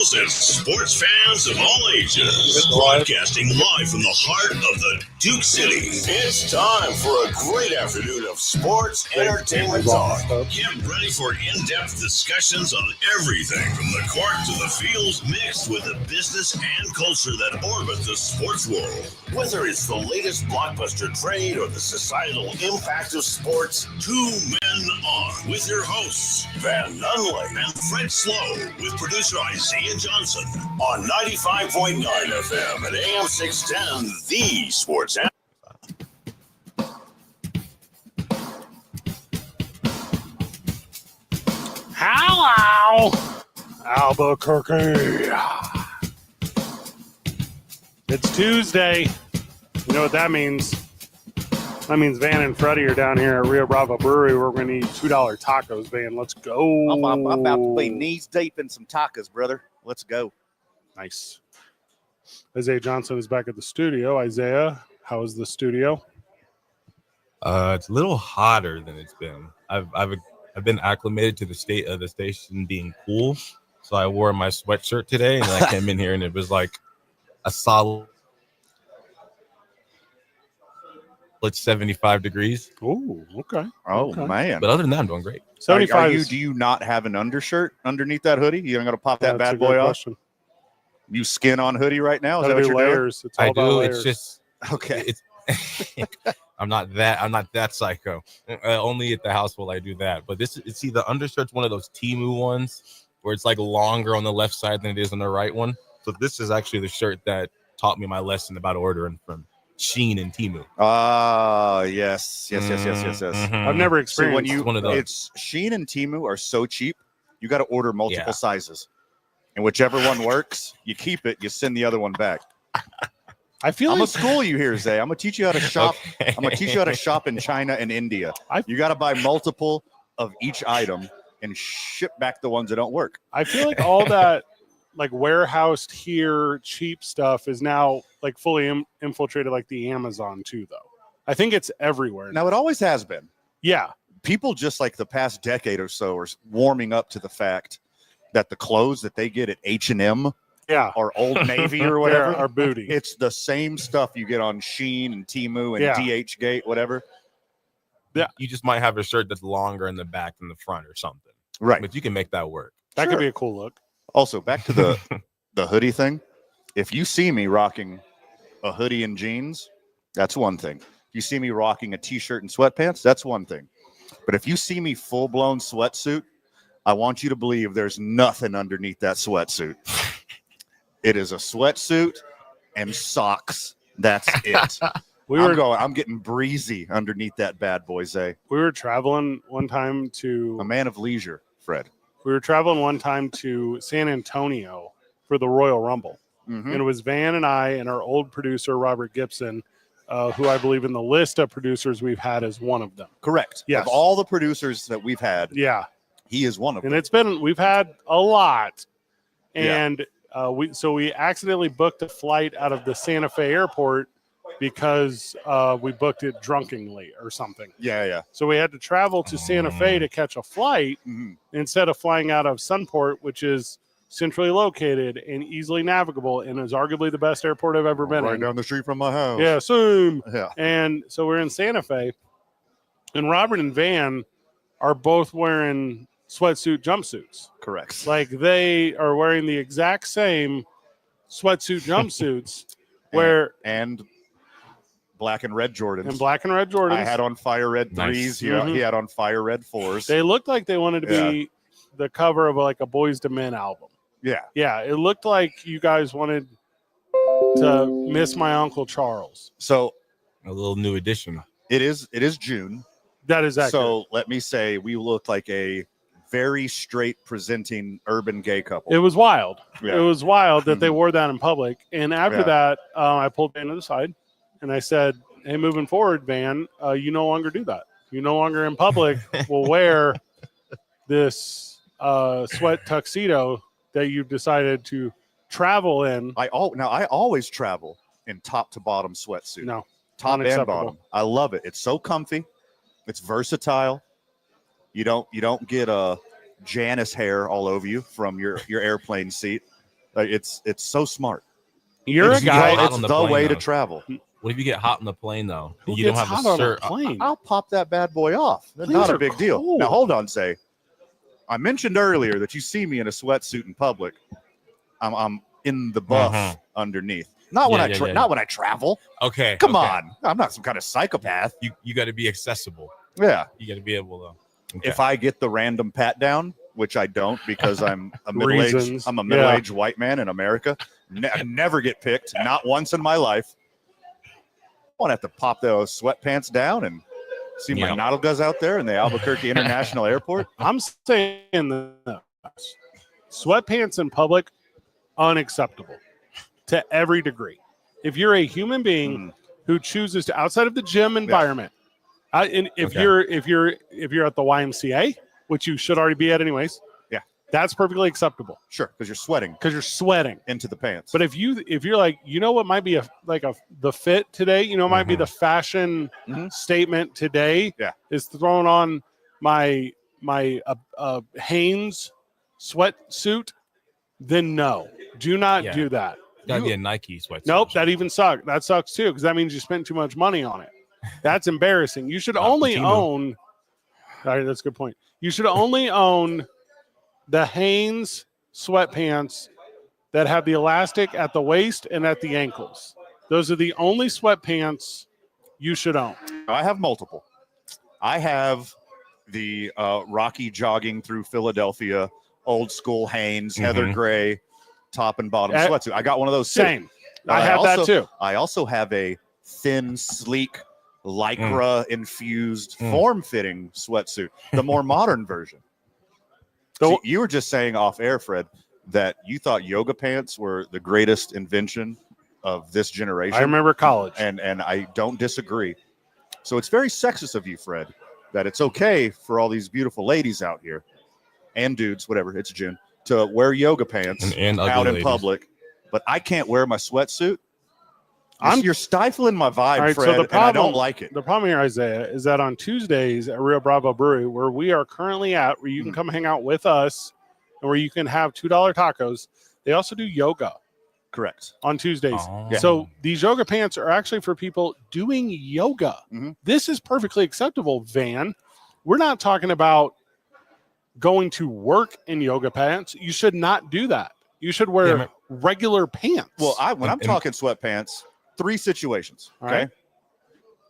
And sports fans of all ages, broadcasting live from the heart of the Duke City. It's time for a great afternoon of sports entertainment talk. Get ready for in-depth discussions on everything from the court to the field, mixed with the business and culture that orbit the sports world. Whether it's the latest blockbuster trade or the societal impact of sports, two men on with your hosts, Van Nunley and Fred Slow, with producer Isaiah Johnson on 95.9 FM and AM 610, the Sports App. Hello, Albuquerque. It's Tuesday. You know what that means? That means Van and Freddie are down here at Rio Bravo Brewery. We're going to eat $2 tacos. Van, let's go. I'm about to be knees deep in some tacos, brother. Let's go. Nice. Isaiah Johnson is back at the studio. Isaiah, how is the studio? It's a little hotter than it's been. I've been acclimated to the state of the station being cool, so I wore my sweatshirt today, and I came in here and it was like a solid 75 degrees. Oh, okay. Oh, okay. man. But other than that, I'm doing great. 75. Do you not have an undershirt underneath that hoodie? You don't got to pop that That's bad a good boy off? question. You skin on hoodie right now? Is Gotta that do what you're layers. It's all I about do. layers. It's just doing? Okay. it's I'm not that psycho. Only at the house will I do that. But see, the undershirt's one of those Temu ones where it's like longer on the left side than it is on the right one. So this is actually the shirt that taught me my lesson about ordering from Shein and Temu. Ah, yes. Mhm. I've never So experienced when you, one of those. it's Shein and Temu are so cheap, you got to order multiple sizes. And whichever one works, you keep it, you send the other one back. I feel I'm like gonna school you here, Zay. I'm gonna teach you how to shop. Okay. I'm gonna teach you how to shop in China and India. You got to buy multiple of each item and ship back the ones that don't work. I feel like all that like warehoused here cheap stuff is now like fully infiltrated like the Amazon too, though. I think it's everywhere Now, it always has been. Yeah. People just like the past decade or so are warming up to the fact that the clothes that they get at H&M Yeah. or Old Navy or whatever Are booty. it's the same stuff you get on Shein and Temu and DHgate, whatever. You just might have a shirt that's longer in the back than the front or something. Right. But you can make that work. That Sure. could be a cool look. Also, back to the hoodie thing. If you see me rocking a hoodie and jeans, that's one thing. If you see me rocking a t-shirt and sweatpants, that's one thing. But if you see me full-blown sweatsuit, I want you to believe there's nothing underneath that sweatsuit. It is a sweatsuit and socks. That's it. I'm getting breezy underneath that bad boy, Zay. We were traveling one time to A man of leisure, Fred. We were traveling one time to San Antonio for the Royal Rumble. Mhm. And it was Van and I and our old producer, Robert Gibson, who I believe in the list of producers we've had is one of them. Correct. Yes. Of all the producers that we've had, Yeah. he is one of them. And we've had a lot. Yeah. And we accidentally booked a flight out of the Santa Fe airport because we booked it drunkenly or something. Yeah. So we had to travel to Santa Fe to catch a flight Mhm. instead of flying out of Sunport, which is centrally located and easily navigable and is arguably the best airport I've ever been Right in. down the street from my house. Yeah, same. Yeah. And so we're in Santa Fe, and Robert and Van are both wearing sweatsuit jumpsuits. Correct. Like they are wearing the exact same sweatsuit jumpsuits where and black and red Jordans. and black and red Jordans. I had on fire red Nice. threes. Mhm. He had on fire red fours. They looked like they wanted to be the cover of like a Boys to Men album. yeah. Yeah, it looked like you guys wanted to miss my Uncle Charles. So A little new addition. it is June. That is accurate. So let me say we look like a very straight presenting urban gay couple. It was wild. Yeah. It was wild that they Mhm. wore that in public. And after Yeah. that, I pulled Van to the side and I said, "Hey, moving forward, Van, you no longer do that. You no longer in public will wear this sweat tuxedo that you've decided to travel in." I always travel in top to bottom sweatsuit. No, top and unacceptable. bottom. I love it. It's so comfy. It's versatile. You don't get a Janice hair all over you from your airplane seat. Like it's so smart. You're a If you get guy. hot It's on the, the plane, way to though. travel. What if you get hot in the plane though? Who You don't gets have hot the on a shirt. plane? I'll pop that bad boy off. Planes Not a are big deal. cold. Now hold on, say. I mentioned earlier that you see me in a sweatsuit in public. I'm in the buff underneath. Not when not when I travel. Okay. Come okay. on. I'm not some kind of psychopath. You got to be accessible. Yeah. You got to be able to. Okay. If I get the random pat down, which I don't because I'm a middle-aged Reasons. I'm a middle-aged white man in America. I never get picked, not once in my life. I want to have to pop those sweatpants down and see my Nautilus out there in the Albuquerque International Airport. I'm saying this. Sweatpants in public, unacceptable to every degree. If you're a human being who chooses to outside of the gym environment, and if you're at the YMCA, which you should already be at anyways, that's perfectly acceptable. Sure, because you're sweating. Because you're sweating into the pants. But if you're like, what might be the fit today, might be the fashion statement today. Yeah, is throwing on my Hanes sweatsuit. Then no, do not do that. Gotta be a Nike sweatsuit. Nope, that even sucks. That sucks too, because that means you spent too much money on it. That's embarrassing. You should only own. All right, that's a good point. You should only own the Hanes sweatpants that have the elastic at the waist and at the ankles. Those are the only sweatpants you should own. I have multiple. I have the Rocky jogging through Philadelphia, old school Hanes, heather gray, top and bottom sweatsuit. I got one of those too. Same. I have that too. I also have a thin, sleek, lycra infused, form fitting sweatsuit, the more modern version. See, you were just saying off air, Fred, that you thought yoga pants were the greatest invention of this generation. I remember college. And I don't disagree. So it's very sexist of you, Fred, that it's okay for all these beautiful ladies out here and dudes, whatever, it's June, to wear yoga pants and out in ladies. public. But I can't wear my sweatsuit. You're stifling my vibe, right, Fred, so and I don't like it. The problem here, Isaiah, is that on Tuesdays at Rio Bravo Brewery, where we are currently at, where you can come hang out with us and where you can have $2 tacos, they also do yoga. Correct. On Tuesdays. Oh. So these yoga pants are actually for people doing yoga. This is perfectly acceptable, Van. We're not talking about going to work in yoga pants. You should not do that. You should wear regular pants. Well, when I'm talking sweatpants, 3 situations. Okay. Right.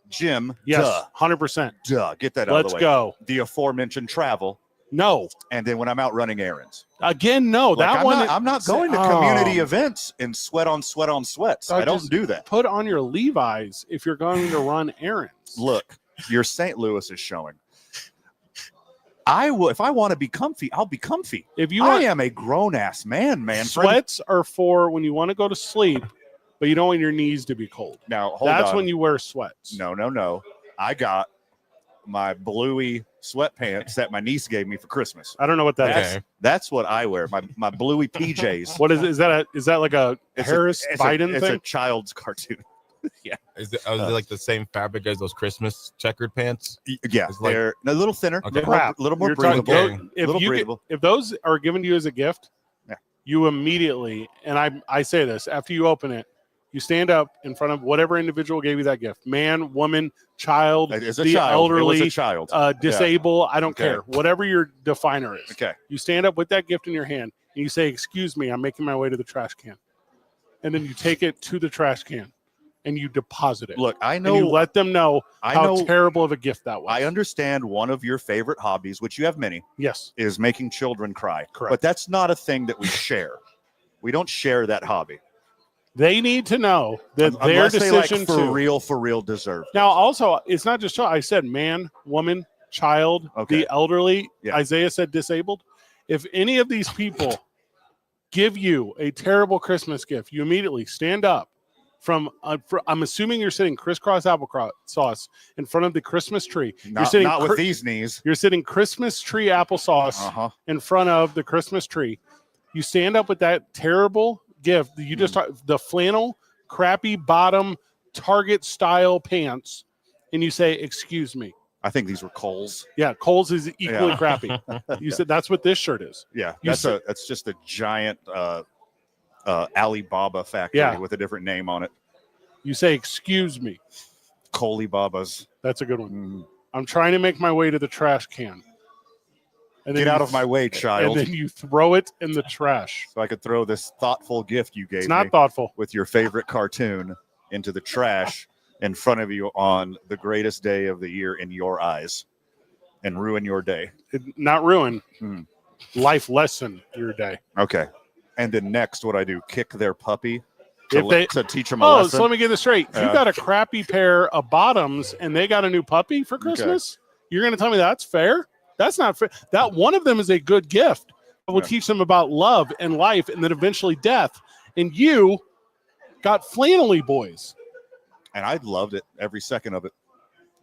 Gym. Yes. Duh. 100%. Duh. Get that out of the Let's way. go. The aforementioned travel. No. And then when I'm out running errands. Again, no. I'm not going to community events in sweat on sweats. I don't do that. Put on your Levi's if you're going to run errands. Look, your St. Louis is showing. If I want to be comfy, I'll be comfy. I am a grown ass man. Sweats are for when you want to go to sleep, but you don't want your knees to be cold. Now, hold That's on. when you wear sweats. No. I got my bluey sweatpants that my niece gave me for Christmas. I don't know what that is. That's what I wear. My bluey PJs. What is that like a Harris Biden It's thing? a child's cartoon. Yeah. Is it like the same fabric as those Christmas checkered pants? Yeah, they're a little thinner, Okay. a little more breathable. If those are given to you as a gift, you immediately, and I say this, after you open it, you stand up in front of whatever individual gave you that gift, man, woman, child, elderly, disabled, I don't care, whatever your definer is. Okay. You stand up with that gift in your hand and you say, "Excuse me, I'm making my way to the trash can." And then you take it to the trash can and you deposit it. Look, I know. And you let them know how terrible of a gift that was. I understand one of your favorite hobbies, which you have many. Yes. Is making children cry. Correct. But that's not a thing that we share. We don't share that hobby. They need to know that their decision for real deserve. Now, also, it's not just I said man, woman, child, the elderly. Yeah. Isaiah said disabled. If any of these people give you a terrible Christmas gift, you immediately stand up I'm assuming you're sitting crisscross applesauce in front of the Christmas tree. Not with these knees. You're sitting Christmas tree applesauce in front of the Christmas tree. You stand up with that terrible gift. You just the flannel, crappy bottom, Target style pants, and you say, "Excuse me." I think these were Kohl's. Yeah, Kohl's is equally crappy. You said that's what this shirt is. Yeah, that's just a giant Alibaba factory Yeah. with a different name on it. You say, excuse me. Coley Babas. That's a good one. Mm. I'm trying to make my way to the trash can. And Get you out of my way, child. And then you throw it in the trash. So I could throw this thoughtful gift you gave It's me not thoughtful. with your favorite cartoon into the trash in front of you on the greatest day of the year in your eyes and ruin your day. Not ruin. Mm. Life lesson your day. Okay. And then next, what I do, kick their puppy to teach them a Oh, lesson. so let me get this straight. You Yeah. got a crappy pair of bottoms and they got a new puppy for Christmas? You're going to tell me that's fair? That's not fair. That one of them is a good gift. It will teach them about love and life and then eventually death. And you got flannelly boys. And I loved it every second of it.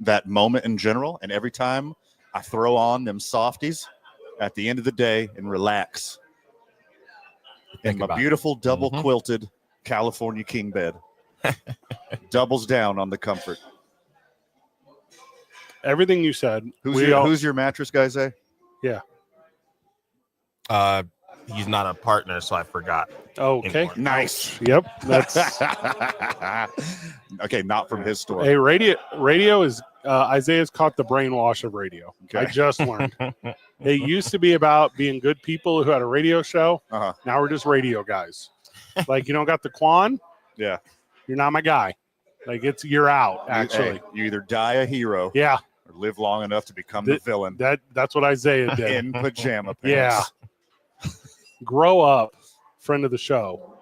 That moment in general. And every time I throw on them softies at the end of the day and relax in my beautiful double quilted California king bed. Doubles down on the comfort. Everything you said. Who's your mattress guy, Zay? Yeah. He's not a partner, so I forgot. Okay. Anymore. Nice. Yep. That's okay. Not from his store. Hey, radio is Isaiah's caught the brainwash of radio. Okay. I just learned. It used to be about being good people who had a radio show. Uh-huh. Now we're just radio guys. Like, you don't got the Quan? Yeah. You're not my guy. Like, you're out, actually. Hey, you either die a hero Yeah. or live long enough to become the villain That's what Isaiah did. in pajama pants. Yeah. Grow up, friend of the show,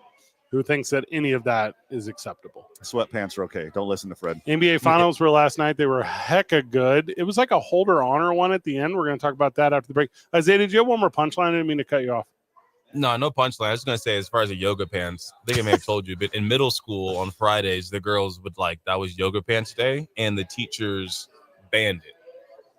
who thinks that any of that is acceptable. Sweatpants are okay. Don't listen to Fred. NBA Finals were last night. They were hecka good. It was like a Holder Honor one at the end. We're going to talk about that after the break. Isaiah, did you have one more punchline? I didn't mean to cut you off. No punchline. I was going to say, as far as the yoga pants, I think I may have told you, but in middle school on Fridays, the girls would that was yoga pants day, and the teachers banned it.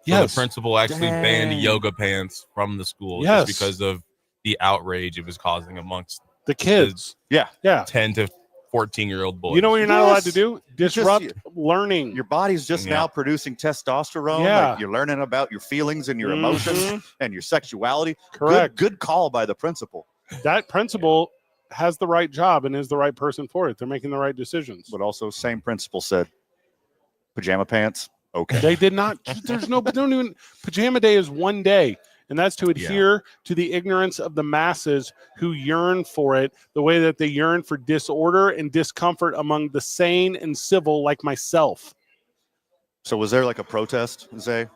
So the principal actually banned yoga pants from the school just because of the outrage it was causing amongst the kids. Yeah. 10 to 14-year-old boys. You know what you're not allowed to do? Disrupt learning. Your body's just now producing testosterone. Yeah. Like you're learning about your feelings and your emotions and your sexuality. Correct. Good call by the principal. That principal has the right job and is the right person for it. They're making the right decisions. But also, same principal said, pajama pants, okay. They did not. Don't even. Pajama day is one day. And that's to adhere to the ignorance of the masses who yearn for it, the way that they yearn for disorder and discomfort among the sane and civil like myself. So was there like a protest, Zay?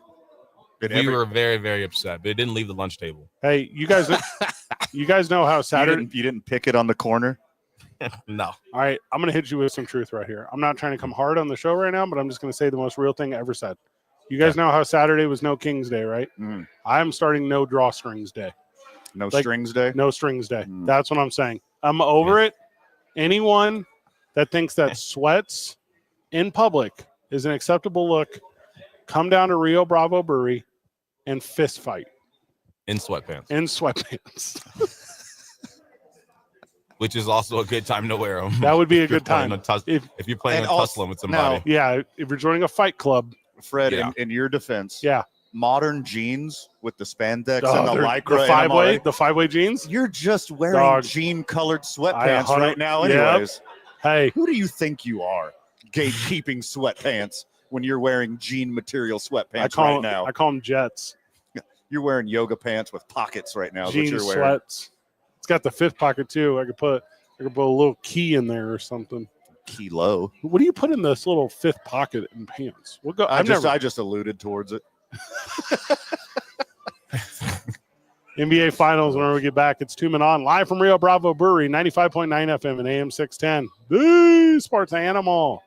We were very, very upset, but it didn't leave the lunch table. Hey, you guys know how Saturday... You didn't pick it on the corner? No. All right, I'm going to hit you with some truth right here. I'm not trying to come hard on the show right now, but I'm just going to say the most real thing I ever said. You guys know how Saturday was no King's Day, right? Mm. I'm starting no drawstrings day. No strings day? No strings day. That's what I'm saying. I'm over it. Anyone that thinks that sweats in public is an acceptable look, come down to Rio Bravo Brewery and fist fight. In sweatpants. In sweatpants. Which is also a good time to wear them. That would be a good time. If you're playing a tussle with somebody. Yeah, if you're joining a fight club. Fred, in your defense, modern jeans with the spandex and the lycra, the five-way jeans. You're just wearing jean-colored sweatpants right now, anyways. Hey, who do you think you are, gatekeeping sweatpants when you're wearing jean material sweatpants right now? I call them jets. You're wearing yoga pants with pockets right now. Jean sweats. It's got the fifth pocket too. I could put a little key in there or something. Kilo. What do you put in this little fifth pocket in pants? We'll go. I just alluded towards it. NBA Finals. When we get back, it's 2 Men On live from Rio Bravo Brewery, 95.9 FM and AM 610. The Sports Animal.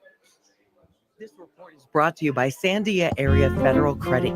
This report is brought to you by Sandia Area Federal Credit.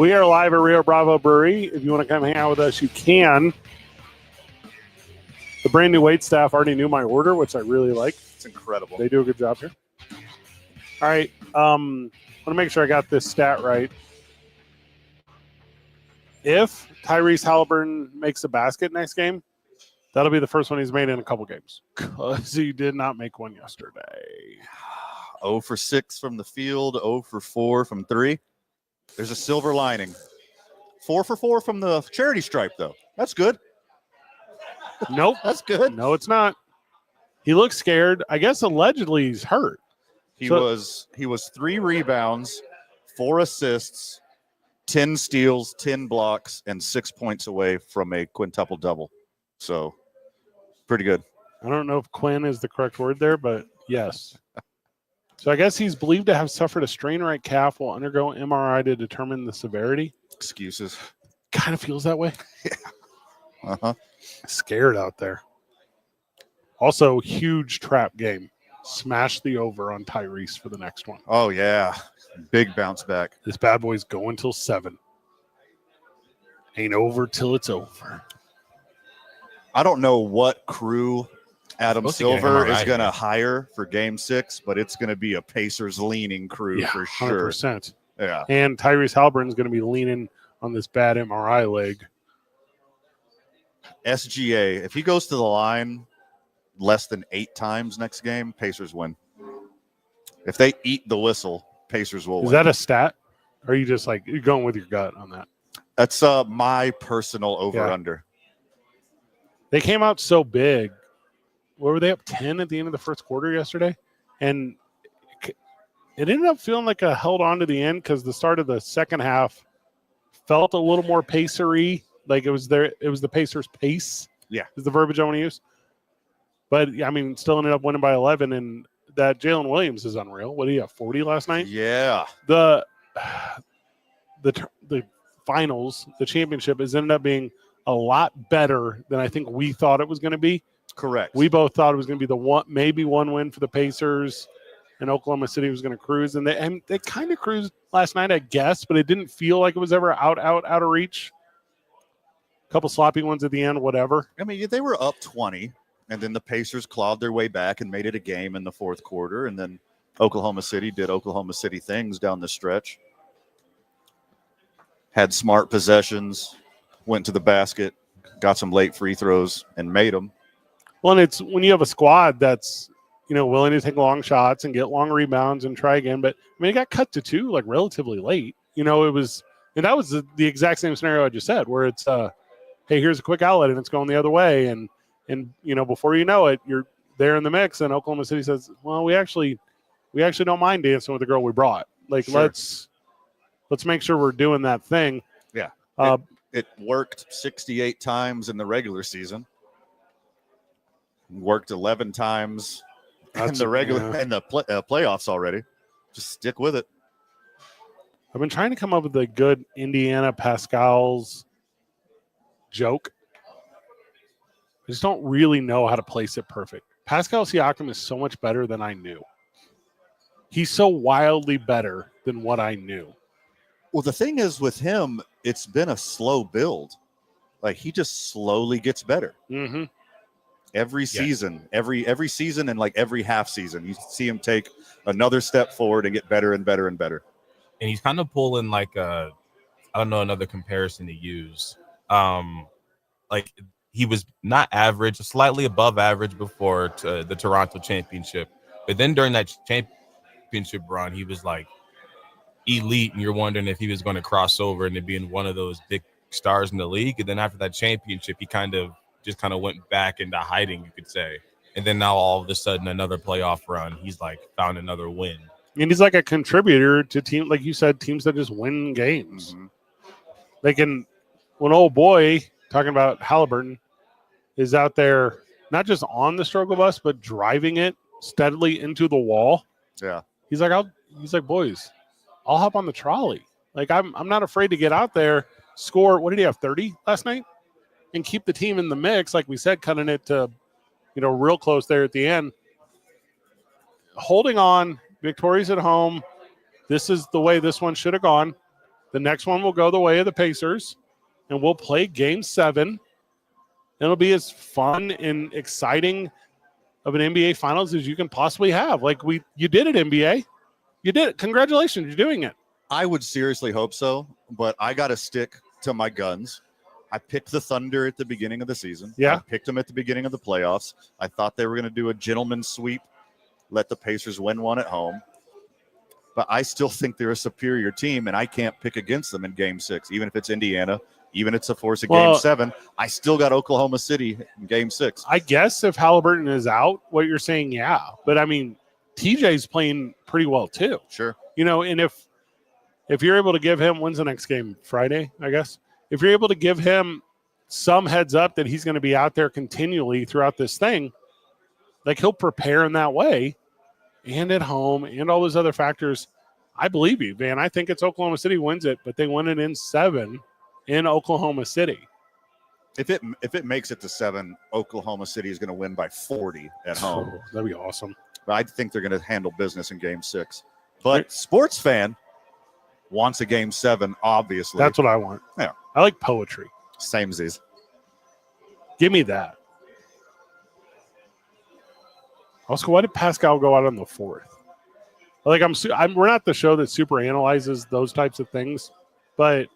We are live at Rio Bravo Brewery. If you want to come hang out with us, you can. The brand new wait staff already knew my order, which I really like. It's incredible. They do a good job here. All right. I want to make sure I got this stat right. If Tyrese Halliburton makes a basket next game, that'll be the first one he's made in a couple games because he did not make one yesterday. 0 for 6 from the field, 0 for 4 from 3. There's a silver lining. 4 for 4 from the charity stripe, though. That's good. Nope. That's good. No, it's not. He looks scared. I guess allegedly he's hurt. He was 3 rebounds, 4 assists, 10 steals, 10 blocks, and 6 points away from a quintuple double. So pretty good. I don't know if Quinn is the correct word there, but yes. So I guess he's believed to have suffered a strained right calf, will undergo MRI to determine the severity. Excuses. Kind of feels that way. Yeah. Uh-huh. Scared out there. Also, huge trap game. Smash the over on Tyrese for the next one. Oh, yeah. Big bounce back. This bad boy's going till 7. Ain't over till it's over. I don't know what crew Adam Supposed to get Silver him is right. going to hire for Game 6, but it's going to be a Pacers-leaning crew for sure. 100%. Yeah. And Tyrese Halliburton's going to be leaning on this bad MRI leg. SGA, if he goes to the line less than 8 times next game, Pacers win. If they eat the whistle, Pacers will win. Is that a stat? Or are you just like, you're going with your gut on that? That's my personal over-under. They came out so big. What were they up 10 at the end of the first quarter yesterday? And it ended up feeling like a held on to the end because the start of the second half felt a little more pacery. Like it was the Pacers' pace. Yeah. Is the verbiage I want to use. But, I mean, still ended up winning by 11. And that Jalen Williams is unreal. What did he have, 40 last night? Yeah. The finals, the championship, has ended up being a lot better than I think we thought it was going to be. Correct. We both thought it was going to be maybe one win for the Pacers, and Oklahoma City was going to cruise, and they kind of cruised last night, I guess, but it didn't feel like it was ever out of reach. A couple sloppy ones at the end, whatever. I mean, they were up 20, and then the Pacers clawed their way back and made it a game in the fourth quarter, and then Oklahoma City did Oklahoma City things down the stretch. Had smart possessions, went to the basket, got some late free throws, and made them. Well, and it's when you have a squad that's, willing to take long shots and get long rebounds and try again. But, I mean, it got cut to 2, like, relatively late. It was – and that was the exact same scenario I just said, where it's, hey, here's a quick outlet, and it's going the other way. And before you know it, you're there in the mix, and Oklahoma City says, well, we actually don't mind dancing with the girl we brought. Like, Sure. let's make sure we're doing that thing. Yeah. It worked 68 times in the regular season. Worked 11 times in the playoffs already. Just stick with it. I've been trying to come up with a good Indiana Pascal's joke. I just don't really know how to place it perfect. Pascal Siakam is so much better than I knew. He's so wildly better than what I knew. Well, the thing is with him, it's been a slow build. Like, he just slowly gets better. Mm-hmm. Every season, every season and like every half season, you see him take another step forward and get better and better and better. And he's kind of pulling like I don't know another comparison to use. Like he was not average, slightly above average before the Toronto championship, but then during that championship run, he was like elite, and you're wondering if he was going to cross over into being one of those big stars in the league. And then after that championship, he kind of went back into hiding, you could say. And then now all of a sudden, another playoff run, he's like found another win. And he's like a contributor to teams, like you said, teams that just win games. Mm-hmm. They can, when old boy, talking about Halliburton, is out there not just on the struggle bus, but driving it steadily into the wall. Yeah. He's like, boys, I'll hop on the trolley. Like, I'm not afraid to get out there, score. What did he have, 30 last night? And keep the team in the mix, like we said, cutting it to, real close there at the end. Holding on, victorious at home. This is the way this one should have gone. The next one will go the way of the Pacers, and we'll play Game 7. It'll be as fun and exciting of an NBA Finals as you can possibly have. Like you did it, NBA. You did it. Congratulations, you're doing it. I would seriously hope so, but I got to stick to my guns. I picked the Thunder at the beginning of the season. Yeah. I picked them at the beginning of the playoffs. I thought they were going to do a gentleman's sweep, let the Pacers win one at home. But I still think they're a superior team, and I can't pick against them in Game 6, even if it's Indiana, even if it's a force of Game 7. I still got Oklahoma City in Game 6. I guess if Halliburton is out, what you're saying, yeah. But, I mean, TJ's playing pretty well, too. Sure. You know, and if you're able to give him – when's the next game? Friday, I guess? If you're able to give him some heads up that he's going to be out there continually throughout this thing, like he'll prepare in that way and at home and all those other factors, I believe you, man. I think it's Oklahoma City wins it, but they win it in 7 in Oklahoma City. If it makes it to 7, Oklahoma City is going to win by 40 at home. That'd be awesome. But I think they're going to handle business in Game 6. But sports fan wants a Game 7, obviously. That's what I want. Yeah. I like poetry. Samesies. Give me that. Also, why did Pascal go out on the 4th? Like we're not the show that super analyzes those types of things, but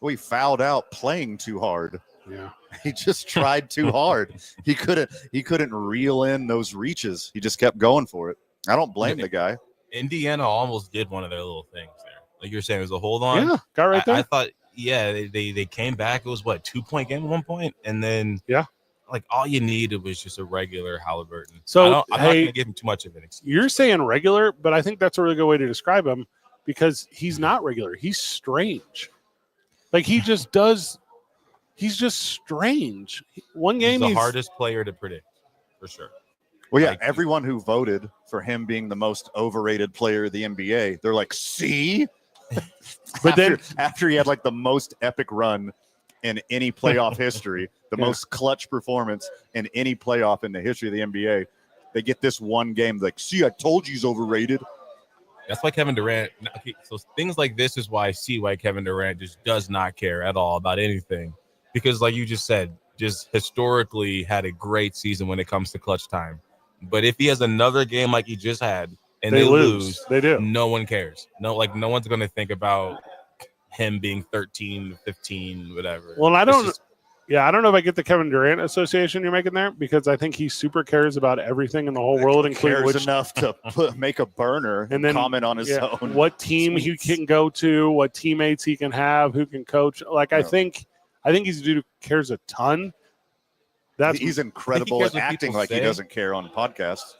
we fouled out playing too hard. Yeah. He just tried too hard. He couldn't reel in those reaches. He just kept going for it. I don't blame the guy. Indiana almost did one of their little things there. Like you're saying, it was a hold on. Yeah, got right there. I thought, they came back. It was what, 2-point game at one point, and then like all you needed was just a regular Halliburton. So I'm not going to give him too much of an excuse. You're saying regular, but I think that's a really good way to describe him because he's not regular. He's strange. Like he just does. He's just strange. One game he's the hardest player to predict, for sure. Well, yeah, everyone who voted for him being the most overrated player of the NBA, they're like, see? But after he had like the most epic run in any playoff history, the most clutch performance in any playoff in the history of the NBA, they get this one game like, see, I told you he's overrated. That's why Kevin Durant. Okay, so things like this is why I see why Kevin Durant just does not care at all about anything. Because like you just said, just historically had a great season when it comes to clutch time. But if he has another game like he just had and they lose, they do. No one cares. No one's going to think about him being 13, 15, whatever. Well, I don't know if I get the Kevin Durant association you're making there because I think he super cares about everything in the whole world, including enough to make a burner and then comment on his own. What team he can go to, what teammates he can have, who can coach. Like I think he's a dude who cares a ton. He's incredible at acting like he doesn't care on podcasts.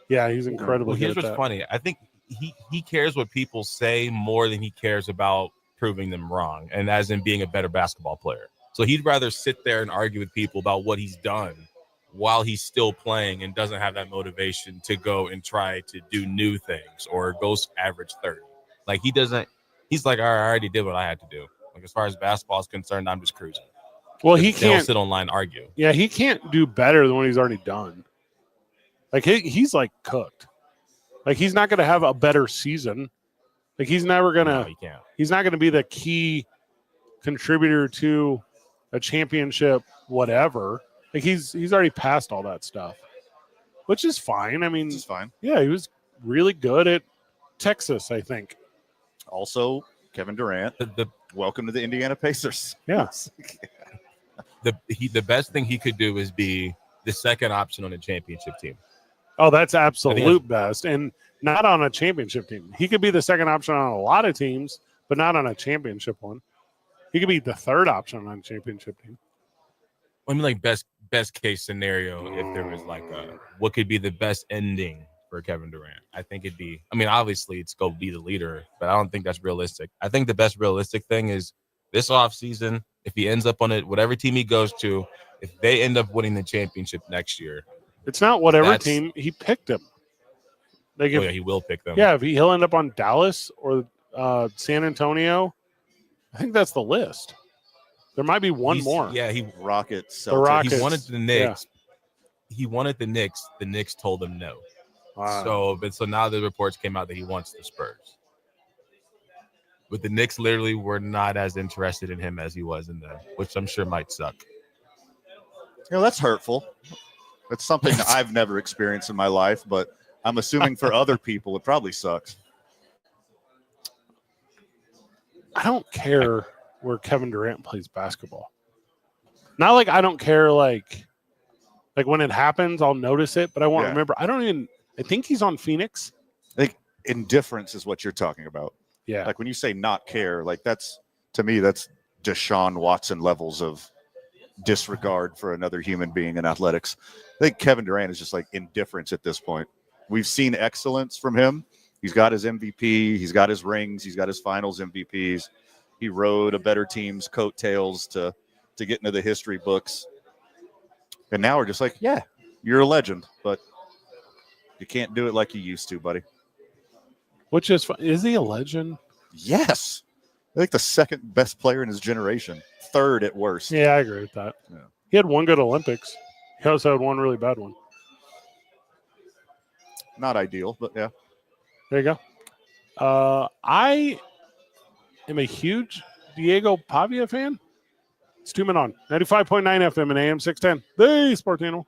Yeah, he's incredible. Well, here's what's funny. I think he cares what people say more than he cares about proving them wrong, and as in being a better basketball player. So he'd rather sit there and argue with people about what he's done while he's still playing and doesn't have that motivation to go and try to do new things or go average 30. Like he's like, all right, I already did what I had to do. Like as far as basketball is concerned, I'm just cruising. Well, he can't don't sit online and argue. Yeah, he can't do better than what he's already done. Like he's like cooked. Like he's not going to have a better season. Like he's never going to. No, he can't. He's not going to be the key contributor to a championship, whatever. Like he's already passed all that stuff, which is fine. I mean, it's fine. Yeah, he was really good at Texas, I think. Also, Kevin Durant. Welcome to the Indiana Pacers. Yeah. The best thing he could do is be the second option on a championship team. Oh, that's absolute best. And not on a championship team. He could be the second option on a lot of teams, but not on a championship one. He could be the third option on a championship team. I mean, like best case scenario, if there was like what could be the best ending for Kevin Durant? I think it'd be, I mean, obviously it's go be the leader, but I don't think that's realistic. I think the best realistic thing is this offseason, if he ends up on it, whatever team he goes to, if they end up winning the championship next year. It's not whatever team he picked him. Like he will pick them. Yeah, if he'll end up on Dallas or San Antonio, I think that's the list. There might be one more. Yeah, Rockets. The Rockets. He wanted the Knicks. Yeah. He wanted the Knicks. The Knicks told him no. Wow. So now the reports came out that he wants the Spurs. But the Knicks literally were not as interested in him as he was in them, which I'm sure might suck. That's hurtful. That's something that I've never experienced in my life, but I'm assuming for other people it probably sucks. I don't care where Kevin Durant plays basketball. Not like I don't care like when it happens, I'll notice it, but I won't remember. I think he's on Phoenix. I think indifference is what you're talking about. Yeah. Like when you say not care, like to me, that's Deshaun Watson levels of disregard for another human being in athletics. I think Kevin Durant is just like indifference at this point. We've seen excellence from him. He's got his MVP. He's got his rings. He's got his finals MVPs. He rode a better team's coattails to get into the history books. And now we're just like, yeah, you're a legend, but you can't do it like you used to, buddy. Which is he a legend? Yes. I think the second best player in his generation. Third at worst. Yeah, I agree with that. Yeah. He had one good Olympics. He also had one really bad one. Not ideal, but yeah. There you go. I am a huge Diego Pavia fan. It's 2 Men On 95.9 FM and AM 610. The Sports Animal.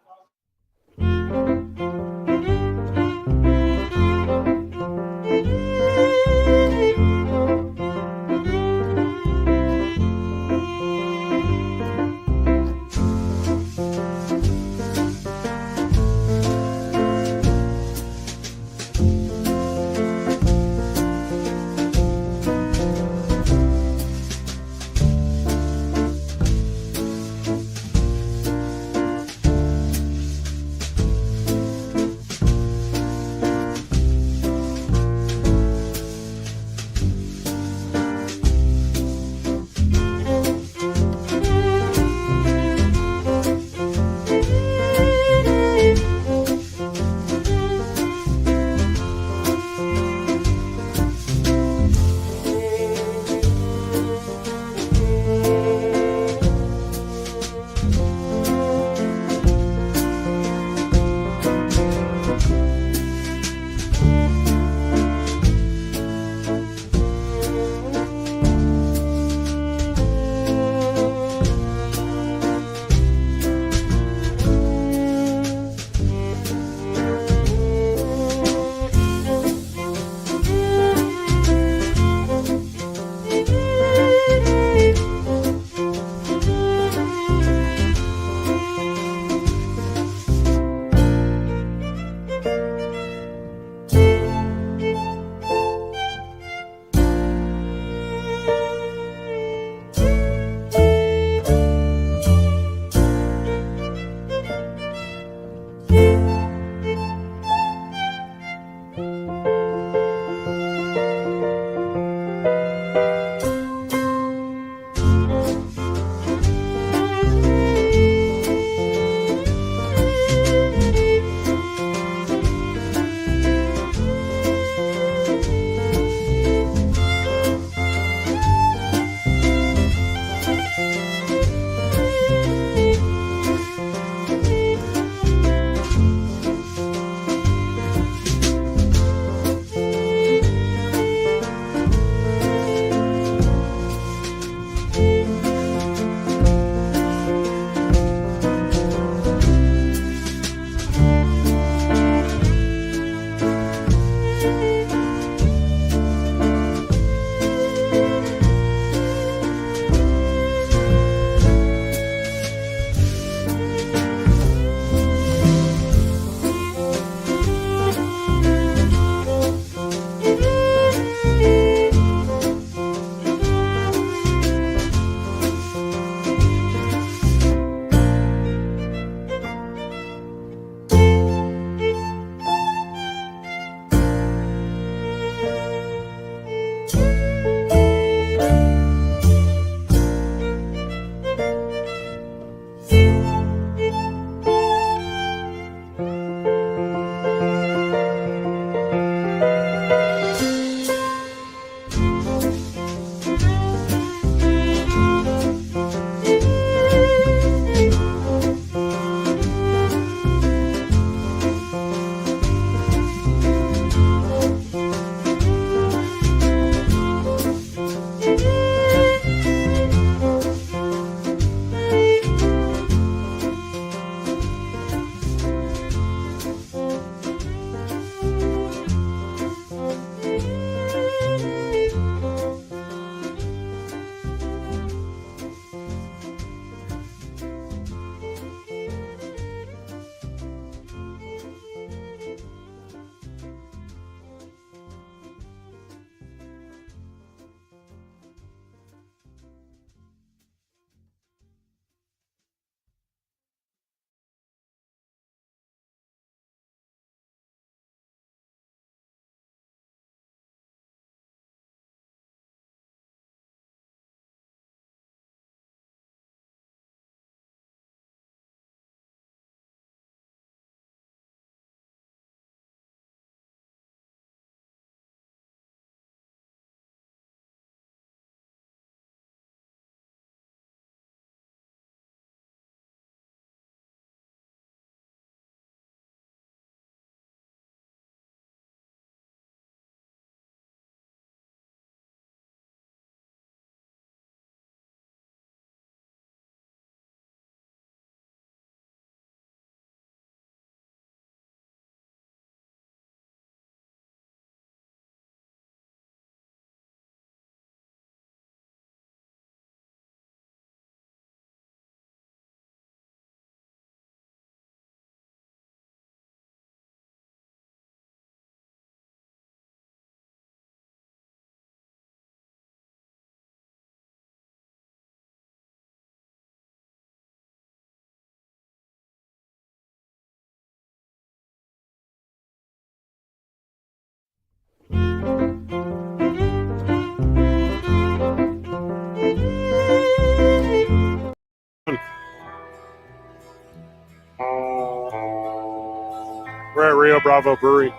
We're at Rio Bravo Brewery.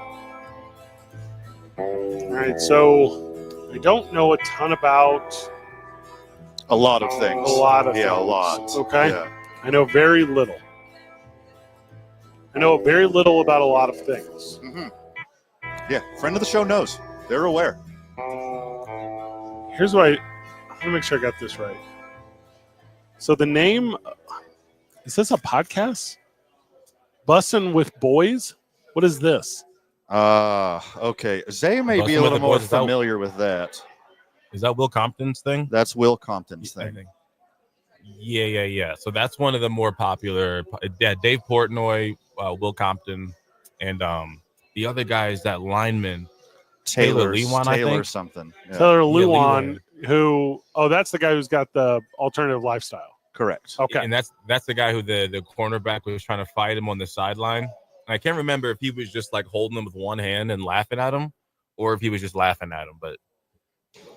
All right, so I don't know a ton about A lot of things. a lot of Yeah, things. a lot. Okay. Yeah. I know very little. I know very little about a lot of things. Mm-hmm. Yeah, friend of the show knows. They're aware. Here's what I want to make sure I got this right. So the name, is this a podcast? Bussin' with Boys? What is this? Okay. Zay may be Bussin' a with little the more Boys, is that- familiar with that. Is that Will Compton's thing? That's Will Compton's I thing. think. Yeah. So that's one of the more popular. Yeah, Dave Portnoy, Will Compton, and the other guy is that lineman. Taylor Lewan, I think. something. Yeah. Taylor Yeah, Lewan, Lewan. that's the guy who's got the alternative lifestyle. Correct. Okay. And that's the guy who the cornerback was trying to fight him on the sideline. I can't remember if he was just like holding him with one hand and laughing at him, or if he was just laughing at him. But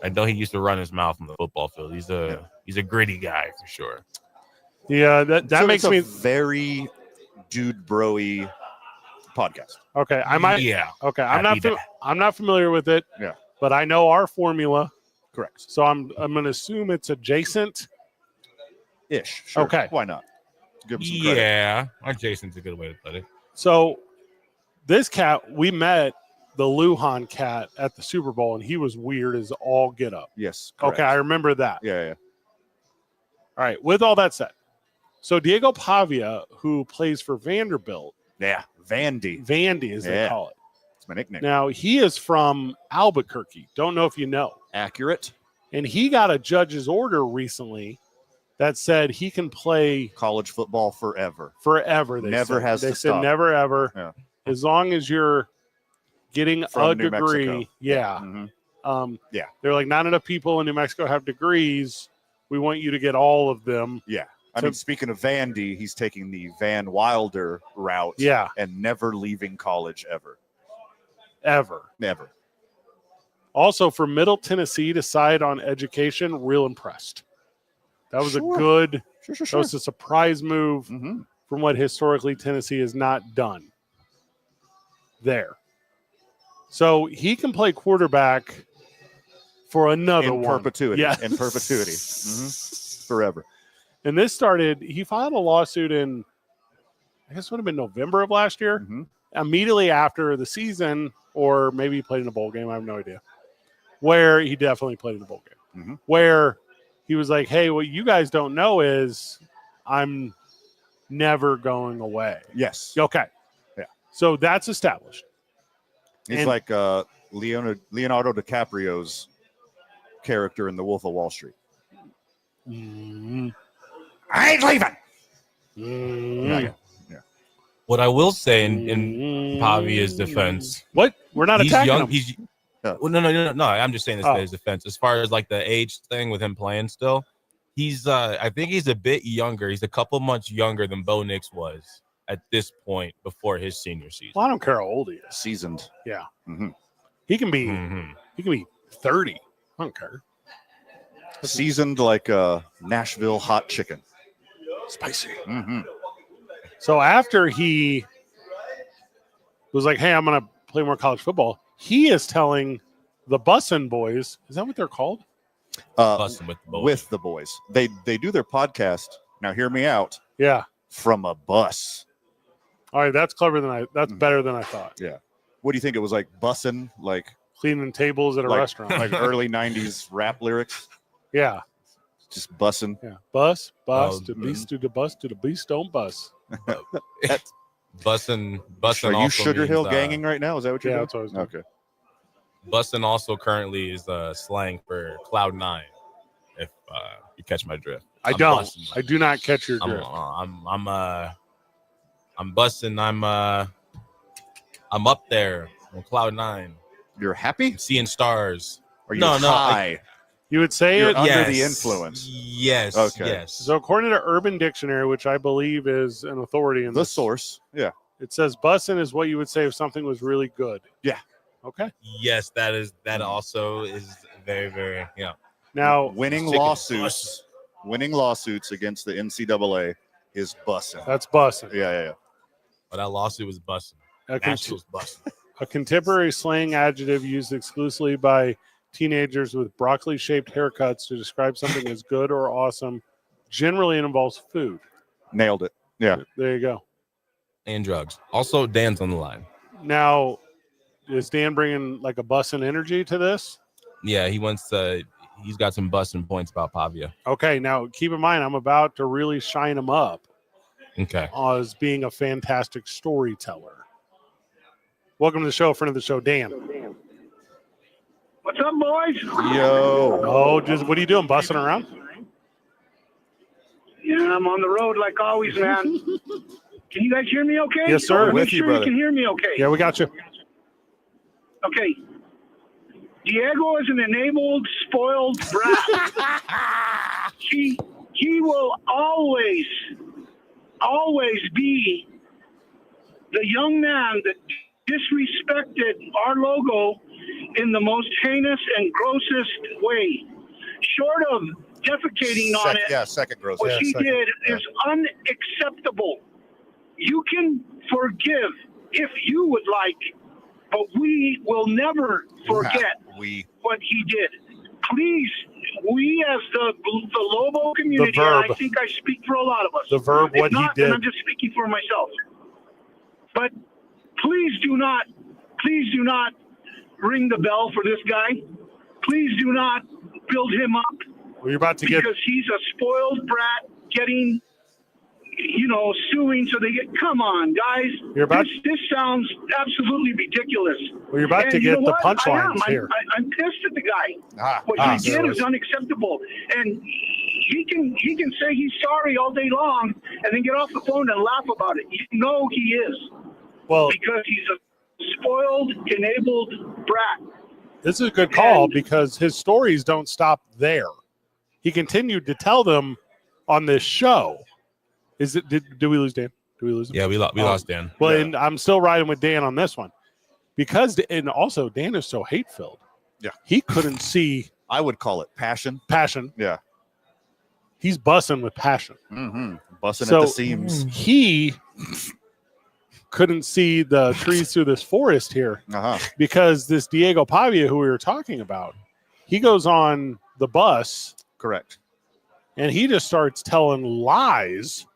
I know he used to run his mouth on the football field. He's a gritty guy for sure. Yeah, that So makes it's me a very dude bro-y podcast. okay. I might. Yeah. Okay, Happy I'm not familiar with it. Yeah. But I know our formula, Correct. so I'm going to assume it's adjacent. Ish. Sure. Okay. Why not? Give him some credit. Yeah. Our Jason's a good way to put it. So this cat, we met the Lujan cat at the Super Bowl, and he was weird as all get up. Yes. Correct. Okay, I remember that. Yeah. All right. With all that said, so Diego Pavia, who plays for Vanderbilt, Yeah. Vandy. Vandy as they Yeah. call it. It's my nickname. Now he is from Albuquerque. Don't know if you know. Accurate. And he got a judge's order recently that said he can play College football forever. forever. They Never said. has They to said stop. never ever, Yeah. as long as you're getting From a New degree. Mexico. Yeah. Mhm. Yeah. They're like, not enough people in New Mexico have degrees. We want you to get all of them. Yeah. I So- mean, speaking of Vandy, he's taking the Van Wilder route. Yeah. And never leaving college ever. Ever. Never. Also, for Middle Tennessee to side on education, real impressed. That was Sure. a good. Sure. That was a surprise move Mm-hmm. from what historically Tennessee has not done there. So he can play quarterback for another In one. perpetuity. Yeah. In perpetuity. Mm-hmm. Forever. And this started, he filed a lawsuit in, I guess it would have been November of last year, Mm-hmm. immediately after the season, or maybe he played in a bowl game. I have no idea. Where he definitely played in a bowl game. Mhm. Where he was like, hey, what you guys don't know is I'm never going away. Yes. Okay. Yeah. So that's established. He's And- like Leonardo DiCaprio's character in The Wolf of Wall Street. Mm, I ain't leaving. mm, What I will say in mm. Pavia's defense, What? We're not he's attacking young. him. He's Oh. well, no. I'm just saying this Oh. to his defense. As far as like the age thing with him playing still, he's I think he's a bit younger. He's a couple months younger than Bo Nix was at this point before his senior season. Well, I don't care how old he is. Seasoned. Yeah. Mhm. He can be Mhm. he can be 30. I don't care. Seasoned like a Nashville hot chicken. Spicy. Mm-hmm. So after he was like, hey, I'm going to play more college football, he is telling the Bussin' Boys, is that what they're called? Busting with the boys. With the boys. They do their podcast. Now hear me out. Yeah. From a bus. All right. That's clever that's Mm. better than I thought. What do you think it was like? Bussin', like Cleaning tables at a Like- restaurant. like early '90s rap lyrics. Yeah. Just bussin'. Yeah. Bus, Oh, to beast, to the bus, to the beast, don't bus. Bussin' Are you also Sugar means, Hill ganging right now? Is that what you're Yeah, doing? that's what I was doing. Okay. Bussin' also currentlig is slang for cloud nine. If you catch my drift, I I'm don't. bussin'. I do not catch your I'm drift. I'm busting. I'm up there on cloud nine, You're happy? seeing stars. Or you No, no, high? You would say You're it. under Yes. the influence. Yes. Okay. Yes. So according to Urban Dictionary, which I believe is an authority in The this, source. Yeah. it says bussin' is what you would say if something was really good. Yeah. Okay. Yes, that also is very, very Now Winning Chicken lawsuits against the NCAA is bussin'. that's bussin'. Yeah. But that lawsuit was busting. Nashville's busting. A contemporary slang adjective used exclusively by teenagers with broccoli-shaped haircuts to describe something as good or awesome. Generally, it involves food. Nailed it. Yeah. There you go. And drugs. Also, Dan's on the line. Now, is Dan bringing like a bussin' energy to this? Yeah, he's got some busting points about Pavia. Okay, now keep in mind, I'm about to really shine him up Okay. as being a fantastic storyteller. Welcome to the show, friend of the show, Dan. What's up, boys? Yo. Oh, what are you doing, bussing around? Yeah, I'm on the road like always, man. Can you guys hear me okay? Yes, sir. Make With you, sure brother. you can hear me okay. Yeah, we got you. Okay. Diego is an enabled, spoiled brat. He will always be the young man that disrespected our logo in the most heinous and grossest way. Short of defecating on it, Yeah, second gross. what Yeah, he second. did is unacceptable. You can forgive if you would like, but we will never forget what he did. Please, we as the Lobo community, and I think I speak for a lot of us. The verb, If what he not, did. then I'm just speaking for myself. But please do not ring the bell for this guy. Please do not build him up. Well, you're about to get. Because he's a spoiled brat getting, suing so they get, come on, guys. This sounds absolutely ridiculous. Well, you're about to And you get know the what? punchlines here. I'm pissed at the guy. What he did is unacceptable. And he can say he's sorry all day long and then get off the phone and laugh about it. You know he is. Well, because he's a spoiled, enabled brat. This is a good call because his stories don't stop there. He continued to tell them on this show. Did we lose Dan? Did we lose him? Yeah, we lost Dan. Well, Yeah. and I'm still riding with Dan on this one and also Dan is so hate-filled. Yeah. He couldn't see I would call it passion. Yeah. He's bussing with passion. Mm-hmm. Busting So- at the seams. He couldn't see the trees through this forest here Uh-huh. because this Diego Pavia, who we were talking about, he goes on the bus Correct. and he just starts telling lies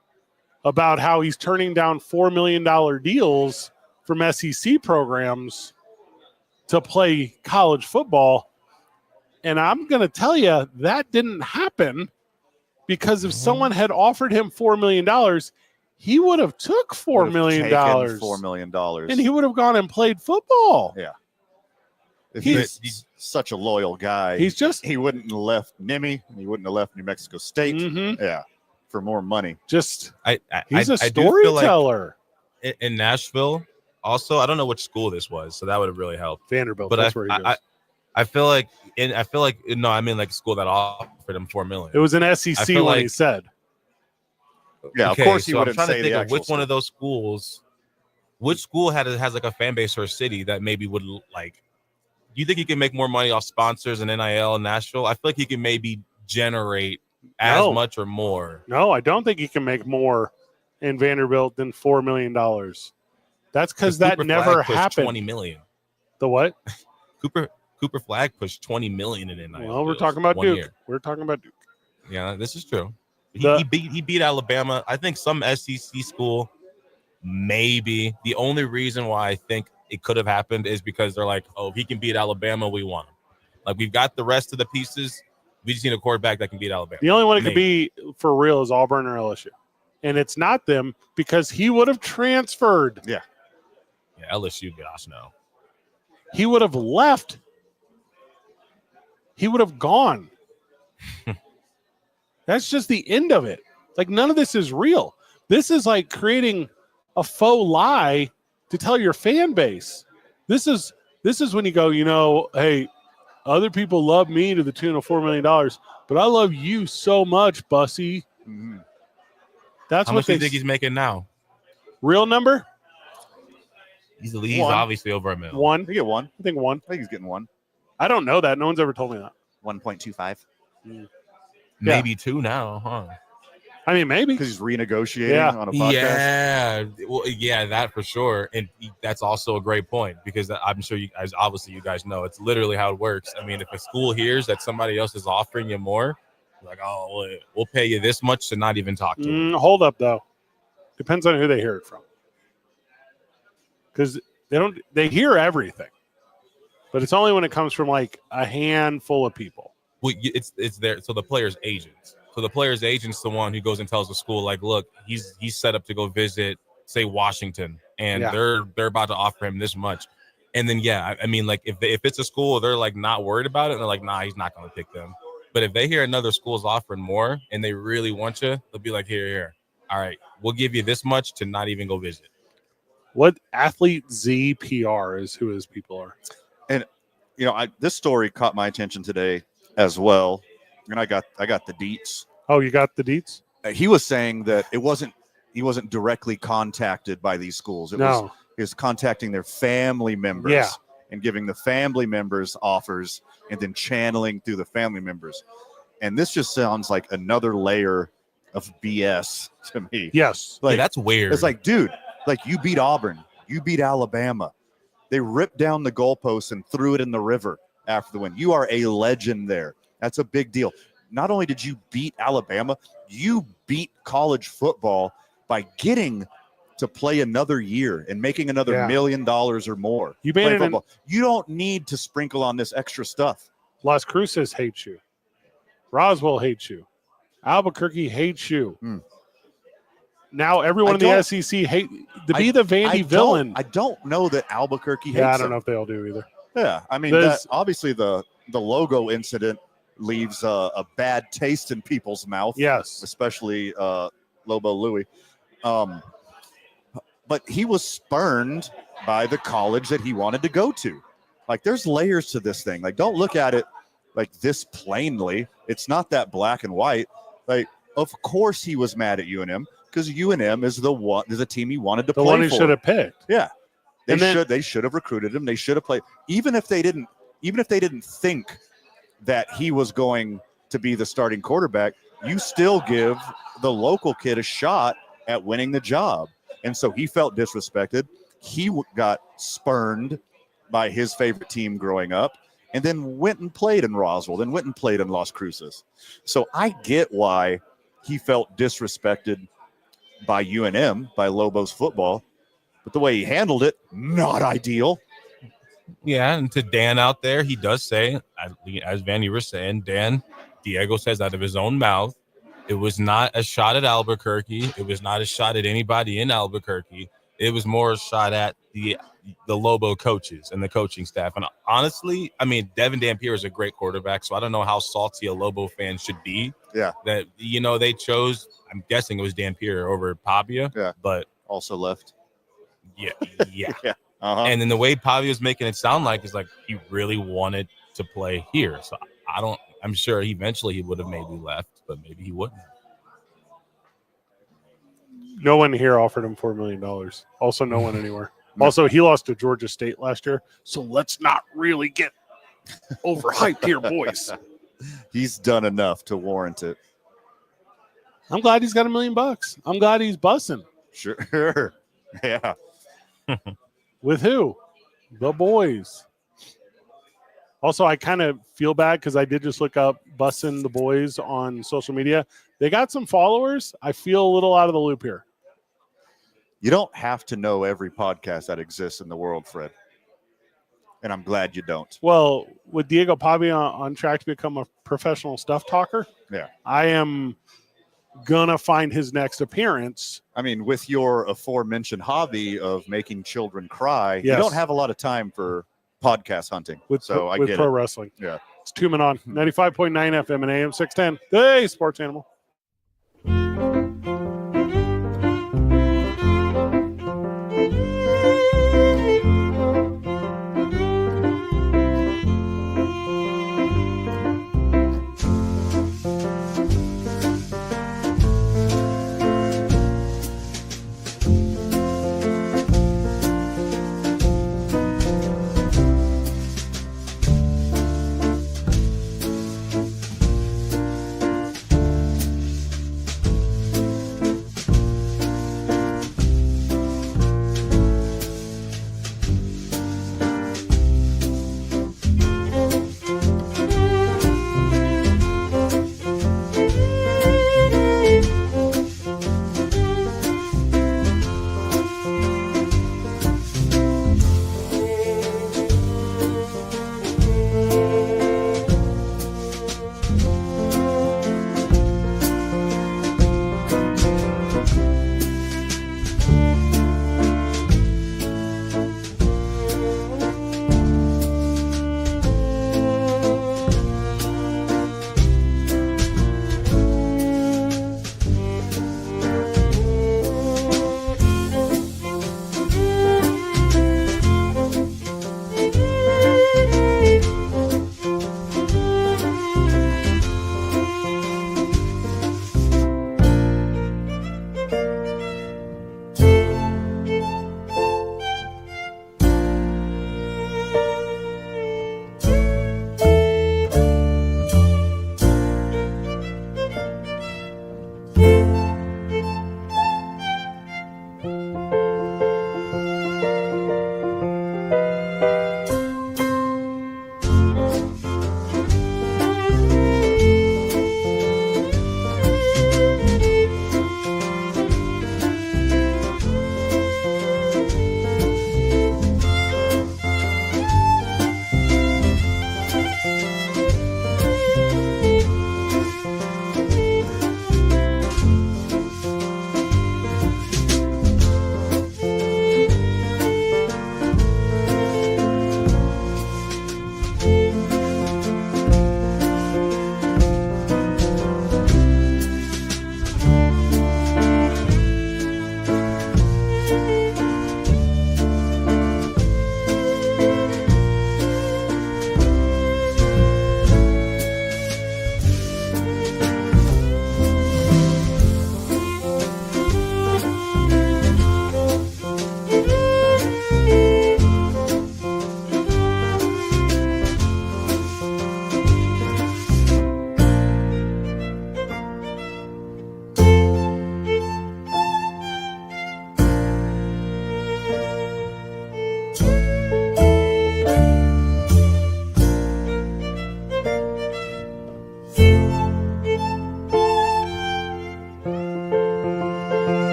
about how he's turning down $4 million deals from SEC programs to play college football. And I'm going to tell you that didn't happen because if someone had offered him $4 million, he would have took $4 million. $4 million. And he would have gone and played football. Yeah. He's such a loyal guy. He wouldn't have left NIMI. He wouldn't have left New Mexico State. Mhm. Yeah. For more money. He's a I do feel like storyteller. in Nashville, also, I don't know which school this was, so that would have really helped. Vanderbilt. But That's where he goes. I feel like like a school that offered him $4 million. It was an SEC feel when like- he said. Yeah, Okay, of course he so I'm wouldn't trying to say think the of which actual one of those schools, which school has like a fan base or a city that maybe would like. Do you think he can make more money off sponsors and NIL in Nashville? I feel like he can maybe generate as much or more. No, I don't think he can make more in Vanderbilt than $4 million. That's because that Cooper never Flag pushed happened. 20 million. The what? Cooper Flag pushed 20 million in NIL. Well, we're deals talking about 1 Duke. year. We're talking about Duke. Yeah, this is true. He beat Alabama. I think some SEC school, maybe. The only reason why I think it could have happened is because they're like, oh, if he can beat Alabama, we want him. Like, we've got the rest of the pieces. We just need a quarterback that can beat Alabama. The only one it could be for real is Auburn or LSU. And it's not them because he would have transferred. Yeah. Yeah, LSU, gosh, no. He would have left. He would have gone. That's just the end of it. Like, none of this is real. This is like creating a faux lie to tell your fan base. This is when you go, hey, other people love me to the tune of $4 million, but I love you so much, Bussy. Mm-hmm. That's How what much do you think he's making now? Real number? He's One. obviously over $1 million. One. He get one. I think one. I think he's getting one. I don't know that. No one's ever told me that. 1.25. Maybe two now, huh? I mean, maybe because he's renegotiating Yeah. on a podcast. Yeah, well, yeah, that for sure, and that's also a great point because I'm sure you guys, obviously, you guys know it's literally how it works. I mean, if a school hears that somebody else is offering you more, like, oh, well, we'll pay you this much to not even talk to them. Hold up, though. Depends on who they hear it from. Because they hear everything, but it's only when it comes from like a handful of people. Well, it's there. So the player's agent. So the player's agent's the one who goes and tells the school, like, look, he's set up to go visit, say, Washington, and they're about to offer him this much. And then, I mean, like, if it's a school, they're like not worried about it, and they're like, nah, he's not going to pick them. But if they hear another school's offering more and they really want you, they'll be like, here. All right, we'll give you this much to not even go visit. What Athlete Z PR is who his people are. And, this story caught my attention today as well. And I got the deets. Oh, you got the deets? He was saying that he wasn't directly contacted by these schools. He was contacting their family members and giving the family members offers and then channeling through the family members. And this just sounds like another layer of BS to me. Yes. Like, that's weird. It's like, dude, like you beat Auburn, you beat Alabama. They ripped down the goalposts and threw it in the river after the win. You are a legend there. That's a big deal. Not only did you beat Alabama, you beat college football by getting to play another year and making another $1 million or more. You made it. You don't need to sprinkle on this extra stuff. Las Cruces hates you. Roswell hates you. Albuquerque hates you. Now everyone in the SEC be the Vandy villain. I don't know that Albuquerque hates I don't know if they'll do either. Yeah, I mean, obviously the logo incident leaves a bad taste in people's mouth. Yes. Especially Lobo Louie. But he was spurned by the college that he wanted to go to. Like, there's layers to this thing. Like, don't look at it like this plainly. It's not that black and white. Like, of course he was mad at UNM because UNM is the team he wanted to play for. The one he should have picked. Yeah. They should have recruited him. They should have played. Even if they didn't think that he was going to be the starting quarterback, you still give the local kid a shot at winning the job. And so he felt disrespected. He got spurned by his favorite team growing up and then went and played in Roswell, then went and played in Las Cruces. So I get why he felt disrespected by UNM, by Lobos football, but the way he handled it, not ideal. Yeah, and to Dan out there, he does say, as Van, you were saying, Diego says out of his own mouth, it was not a shot at Albuquerque. It was not a shot at anybody in Albuquerque. It was more a shot at the Lobo coaches and the coaching staff. And honestly, I mean, Devin Dampier is a great quarterback, so I don't know how salty a Lobo fan should be. Yeah. That, they chose, I'm guessing it was Dampier over Pavia. Yeah. But also left. Yeah. Yeah. Uh-huh. And then the way Pavia was making it sound like is like he really wanted to play here. So I'm sure eventually he would have maybe left, but maybe he wouldn't. No one here offered him $4 million. Also, no one anywhere. Also, he lost to Georgia State last year. So let's not really get overhyped here, boys. He's done enough to warrant it. I'm glad he's got $1 million. I'm glad he's bussing. Sure. Yeah. With who? The boys. Also, I kind of feel bad because I did just look up Bussin' the Boys on social media. They got some followers. I feel a little out of the loop here. You don't have to know every podcast that exists in the world, Fred. And I'm glad you don't. Well, with Diego Pavia on track to become a professional stuff talker, yeah, I am gonna find his next appearance. I mean, with your aforementioned hobby of making children cry, you don't have a lot of time for podcast hunting. With pro wrestling. Yeah. It's 2 Men On 95.9 FM and AM 610. Hey, sports animal.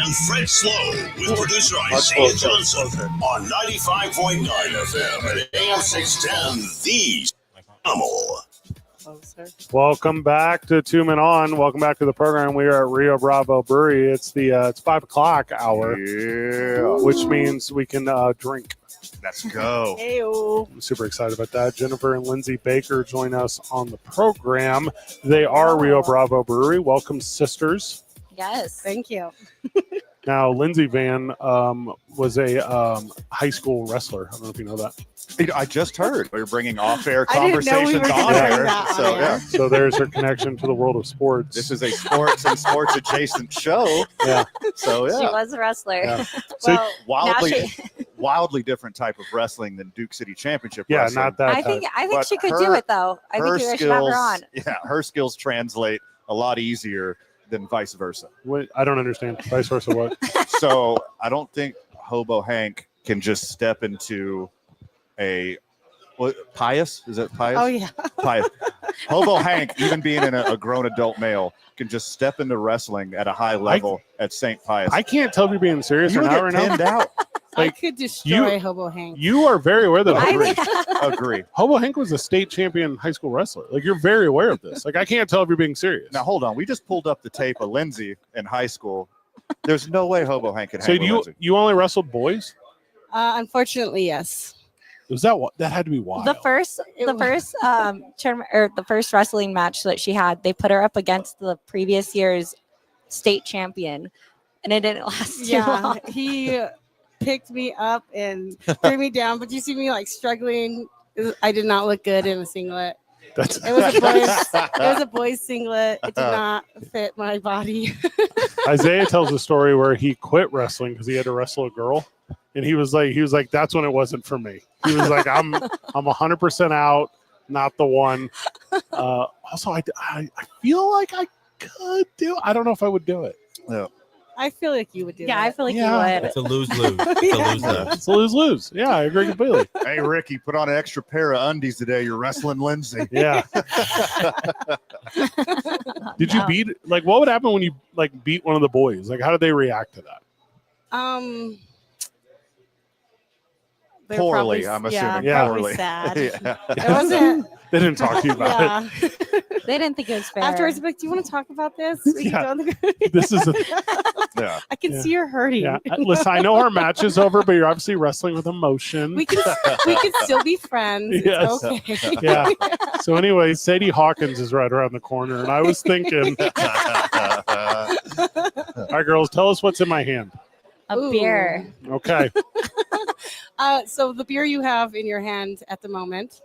and Fred Slow with producer Isaiah Johnson on 95.9 FM and AM 610, The Animal. Welcome back to Two Men On. Welcome back to the program. We are at Rio Bravo Brewery. It's 5 o'clock hour, which means we can drink. Let's go. Heyo. I'm super excited about that. Jennifer and Lindsay Baker join us on the program. They are Rio Bravo Brewery. Welcome, sisters. Yes. Thank you. Now, Lindsay Van was a high school wrestler. I don't know if you know that. I just heard we're bringing off-air I didn't know we conversations were on doing air. that So on yeah, air. So there's her connection to the world of sports. this is a sports and sports adjacent show. Yeah. So She yeah, was a wrestler. Yeah. Well, wildly, wildly different type of wrestling than Duke City Championship Yeah, wrestling. not that. I think But she could her- do it though. I her think you should have her on. Yeah, her skills translate a lot easier than vice versa. Wait, I don't understand. Vice versa, what? So I don't think Hobo Hank can just step into a pious. Is it pious? Oh yeah. Pious. Hobo Hank, even being a grown adult male, can just step into wrestling at a high level at St. Pius. I can't tell if you're being serious You or would not get right now. pinned out. Like, I could destroy Hobo Hank. You are very aware that Agree. Hobo Hank was a state champion high school wrestler. Like, you're very aware of this. Like, I can't tell if you're being serious. Now hold on. We just pulled up the tape of Lindsay in high school. There's no way Hobo Hank could So hang with Lindsay. you only wrestled boys? Unfortunately, yes. Was that had to be wild? The first tournament or the first wrestling match that she had, they put her up against the previous year's state champion, and it didn't last too long. He picked me up and threw me down, but you see me like struggling. I did not look good in a singlet. That's It was a boys singlet. It did not fit my body. Isaiah tells a story where he quit wrestling because he had to wrestle a girl, and he was like, that's when it wasn't for me. He was like, I'm 100% out, not the one. Also, I feel like I could do. I don't know if I would do it. Yeah. I feel like you would do Yeah, that. I feel like Yeah. you would. It's a lose-lose. It's a lose-lose. It's a lose-lose. Yeah, I agree completely. Hey Ricky, put on an extra pair of undies today. You're wrestling Lindsay. Yeah. Did you beat? Like, what would happen when you beat one of the boys? Like, how did they react to that? They're Poorly, probably- I'm yeah, assuming. Yeah. probably Poorly. sad. Yeah. It wasn't. They didn't talk to you about it. Yeah. They didn't think it was fair. Afterwards, like, do you want to talk about this? We can Yeah. go on the- This is Yeah. I can Yeah. see you're hurting. yeah. Listen, I know our match is over, but you're obviously wrestling with emotion. We can still be friends. It's Yes. okay. Yeah. So anyway, Sadie Hawkins is right around the corner, and I was thinking, all right, girls, tell us what's in my hand. a Ooh. beer. Okay. So the beer you have in your hand at the moment,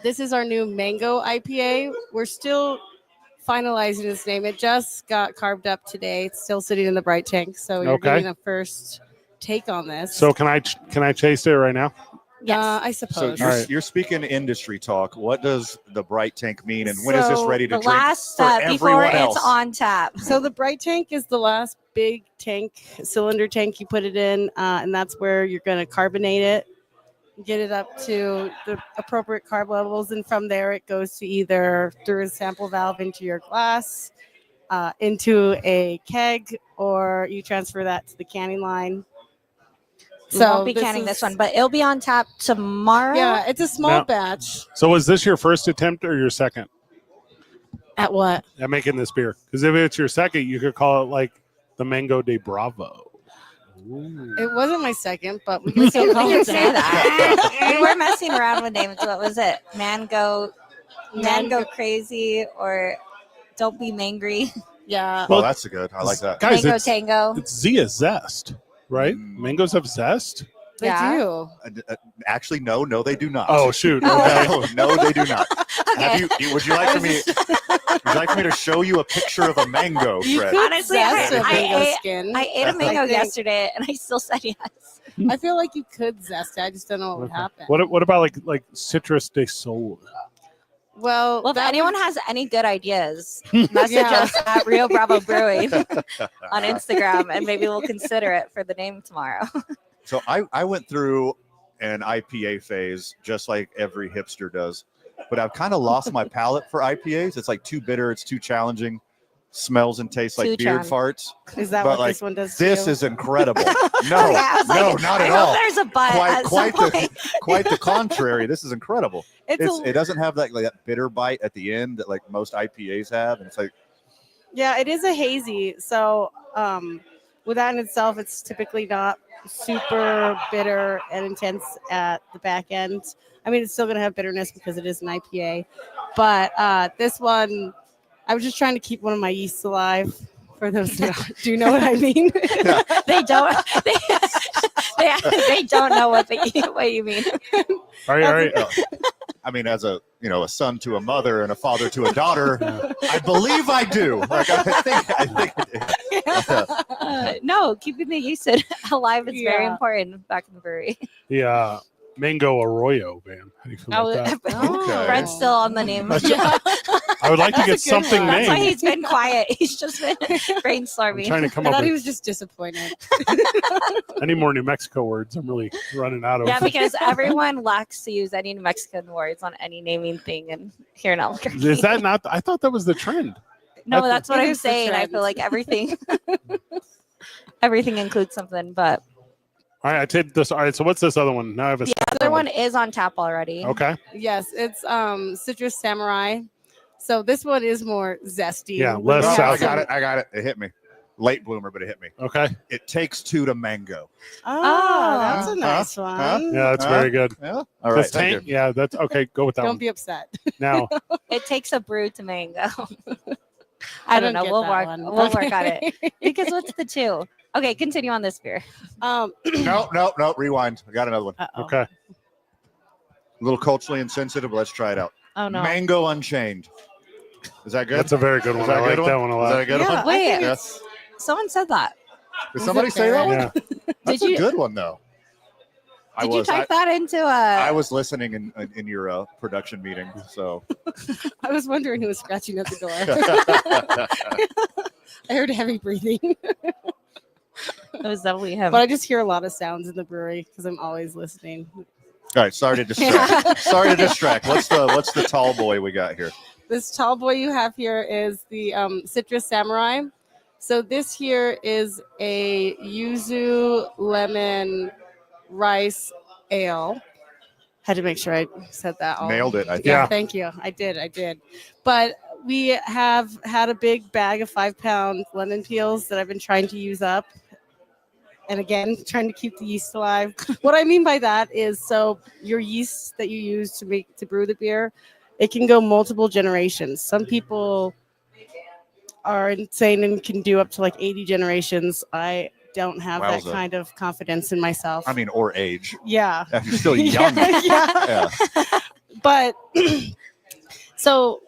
this is our new mango IPA. We're still finalizing its name. It just got carved up today. It's still sitting in the bright tank. So you're Okay. getting a first take on this. So can I taste it right now? Yes. I So suppose. you're, All right. you're speaking industry talk. What does the bright tank mean, and when is this So ready to the drink last for before everyone else? it's on tap. So the bright tank is the last big tank, cylinder tank you put it in, and that's where you're going to carbonate it, get it up to the appropriate carb levels, and from there it goes to either through a sample valve into your glass, into a keg, or you transfer that to the canning line. We won't be canning this one, but it'll be on tap tomorrow. Yeah, it's a small Now- batch. So was this your first attempt or your second At what? at making this beer? Because if it's your second, you could call it like the Mango de Bravo. It wasn't my second, but we We can still can, call we can it say that. that. We were messing around with names. What was it? Mango crazy, or don't be mangry. Yeah. Oh, that's good. I like that. Guys, Mango it's tango. Zia Zest, right? Mm. Mangoes have zest. They Yeah. do. Actually, no, they do not. Oh shoot! Oh. Okay. no, they do not. Okay. Would you like for me? Would you like for me to show you a picture of a mango, You Fred? could Honestly, zest a I mango ate- skin. I ate a mango think- yesterday, and I still said yes. I feel like you could zest it. I just don't know what would Okay. happen. What about like citrus de sol? Well, Well, if that anyone would- has any good ideas, message Yeah. us at Rio Bravo Brewing on Instagram, and maybe we'll consider it for the name tomorrow. So I went through an IPA phase just like every hipster does, but I've kind of lost my palate for IPAs. It's like too bitter. It's too challenging. smells and tastes like beard farts. Is that But what this one does? This too? is incredible. No, no, not at all. There's a but. Quite the contrary. This is incredible. It doesn't have that bitter bite at the end that like most IPAs have, and it's like yeah, it is a hazy. So with that in itself, it's typically not super bitter and intense at the back end. I mean, it's still going to have bitterness because it is an IPA, but this one, I was just trying to keep one of my yeasts alive. For those who do you know what I mean? They don't. They don't know what you mean. All right. I mean, as a son to a mother and a father to a daughter, I believe I do. Like I think. No, keeping the yeast alive is very important back in the brewery. Yeah. Mango Arroyo, man. How do you feel about that? Okay. Brett's still on the name. I would like to get something one. That's why named. he's been quiet. He's just been brainstorming. I'm trying to come I up thought he with was just disappointed. any more New Mexico words. I'm really running out of. Yeah, because everyone likes to use any New Mexican words on any naming thing, and here in Albuquerque. Is that not? I thought that was the trend. No, that's what It I'm is the saying. I trend. feel like everything includes something, but All right, I take this. All right, so what's this other one? Now I have a the other one is on tap already. Okay. Yes, it's Citrus Samurai. So this one is more zesty. Yeah, We less have south. some- I got it. It hit me. Late bloomer, but it hit me. Okay. It takes two to mango. Oh, that's a Huh? nice one. Huh? Yeah, that's very good. Yeah. All right. This thank tank, you. yeah, that's okay. Go with that Don't one. be upset. Now, It takes a brew to mango. I don't know. get We'll that work. one. We'll work on it. Because what's the two? Okay, continue on this beer. Um, No. Rewind. I got another one. uh-oh. okay. A little culturally insensitive, but let's try it out. Oh no. Mango Unchained. Is that good? That's a very good Is one. that I a like good that one? one a Is that lot. a good Yeah, one? I Wait. think Yes. Someone said that. Did somebody say that one? Yeah. That's Did a you- good one, though. Did you type that into a? I was listening in your production meeting, so I was wondering who was scratching at the door. I heard heavy breathing, It was definitely him. but I just hear a lot of sounds in the brewery because I'm always listening. all right. Sorry to distract. Sorry to distract. What's the tall boy we got here? This tall boy you have here is the Citrus Samurai. So this here is a yuzu lemon rice ale. Had to make sure I said that all. Nailed it. I think. Yeah. Thank you. I did. But we have had a big bag of 5-pound lemon peels that I've been trying to use up. And again, trying to keep the yeast alive. What I mean by that is, so your yeast that you use to brew the beer, it can go multiple generations. Some people are insane and can do up to like 80 generations. I don't have that Wowza. kind of confidence in myself. I mean, or age. Yeah. If you're still young. Yeah. Yeah. But so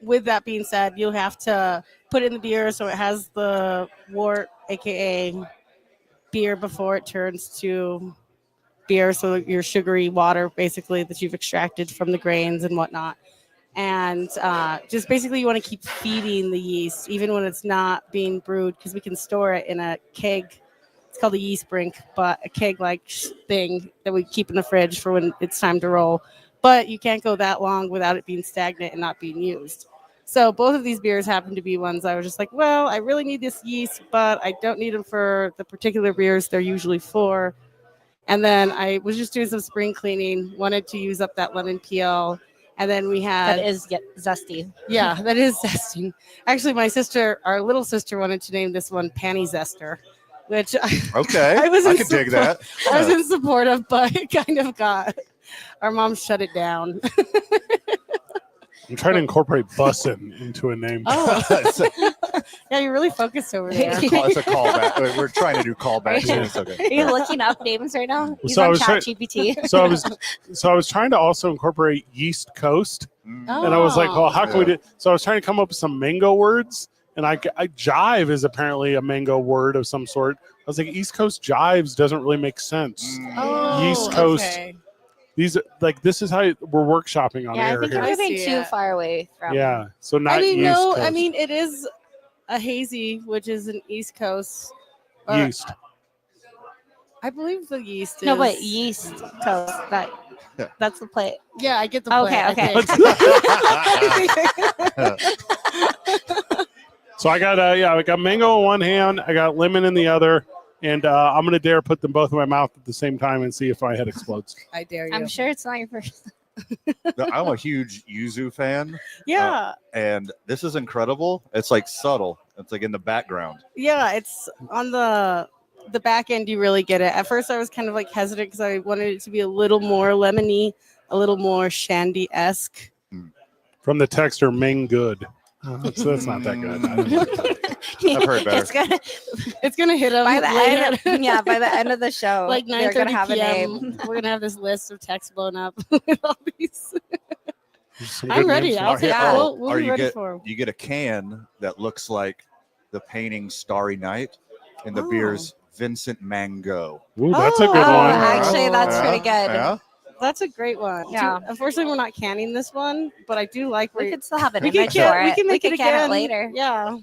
with that being said, you'll have to put it in the beer so it has the wort, aka beer, before it turns to beer. So your sugary water, basically, that you've extracted from the grains and whatnot. And just basically you want to keep feeding the yeast even when it's not being brewed, because we can store it in a keg. It's called a yeast brink, but a keg-like thing that we keep in the fridge for when it's time to roll. But you can't go that long without it being stagnant and not being used. So both of these beers happen to be ones I was just like, well, I really need this yeast, but I don't need them for the particular beers they're usually for. And then I was just doing some spring cleaning, wanted to use up that lemon peel. And then we had... That is zesty. Yeah, that is zesting. Actually, my sister, our little sister, wanted to name this one Panty Zester, which Okay. I was I in could dig that. I was in support of, but it kind of got... Our mom shut it down. I'm trying to incorporate bussin into a name. Oh, yeah, you're really focused over there. It's a callback. We're trying to do callbacks. Are you- It's okay. Are you looking up names right now? He's So I on was trying- ChatGPT. So I was trying to also incorporate Yeast Coast, Mm. and I was like, well, how can we Yeah. do? So I was trying to come up with some mango words, and I jive is apparently a mango word of some sort. I was like, East Coast jives doesn't really make sense. Mm. Oh, Yeast Coast. okay. These this is how we're workshopping on Yeah, I air think here. you're moving see too it. far away from. Yeah, so not I mean, East no, Coast. I mean, it is a hazy, which is an East Coast. or- yeast. I believe the yeast is... No, but yeast coast. That's the play. Yeah, I get the Okay, play, I okay. think. So I got I got mango in one hand, I got lemon in the other, and I'm gonna dare put them both in my mouth at the same time and see if my head explodes. I dare you. I'm sure it's not your first. I'm a huge yuzu fan. Yeah. And this is incredible. It's like subtle. It's like in the background. Yeah, it's on the back end. You really get it. At first, I was kind of like hesitant because I wanted it to be a little more lemony, a little more shandy-esque. From the texter, Ming good. So that's not that good. I've heard better. It's gonna hit them By the later. end, yeah, by the end of the show, Like they're gonna 9:30 have a p.m. name. We're gonna have this list of texts blown up with all these. Some I'm good ready. names. I'll take. Yeah. We'll Or be you ready get for 'em. you get a can that looks like the painting Starry Night, and the Oh. beer's Vincent Mango. Ooh, that's a good Oh, one. actually, that's pretty good. Yeah. That's a great one. Yeah. Unfortunately, we're not canning this one, but I do like. We could still have an we image can for it. we can make it can again it later. Yeah.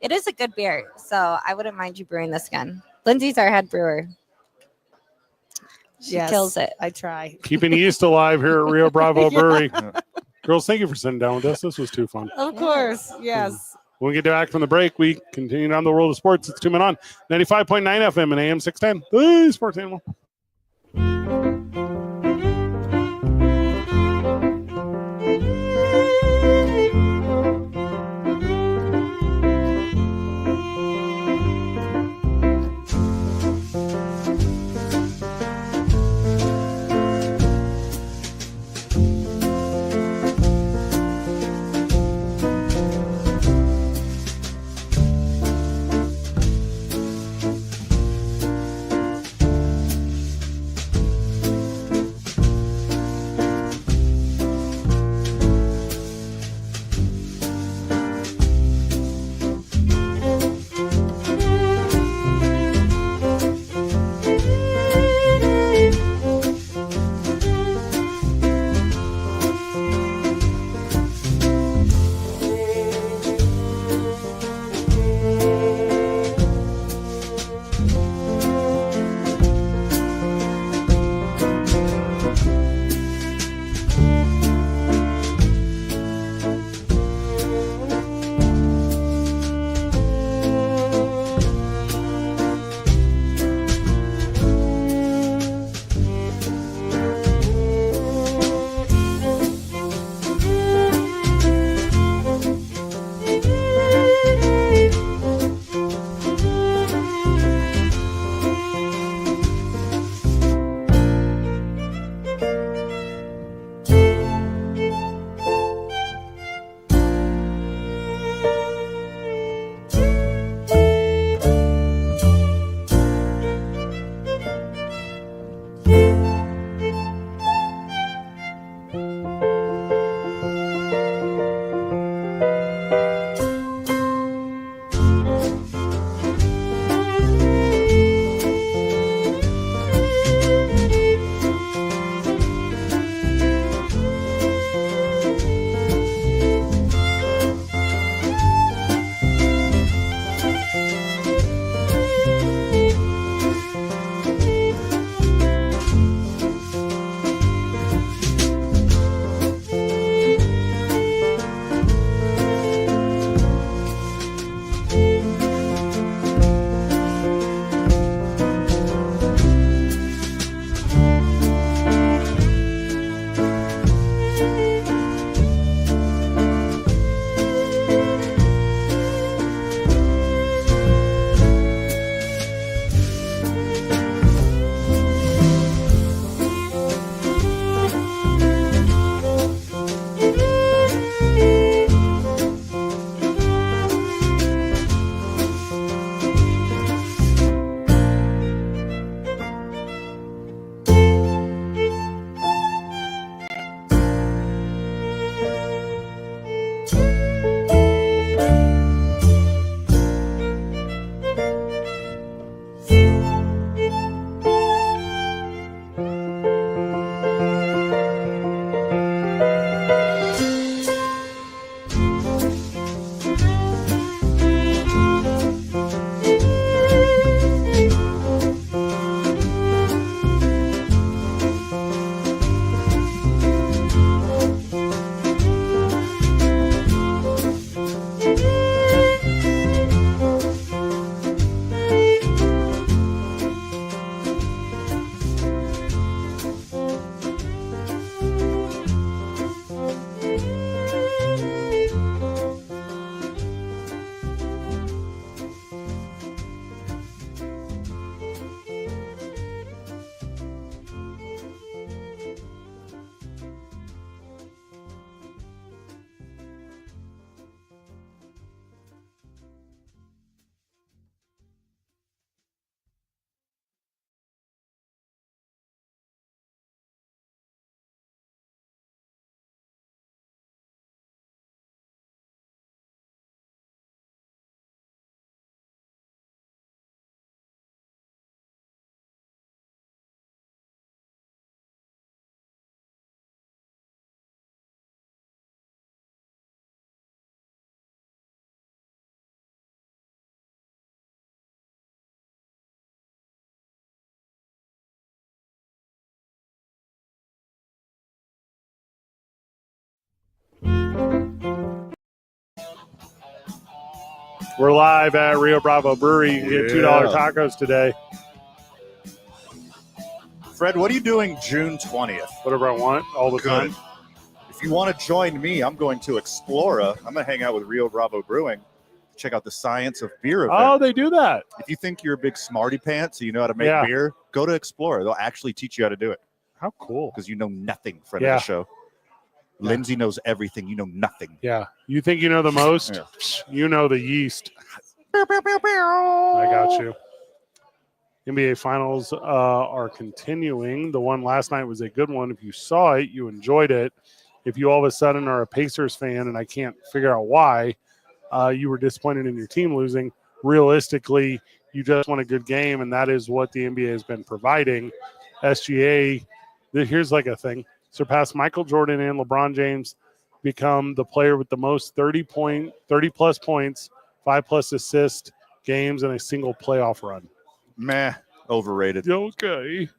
It is a good beer, so I wouldn't mind you brewing this again. Lindsay's our head brewer. She Yes, kills it. I try. Keeping the yeast alive here at Rio Bravo Yeah. Brewery. Girls, thank you for sitting down with us. This was too fun. Of course. Yes. When we get back from the break, we continue down the world of sports. It's 2 Men On 95.9 FM and AM 610. The Sports Animal. We're live at Rio Bravo Brewery. You can get $2 tacos today. Fred, what are you doing June 20th? Whatever I want, all the time. If you want to join me, I'm going to Explora. I'm going to hang out with Rio Bravo Brewing. Check out the Science of Beer event. Oh, they do that. If you think you're a big smarty pants, so you know how to make beer, go to Explora. They'll actually teach you how to do it. How cool. Because you know nothing, friend of the show. Lindsay knows everything. You know nothing. Yeah. You think you know the most? You know the yeast. I got you. NBA Finals are continuing. The one last night was a good one. If you saw it, you enjoyed it. If you all of a sudden are a Pacers fan and I can't figure out why, you were disappointed in your team losing. Realistically, you just won a good game, and that is what the NBA has been providing. SGA, here's like a thing. Surpassed Michael Jordan and LeBron James, become the player with the most 30-plus points, 5+ assist games in a single playoff run. Meh, overrated. Okay.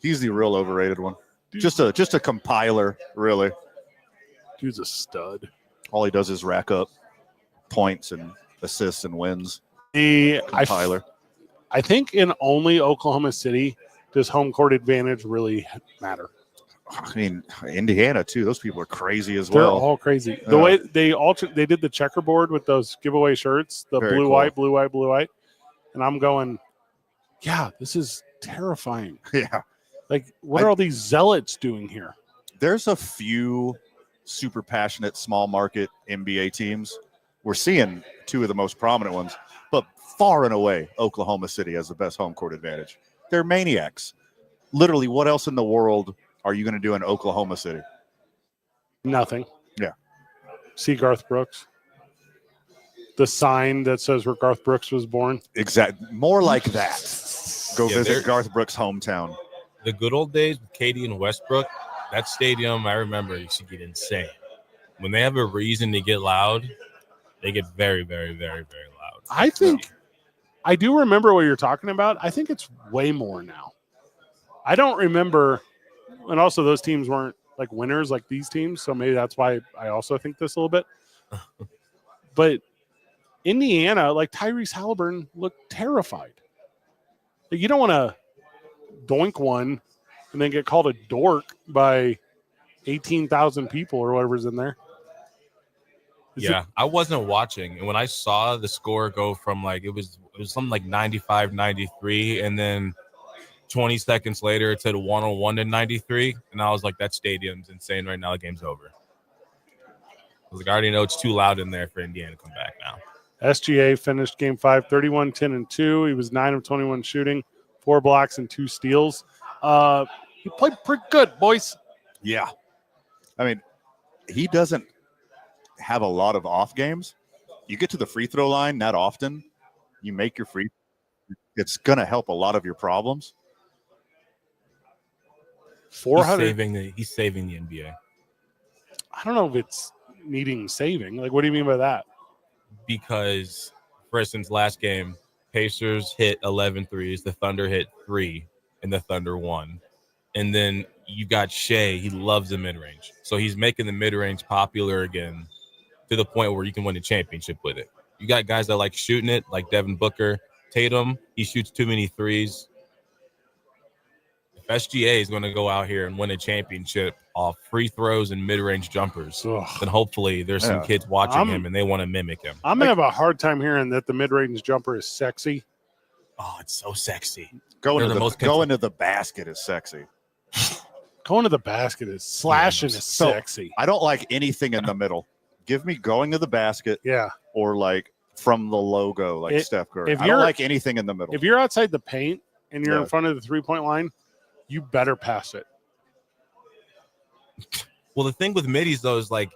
He's the real overrated one. Just a compiler, really. Dude's a stud. All he does is rack up points and assists and wins. Compiler. I think in only Oklahoma City does home court advantage really matter. I mean, Indiana too. Those people are crazy as They're well. all crazy. The way they did the checkerboard with those giveaway shirts, the blue, white, blue, white, blue, white, and I'm going, yeah, this is terrifying. Yeah, like what are all these zealots doing here? There's a few super passionate small market NBA teams. We're seeing two of the most prominent ones, but far and away, Oklahoma City has the best home court advantage. They're maniacs. Literally, what else in the world are you going to do in Oklahoma City? Nothing. Yeah. See Garth Brooks. The sign that says where Garth Brooks was born. Exactly. More like that. Go visit Garth Brooks' hometown. The good old days with Katie and Westbrook, that stadium, I remember, used to get insane. When they have a reason to get loud, they get very, very, very, very loud. I think I do remember what you're talking about. I think it's way more now. I don't remember. And also those teams weren't like winners like these teams. So maybe that's why I also think this a little bit. But Indiana, like Tyrese Halliburton looked terrified. Like, you don't want to doink one and then get called a dork by 18,000 people or whatever's in there. I wasn't watching. And when I saw the score go from like, it was something like 95-93. And then 20 seconds later, it said 101 to 93. And I was like, that stadium's insane right now. The game's over. I was like, I already know it's too loud in there for Indiana to come back now. SGA finished game 5, 31, 10, and 2. He was 9 of 21 shooting, 4 blocks, and 2 steals. He played pretty good, boys. Yeah. I mean, he doesn't have a lot of off games. You get to the free throw line not often. You make your free. It's going to help a lot of your problems. 400. He's saving the NBA. I don't know if it's needing saving. Like, what do you mean by that? Because, for instance, last game, Pacers hit 11 threes, the Thunder hit 3, and the Thunder won. And then you got Shea. He loves the mid-range. So he's making the mid-range popular again to the point where you can win a championship with it. You got guys that like shooting it, like Devin Booker. Tatum, he shoots too many threes. If SGA is going to go out here and win a championship off free throws and mid-range jumpers, then hopefully there's some kids watching him and they want to mimic him. I'm going to have a hard time hearing that the mid-range jumper is sexy. Oh, it's so sexy. Going to the basket is sexy. Going to the basket is slashing is sexy. I don't like anything in the middle. Give me going to the basket. Yeah. Or like from the logo, like Steph Curry. I don't like anything in the middle. If you're outside the paint and you're in front of the 3-point line, you better pass it. Well, the thing with middies, though, is like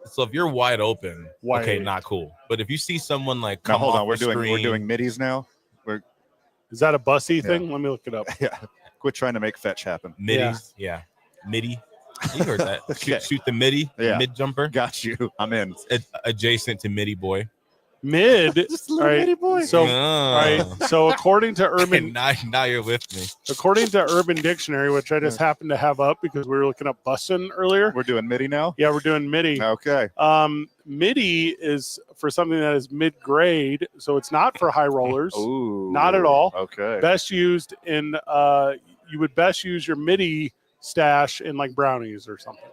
so if you're wide open, not cool. But if you see someone like come hold on, we're screen, doing middies now. Is that a bussy thing? Let me look it up. Yeah. Quit trying to make fetch happen. Middies, midi. You heard that? Shoot the midi, mid jumper. Got you. I'm in. Adjacent to midi boy. Mid. Just a All little right. bitty boy. So, No. all right. So according to Urban, now you're with me. according to Urban Dictionary, which I just happened to have up because we were looking up bussin' earlier. We're doing MIDI now? Yeah, we're doing MIDI. Okay. MIDI is for something that is mid-grade, so it's not for high rollers. Ooh. Not at all. Okay. Best used in you would best use your MIDI stash in like brownies or something.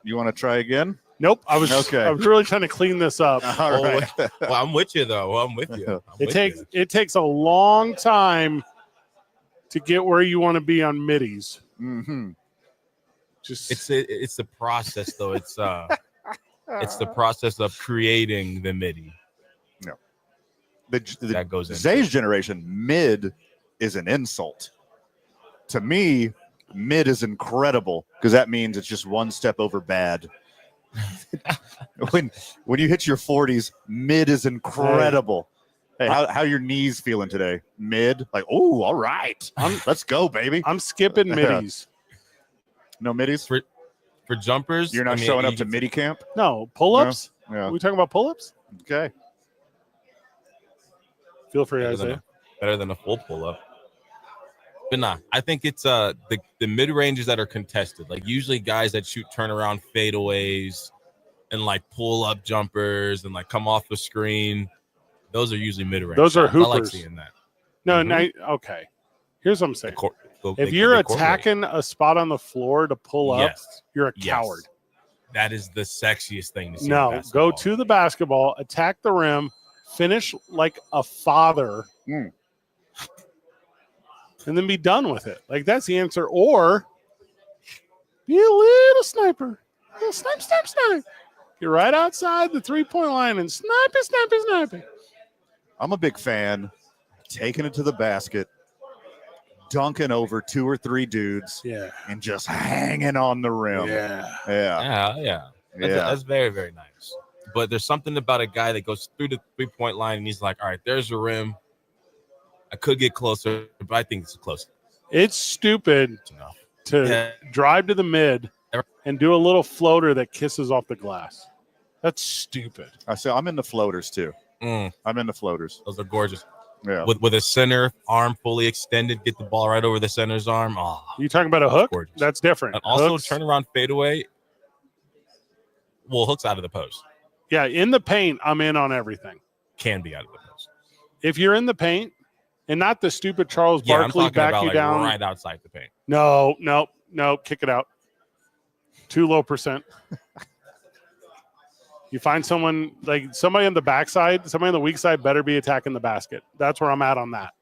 You want to try again? Nope. I was Okay. really trying to clean this up. All right. Well, I'm with you though. I'm with you. It takes a long time to get where you want to be on MIDIs. Mm-hmm. Just It's the process though. It's the process of creating the MIDI. That goes into Zay's generation, mid is an insult. To me, mid is incredible because that means it's just one step over bad. when you hit your 40s, mid is incredible. Hey, how your knees feeling today? Mid? Like, oh, all right. Let's go, baby. I'm skipping middies. No middies? For jumpers, You're not showing up to MIDI camp? No. Pull-ups? No? Yeah. Are we talking about pull-ups? Okay. Feel free, Isaiah. Better than a full pull-up. But nah, I think it's the mid-ranges that are contested. Like usually guys that shoot turnaround fadeaways and like pull-up jumpers and like come off the screen. Those are usually mid-range. Those are shots. I like hoopers. seeing that. No, Mhm. okay. Here's what I'm saying. If They you're incorporate. attacking a spot on the floor to pull up, Yes. you're a Yes. coward. That is the sexiest thing to see. in No, basketball. go to the basketball, attack the rim, finish like a father, Mm. and then be done with it. Like that's the answer. Or be a little sniper. A little snipe. Get right outside the 3-point line and snipe it. I'm a big fan. Taking it to the basket, dunking over 2 or 3 dudes, Yeah. and just hanging on the rim. Yeah. Yeah. That's very, very nice. But there's something about a guy that goes through the 3-point line and he's like, all right, there's a rim. I could get closer, but I think it's close. It's stupid enough. to drive to the mid and do a little floater that kisses off the glass. That's stupid. I say I'm into floaters too. Mm, I'm into floaters. those are gorgeous. Yeah. With a center arm fully extended, get the ball right over the center's arm. Oh, You talking about a hook? gorgeous. That's different. And also Hooks- turn around fadeaway. Well, hooks out of the post. Yeah, in the paint, I'm in on everything. Can be out of the post. If you're in the paint and not the stupid Charles Yeah, I'm Barkley talking back about you like down. right outside the paint. No, kick it out. Too low percent. You find someone like somebody on the backside, somebody on the weak side better be attacking the basket. That's where I'm at on that.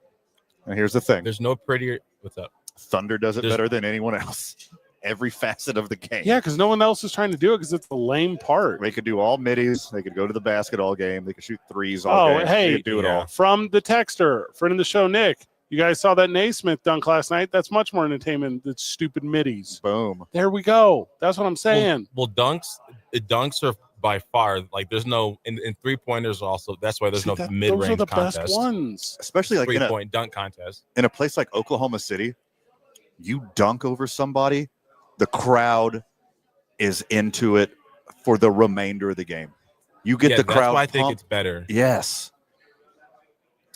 And here's the thing. There's no prettier. What's up? Thunder does it There's- better than anyone else. Every facet of the game. Yeah, because no one else is trying to do it because it's the lame part. They could do all middies. They could go to the basket all game. They could shoot threes all Oh, game. hey. They could do it Yeah. all. From the texter, friend of the show, Nick. You guys saw that Naismith dunk last night? That's much more entertainment than stupid middies. Boom. There we go. That's what I'm saying. Well, dunks are by far like there's no in 3-pointers also. That's why there's See, no those mid-range are the contest. best ones. Especially like in 3-point dunk contest. a place like Oklahoma City, you dunk over somebody, the crowd is into it for the remainder of the game. You get Yeah, the that's crowd why I think pumped. it's better. Yes.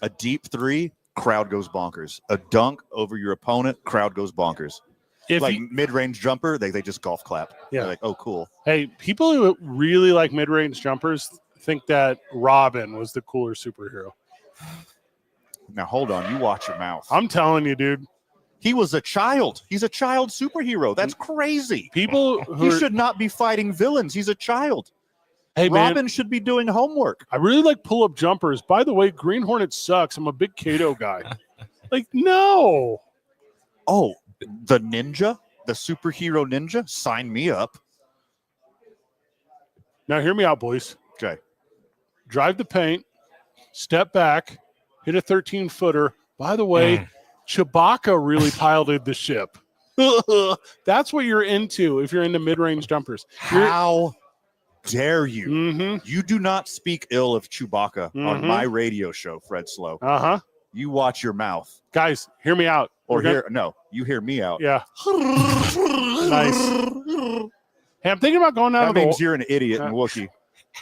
A deep three, crowd goes bonkers. A dunk over your opponent, crowd goes bonkers. If Like you, mid-range jumper, they just golf clap. Yeah. They're like, oh, cool. hey, people who really like mid-range jumpers think that Robin was the cooler superhero. Now hold on, you watch your mouth. I'm telling you, dude. He was a child. He's a child superhero. That's crazy. People who He are, should not be fighting villains. He's a child. hey man, Robin should be doing homework. I really like pull-up jumpers. By the way, Green Hornet sucks. I'm a big Kato guy. Like, no. Oh, the ninja, the superhero ninja, sign me up. Now hear me out, boys. Okay. Drive the paint, step back, hit a 13-footer. By the way, Chewbacca really piloted the ship. That's what you're into if you're into mid-range jumpers. How dare you? Mm-hmm. You do not speak ill of Chewbacca on Mhm. my radio show, Fred Slow. Uh-huh. You watch your mouth. Guys, hear me out. Or you hear me out. Yeah. Nice. Hey, I'm thinking about going down That to means the you're an idiot and Wookiee.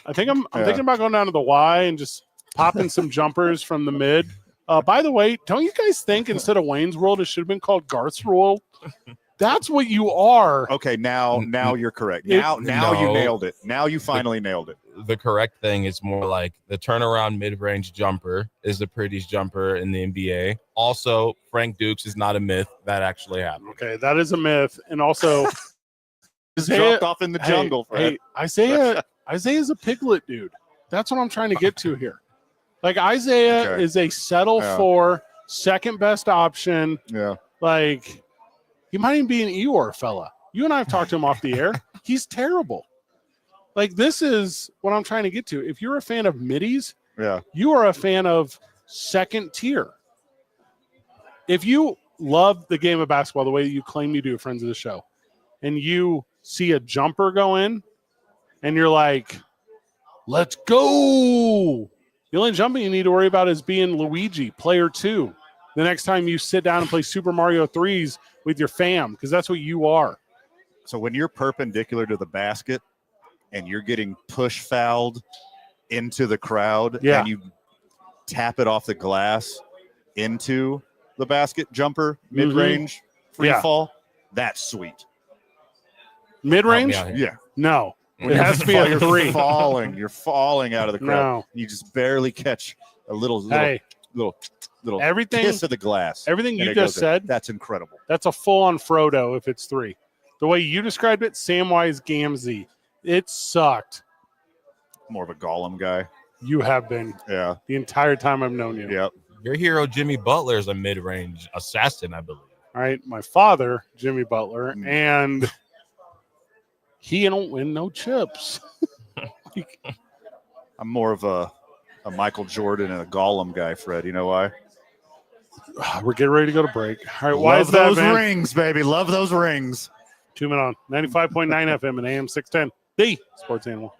I'm thinking about going down to the Y and just popping some jumpers from the mid. By the way, don't you guys think instead of Wayne's World, it should have been called Garth's World? That's what you are. Okay, now you're correct. Now you nailed it. Now you finally nailed it. The correct thing is more like the turnaround mid-range jumper is the prettiest jumper in the NBA. Also, Frank Dukes is not a myth. That actually happened. Okay, that is a myth. And also, dropped off in the jungle. Hey, Isaiah's a piglet dude. That's what I'm trying to get to here. Like, Isaiah is a settle for second best option. Yeah. Like, he might even be an Eeyore fella. You and I have talked to him off the air. He's terrible. Like, this is what I'm trying to get to. If you're a fan of middies, you are a fan of second tier. If you love the game of basketball the way you claim you do, friends of the show, and you see a jumper go in, and you're like, let's go. The only jumping you need to worry about is being Luigi, player 2. The next time you sit down and play Super Mario 3s with your fam, because that's what you are. So when you're perpendicular to the basket and you're getting push fouled into the crowd and you tap it off the glass into the basket jumper, mid-range, free fall, that's sweet. Mid-range? Yeah. No. It has to be a 3. You're falling out of the crowd. No. You just barely catch a little everything, kiss of the glass. Everything you just said, that's incredible. That's a full-on Frodo if it's 3. The way you described it, Samwise Gamgee. It sucked. More of a Gollum guy. You have been. Yeah. The entire time I've known you. Yep. Your hero, Jimmy Butler, is a mid-range assassin, I believe. All right. My father, Jimmy Butler, and he don't win no chips. I'm more of a Michael Jordan and a Gollum guy, Fred. You know why? We're getting ready to go to break. All right. Why is that, those rings, baby. Love those rings. 2 Men On 95.9 FM and AM 610. The Sports Animal.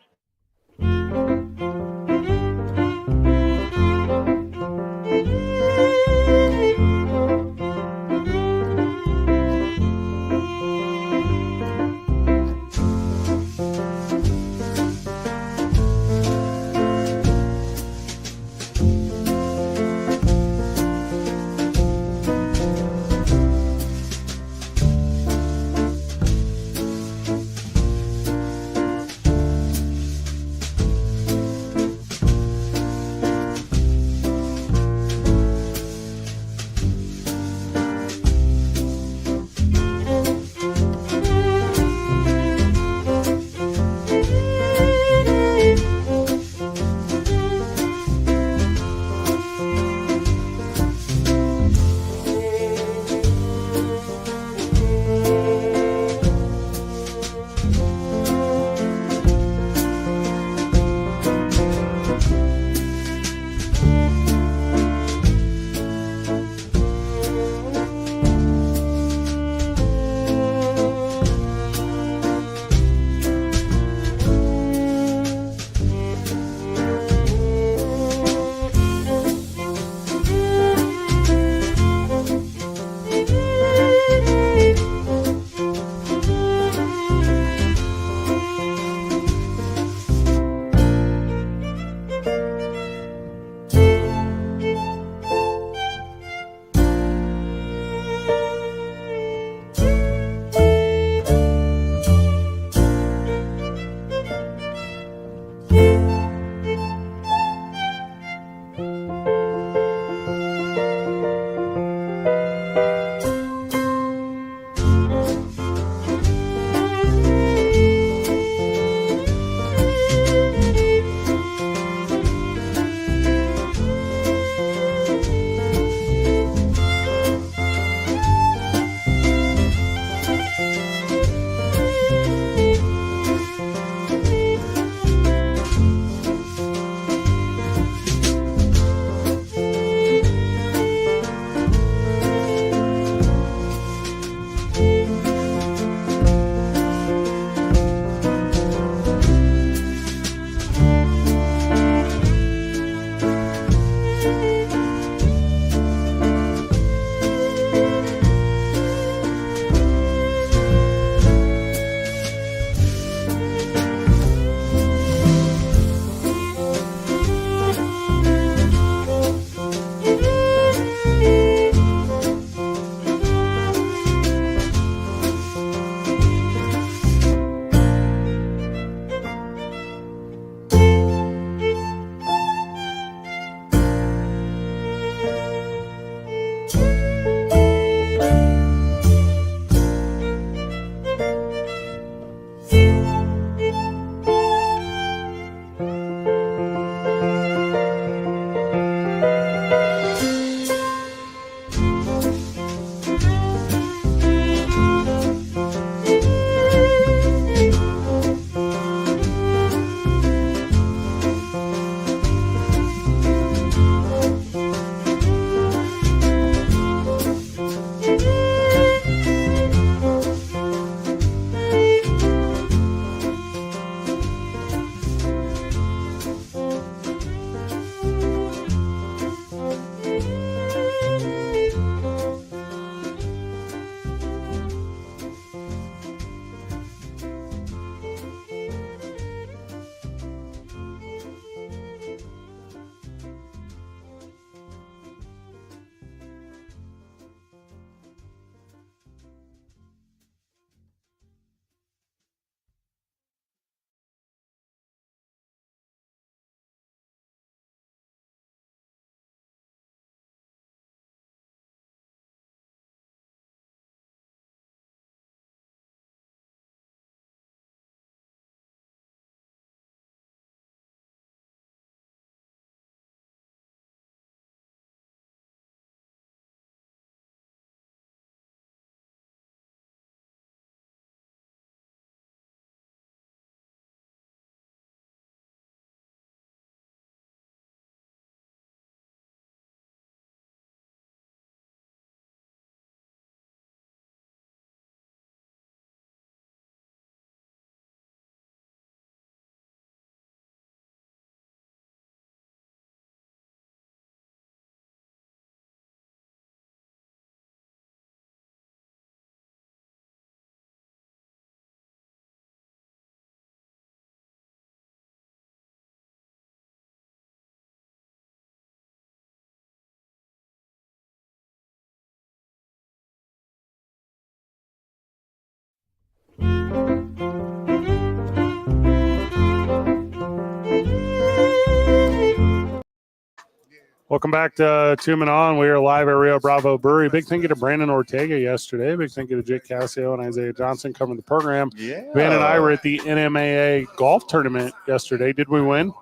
Welcome back to Two Men On. We are live at Rio Bravo Brewery. Big thank you to Brandon Ortega yesterday. Big thank you to Jake Cassio and Isaiah Johnson covering the program. Yeah. Van and I were at the NMAA golf tournament yesterday. Did we win?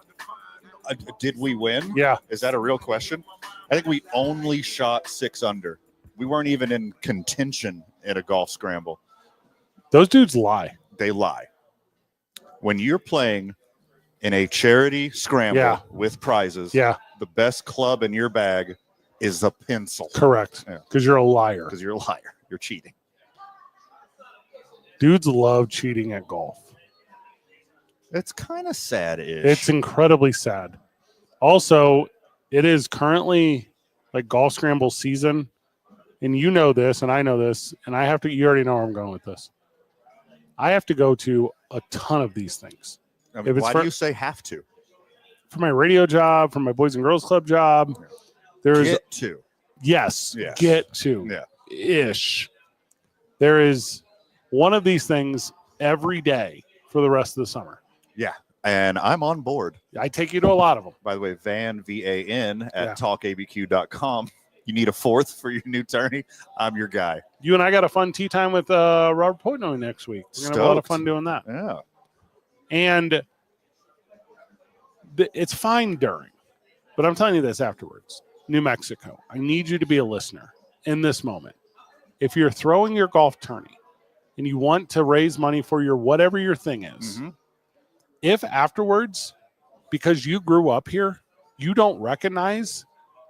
Did we win? Yeah. Is that a real question? I think we only shot 6 under. We weren't even in contention at a golf scramble. Those dudes lie. They lie. When you're playing in a charity scramble with prizes, the best club in your bag is a pencil. Correct. Because you're a liar. Because you're a liar. You're cheating. Dudes love cheating at golf. It's kind of sad-ish. It's incredibly sad. Also, it is currently like golf scramble season. And you know this, and I know this, and I have to, you already know where I'm going with this. I have to go to a ton of these things. I mean, why do you say have to? For my radio job, for my Boys and Girls Club job. There's get to. Yes. Get to. Yeah. Ish. There is one of these things every day for the rest of the summer. Yeah. And I'm on board. I take you to a lot of them. By the way, Van, V-A-N, at talkabq.com. You need a 4th for your new tourney? I'm your guy. You and I got a fun tea time with Robert Portnoy next week. We're going to have a lot of fun doing that. Yeah. And it's fine during, but I'm telling you this afterwards. New Mexico, I need you to be a listener in this moment. If you're throwing your golf tourney and you want to raise money for your whatever your thing is, if afterwards, because you grew up here, you don't recognize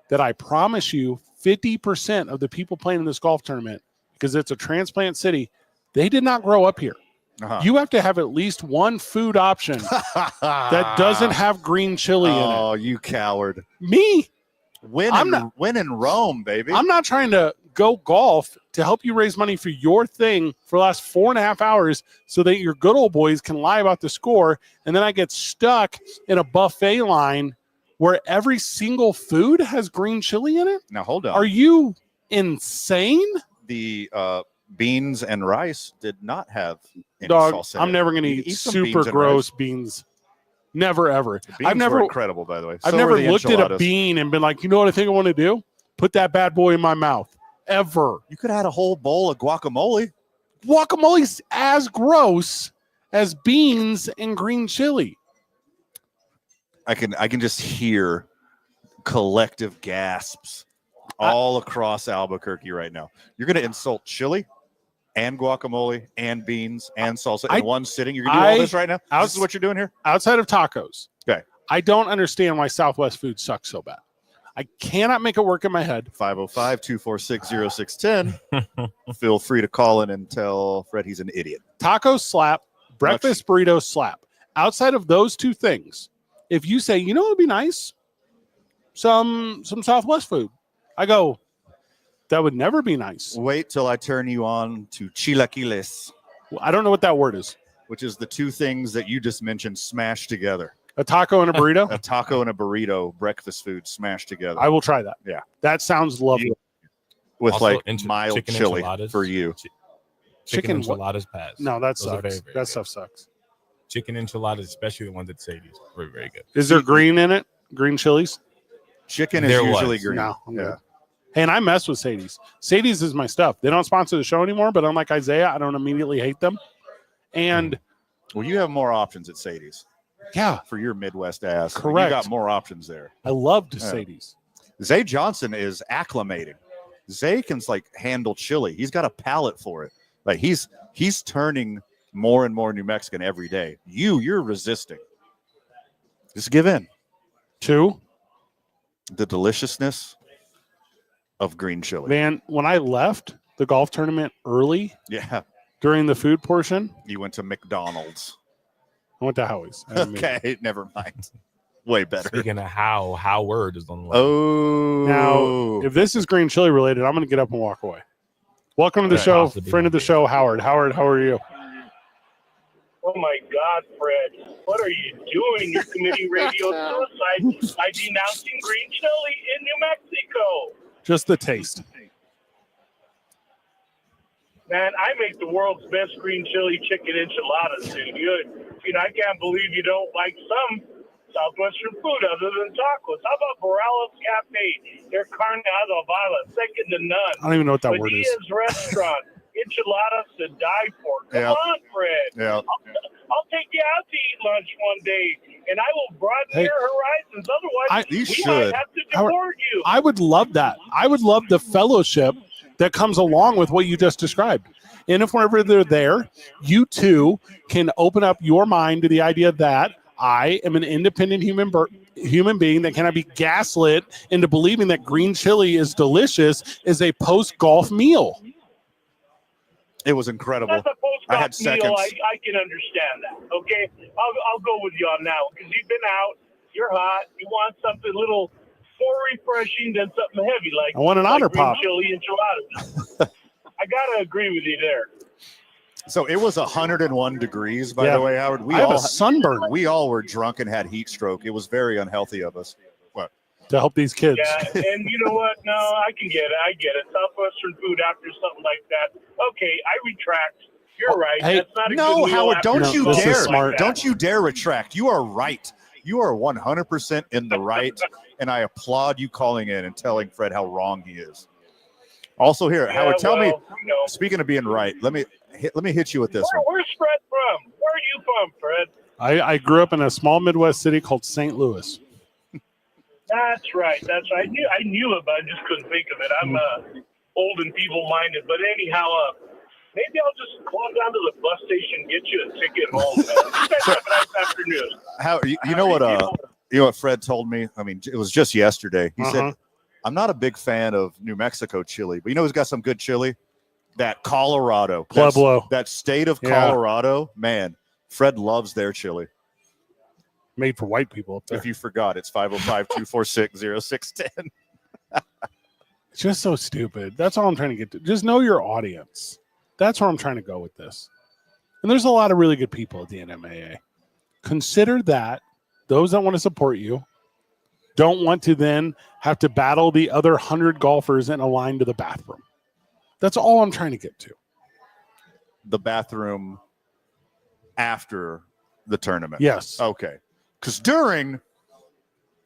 that, I promise you 50% of the people playing in this golf tournament, because it's a transplant city, they did not grow up here. You have to have at least one food option that doesn't have green chili in it. Oh, you coward. Me? Win in Rome, baby. I'm not trying to go golf to help you raise money for your thing for the last 4.5 hours so that your good old boys can lie about the score, and then I get stuck in a buffet line where every single food has green chili in it? Now, hold on. Are you insane? The beans and rice did not have any Dog, salsa. I'm never going to eat super gross beans. Never, ever. I've never incredible, by the way. I've never looked at a bean and been like, you know what I think I want to do? Put that bad boy in my mouth. Ever. You could have had a whole bowl of guacamole. Guacamole's as gross as beans and green chili. I can just hear collective gasps all across Albuquerque right now. You're going to insult chili and guacamole and beans and salsa in one sitting. You're going to do all this right now? This is what you're doing here? Outside of tacos. Okay. I don't understand why Southwest food sucks so bad. I cannot make it work in my head. 505-246-0610. Feel free to call in and tell Fred he's an idiot. Tacos slap. Breakfast burritos slap. Outside of those two things, if you say, you know what would be nice? Some Southwest food. I go, that would never be nice. Wait till I turn you on to chilaquiles. I don't know what that word is. Which is the two things that you just mentioned smashed together. A taco and a burrito? A taco and a burrito, breakfast food smashed together. I will try that. Yeah. That sounds lovely. With also, mild chili for you. Chicken enchiladas pass. No, that sucks. That stuff sucks. Chicken enchiladas, especially the ones at Sadie's, very, very good. Is there green in it? Green chilies? Chicken is usually green. No, yeah. Hey, and I mess with Sadie's. Sadie's is my stuff. They don't sponsor the show anymore, but unlike Isaiah, I don't immediately hate them. And well, you have more options at Sadie's. Yeah. For your Midwest ass. Correct. You got more options there. I loved Sadie's. Zay Johnson is acclimating. Zay can handle chili. He's got a palate for it. Like he's turning more and more New Mexican every day. You're resisting. Just give in to the deliciousness of green chili. Man, when I left the golf tournament early, during the food portion, you went to McDonald's. I went to Howie's. Okay, never mind. Way better. Speaking of Howard is on the line. Oh. Now, if this is green chili related, I'm going to get up and walk away. Welcome to the show, friend of the show, Howard. Howard, how are you? Oh, my God, Fred. What are you doing? You're committing radio suicide by denouncing green chili in New Mexico. Just the taste. Man, I make the world's best green chili chicken enchiladas, dude. I can't believe you don't like Southwestern food other than tacos. How about Morales Cafe? Their carne asada, second to none. I don't even know what that word is. Padilla's Restaurant, enchiladas to die for. Come on, Fred. Yeah. I'll take you out to eat lunch one day, and I will broaden your horizons. Otherwise, You we should. might have to deport you. I would love that. I would love the fellowship that comes along with what you just described. And if whenever they're there, you too can open up your mind to the idea that I am an independent human being that cannot be gaslit into believing that green chili is delicious is a post-golf meal. It was incredible. That's a I had post-golf meal. seconds. I can understand that. Okay, I'll go with you on that one because you've been out, you're hot, you want something a little more refreshing than something heavy like I want an Otter Pop. Chili enchiladas. I gotta agree with you there. So it was 101 degrees, by the way, Howard. I have a sunburn. We all were drunk and had heat stroke. It was very unhealthy of us. What? To help these kids. Yeah, and you know what? No, I can get it. I get it. Southwestern food after something like that. Okay, I retract. You're right. Hey, That's not a No, good meal Howard, after don't you something dare. like that. Don't you dare retract. You are right. You are 100% in the right, and I applaud you calling in and telling Fred how wrong he is. Also here, Howard, tell me, speaking of being right, let me hit you with this one. Where's Fred from? Where are you from, Fred? I grew up in a small Midwest city called St. Louis. That's right. I knew it, but I just couldn't think of it. I'm old and feeble-minded. But anyhow, maybe I'll just climb down to the bus station, get you a ticket home. You guys have a nice afternoon. You know what Fred told me? I mean, it was just yesterday. He said, I'm not a big fan of New Mexico chili, but you know who's got some good chili? That Colorado. Pueblo. That state of Colorado. Man, Fred loves their chili. Made for white people up there. If you forgot, it's 505-246-0610. It's just so stupid. That's all I'm trying to get to. Just know your audience. That's where I'm trying to go with this. And there's a lot of really good people at the NMAA. Consider that those that want to support you don't want to then have to battle the other 100 golfers in a line to the bathroom. That's all I'm trying to get to. The bathroom after the tournament. Yes. Okay. Because during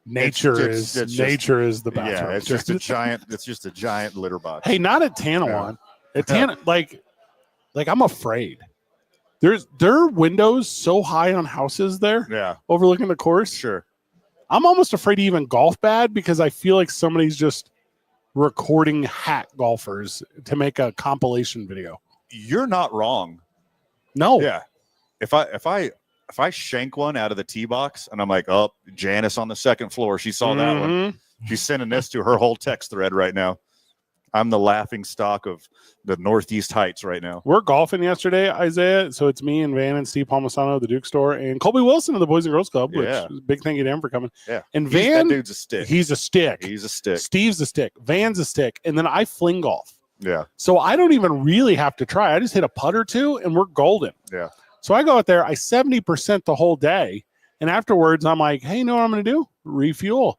nature is the bathroom. Yeah, it's just a giant litter box. Hey, not at Tanawan. At like I'm afraid. There are windows so high on houses there. Yeah. Overlooking the course. Sure. I'm almost afraid to even golf bad because I feel like somebody's just recording hack golfers to make a compilation video. You're not wrong. No. Yeah. If I shank one out of the tee box and I'm like, oh, Janice on the second floor, she saw that one. She's sending this to her whole text thread right now. I'm the laughing stock of the Northeast Heights right now. We're golfing yesterday, Isaiah. So it's me and Van and Steve Palmisano of the Duke Store and Colby Wilson of the Boys and Girls Club, which is a big thank you to him for coming. Yeah. And Van, that dude's a stick. He's a stick. He's a stick. Steve's a stick. Van's a stick. And then I fling golf. Yeah. So I don't even really have to try. I just hit a putt or two and we're golden. Yeah. So I go out there, I 70% the whole day. And afterwards, I'm like, hey, you know what I'm going to do? Refuel.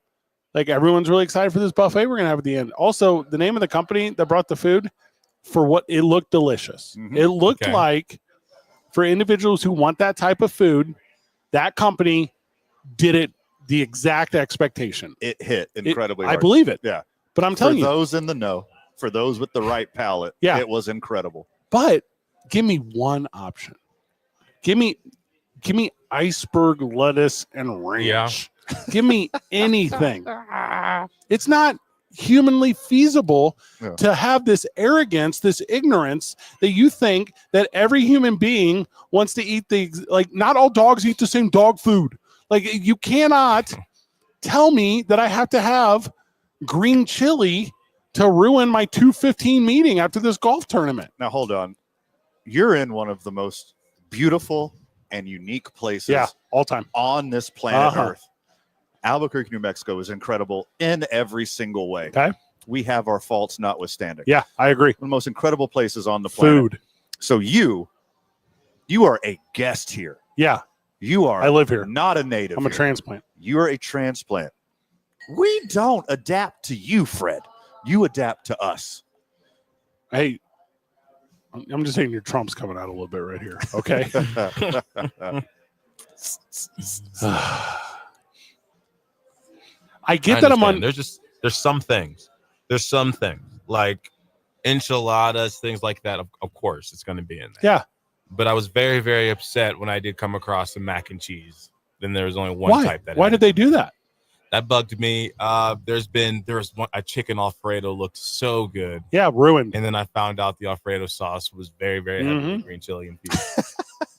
Like, everyone's really excited for this buffet we're going to have at the end. Also, the name of the company that brought the food, for what it looked delicious. It looked like, for individuals who want that type of food, that company did it the exact expectation. It hit incredibly hard. I believe it. Yeah. But I'm telling you. For those in the know, for those with the right palate, it was incredible. But give me one option. Give me iceberg lettuce and ranch. Yeah. Give me anything. It's not humanly feasible to have this arrogance, this ignorance that you think that every human being wants to eat not all dogs eat the same dog food. Like, you cannot tell me that I have to have green chili to ruin my 2:15 meeting after this golf tournament. Now, hold on. You're in one of the most beautiful and unique places all time on this planet Earth. Albuquerque, New Mexico is incredible in every single way. Okay. We have our faults notwithstanding. Yeah, I agree. One of the most incredible places on the planet. Food. So you are a guest here. Yeah. I live here. Not a native. I'm a transplant. You're a transplant. We don't adapt to you, Fred. You adapt to us. Hey, I'm just saying your Trump's coming out a little bit right here. Okay. I get that I'm on. There's some things. There's some things like enchiladas, things like that. Of course, it's going to be in there. Yeah. But I was very, very upset when I did come across some mac and cheese. Then there was only one type that. Why did they do that? That bugged me. There was a chicken Alfredo looked so good. Yeah, ruined. And then I found out the Alfredo sauce was very, very heavily green chili infused.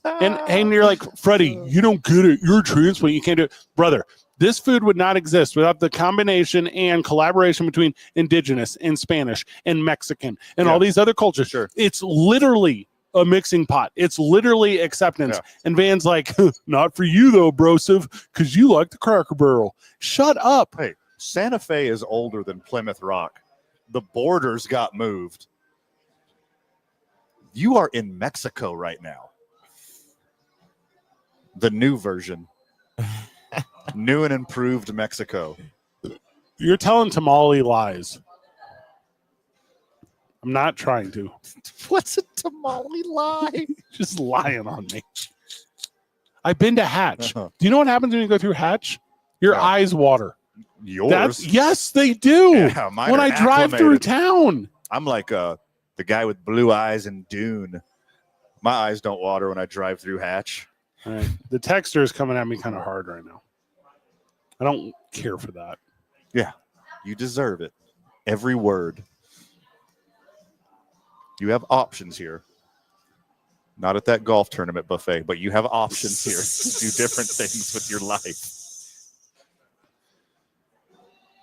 and you're like, Freddie, you don't get it. You're a transplant. You can't do it. Brother, this food would not exist without the combination and collaboration between indigenous and Spanish and Mexican and all these other cultures. Sure. It's literally a mixing pot. It's literally acceptance. Yeah. And Van's like, not for you though, brosive, because you like the Cracker Barrel. Shut up. Hey, Santa Fe is older than Plymouth Rock. The borders got moved. You are in Mexico right now. The new version. New and improved Mexico. You're telling tamale lies. I'm not trying to. What's a tamale lie? Just lying on me. I've been to Hatch. Uh-huh. Do you know what happens when you go through Hatch? Your eyes water. Yours? Yes, they do. Yeah, mine when are I drive through acclimated. town. I'm like the guy with blue eyes in Dune. My eyes don't water when I drive through Hatch. All right. The texture is coming at me kind of hard right now. I don't care for that. Yeah, you deserve it. Every word. You have options here. Not at that golf tournament buffet, but you have options here to do different things with your life.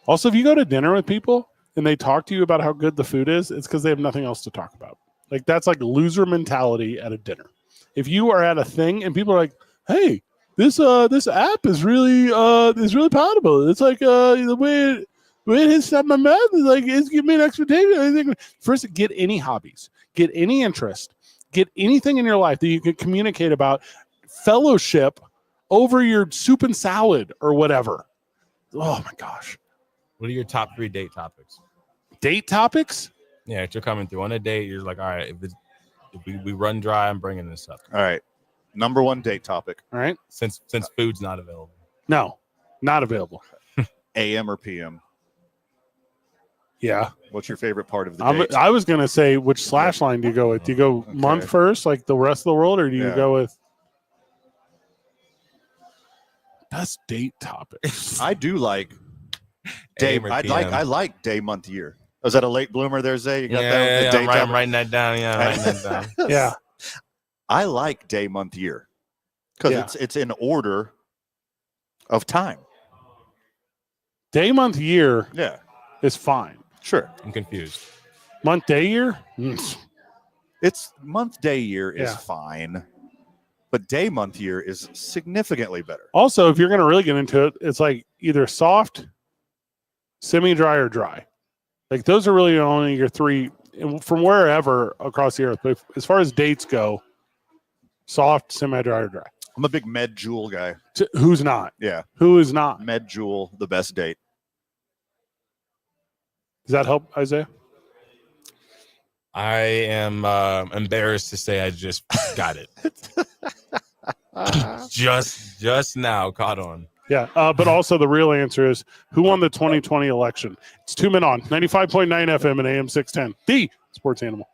Also, if you go to dinner with people and they talk to you about how good the food is, it's because they have nothing else to talk about. Like that's like loser mentality at a dinner. If you are at a thing and people are like, "Hey, this app is really palatable. It's like the way it hits up my mouth is like it's giving me an expectation." First, get any hobbies, get any interest, get anything in your life that you can communicate about, fellowship over your soup and salad or whatever. Oh my gosh. What are your top 3 date topics? Date topics? Yeah, if you're coming through on a date, you're like, all right, if we run dry, I'm bringing this up. All right. Number 1 date topic. All right. Since food's not available. No, not available. AM or PM? Yeah. What's your favorite part of the date? I was going to say, which slash line do you go with? Do you go month first, like the rest of the world, or do you go with best date topics? I do like day. I like day, month, year. Was that a late bloomer there, Zay? You got that? Yeah, I'm writing that down. Yeah, I'm writing that down. Yeah. I like day, month, year because it's in order of time. Day, month, year. Yeah, is fine. Sure. I'm confused. Month, day, year. It's month, day, year is fine, but day, month, year is significantly better. Also, if you're going to really get into it, it's like either soft, semi-dry, or dry. Like those are really only your 3 from wherever across the earth. But as far as dates go, soft, semi-dry, or dry. I'm a big Med Jewel guy. Who's not? Yeah. Who is not? Med Jewel, the best date. Does that help, Isaiah? I am embarrassed to say I just got it. just now caught on. Yeah, but also the real answer is who won the 2020 election? It's 2 Men On, 95.9 FM and AM 610, the sports animal.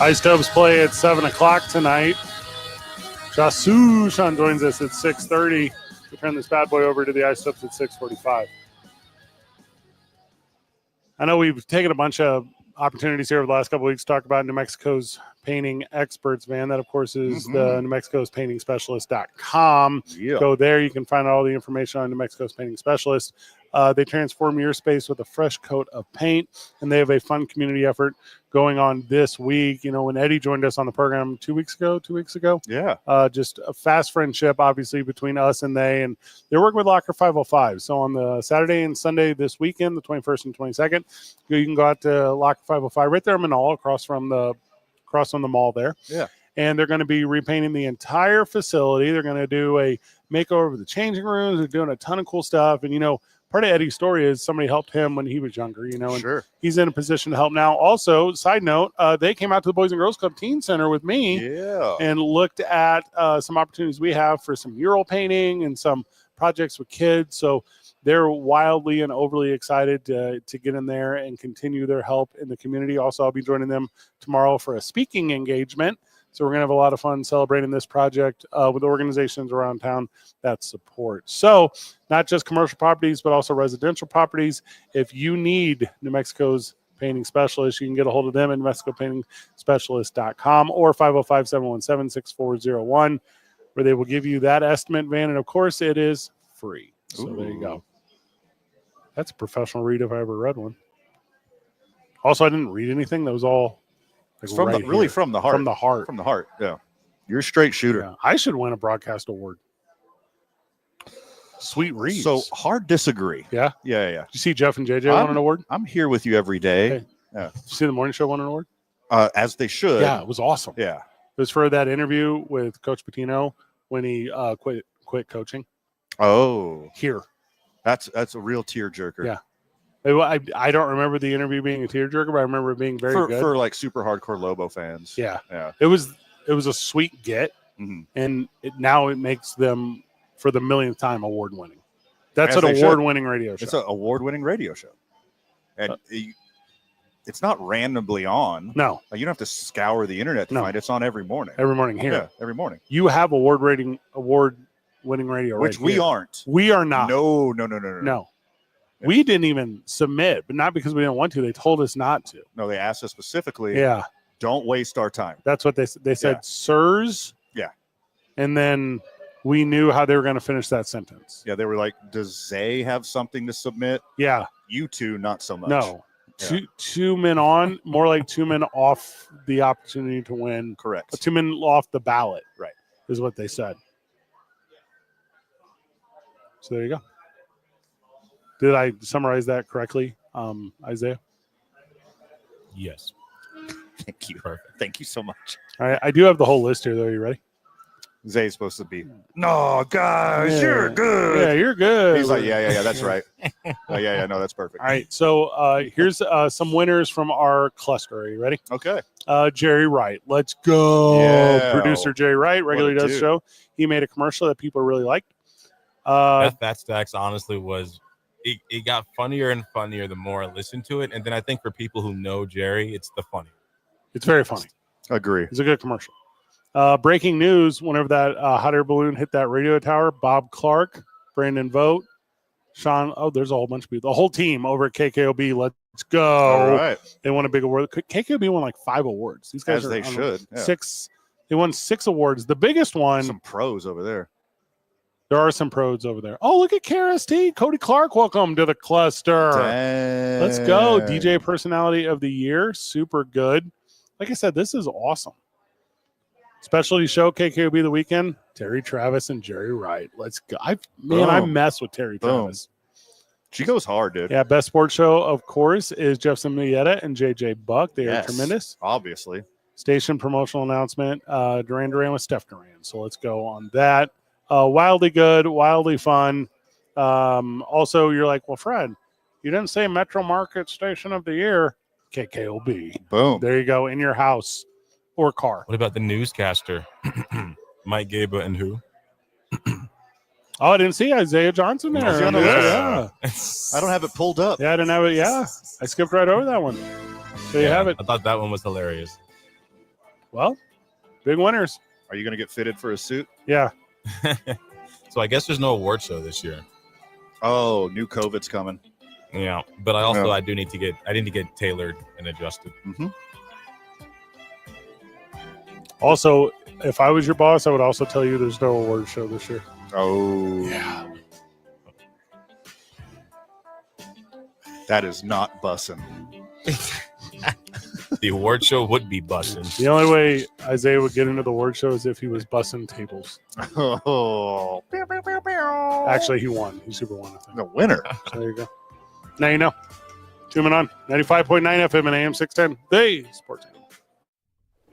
Ice Tubs play at 7 o'clock tonight. Jasu-chan joins us at 6:30. We turn this bad boy over to the Ice Tubs at 6:45. I know we've taken a bunch of opportunities here over the last couple of weeks to talk about New Mexico's painting experts, man. That, of course, is the New Mexico's painting specialist.com. Yeah. Go there. You can find all the information on New Mexico's painting specialist. They transform your space with a fresh coat of paint, and they have a fun community effort going on this week. You know, when Eddie joined us on the program 2 weeks ago. Yeah. Just a fast friendship, obviously, between us and they. And they're working with Locker 505. So on the Saturday and Sunday this weekend, the 21st and 22nd, you can go out to Locker 505 right there in Manal, across from the mall there. Yeah. And they're going to be repainting the entire facility. They're going to do a makeover of the changing rooms. They're doing a ton of cool stuff. And, you know, part of Eddie's story is somebody helped him when he was younger, you know, and Sure. he's in a position to help now. Also, side note, they came out to the Boys and Girls Club Teen Center with me and looked at some opportunities we have for some mural painting and some projects with kids. So they're wildly and overly excited to get in there and continue their help in the community. Also, I'll be joining them tomorrow for a speaking engagement. So we're going to have a lot of fun celebrating this project with organizations around town that support. So not just commercial properties, but also residential properties. If you need New Mexico's painting specialist, you can get a hold of them at NewMexicoPaintingSpecialist.com or 505-717-6401, where they will give you that estimate, Van. And, of course, it is free. So there you go. That's a professional read if I ever read one. Also, I didn't read anything. That was all it's from right from the heart. From the heart. From the heart, yeah. You're a straight shooter. Yeah. I should win a broadcast award. Sweet reads. So hard disagree. Yeah? Yeah. Did you see Jeff and JJ won an award? I'm here with you every day. Hey. Yeah. Did you see the morning show won an award? As they should. Yeah, it was awesome. Yeah. It was for that interview with Coach Patino when he quit coaching. Oh. Here. That's a real tearjerker. Yeah. I don't remember the interview being a tearjerker, but I remember it being very good. For like super hardcore Lobo fans. Yeah. Yeah. It was a sweet get, and now it makes them, for the millionth time, award-winning. That's an award-winning radio show. It's an award-winning radio show. And it's not randomly on. No. You don't have to scour the internet to find it. It's on every morning. Every morning here. Yeah, every morning. You have award-winning radio Which we aren't. We are not. No. We didn't even submit, but not because we didn't want to. They told us not to. No, they asked us specifically. Yeah. Don't waste our time. That's what they said. Sirs. Yeah. And then we knew how they were going to finish that sentence. Yeah, they were like, does Zay have something to submit? Yeah. You two, not so much. No. Yeah. Two men on, more like 2 men off the opportunity to win. Correct. 2 men off the ballot. Right. Is what they said. So there you go. Did I summarize that correctly, Isaiah? Yes. Thank you. Perfect. Thank you so much. All right. I do have the whole list here, though. Are you ready? Zay's supposed to be, no, guys, you're good. Yeah, you're good. He's like, yeah, that's right. No, that's perfect. All right. So here's some winners from our cluster. Are you ready? Okay. Jerry Wright. Let's go. Yeah. Producer Jerry Wright regularly does the show. He made a commercial that people really liked. That Stacks honestly was it got funnier and funnier the more I listened to it. And then I think for people who know Jerry, it's the funny. It's very funny. Agree. It's a good commercial. Breaking news, whenever that hot air balloon hit that radio tower, Bob Clark, Brandon Vogt, Sean, there's a whole bunch of people. The whole team over at KKOB, let's go. All right. They won a big award. KKOB won like 5 awards. These guys should. Yeah. 6. They won 6 awards. The biggest one. Some pros over there. There are some pros over there. Oh, look at KRST. Cody Clark, welcome to the cluster. Dang. Let's go. DJ Personality of the Year. Super good. Like I said, this is awesome. Specialty show, KKOB the weekend. Terry Travis and Jerry Wright. Let's go. I mess with Terry Travis. She goes hard, dude. Yeah, best sports show, of course, is Jefferson Mieta and JJ Buck. They are tremendous. Obviously. Station promotional announcement, Duran Duran with Steph Duran. So let's go on that. Wildly good, wildly fun. Also, you're like, well, Fred, you didn't say Metro Market Station of the Year. KKOB. Boom. There you go, in your house or car. What about the newscaster? Mike Gaba and who? Oh, I didn't see Isaiah Johnson there. Yeah. I don't have it pulled up. Yeah, I didn't have it. Yeah, I skipped right over that one. There you have it. I thought that one was hilarious. Well, big winners. Are you going to get fitted for a suit? Yeah. So I guess there's no award show this year. Oh, new COVID's coming. Yeah, but I also Yeah. I need to get tailored and adjusted. Mm-hmm. Also, if I was your boss, I would also tell you there's no award show this year. Oh, Yeah. that is not bussin'. The award show would be bussin'. The only way Isaiah would get into the award show is if he was bussing tables. Oh, Actually, he won. He super won, I think. the winner. So there you go. Now you know. 2 Men On 95.9 FM and AM 610. The Sports Animal.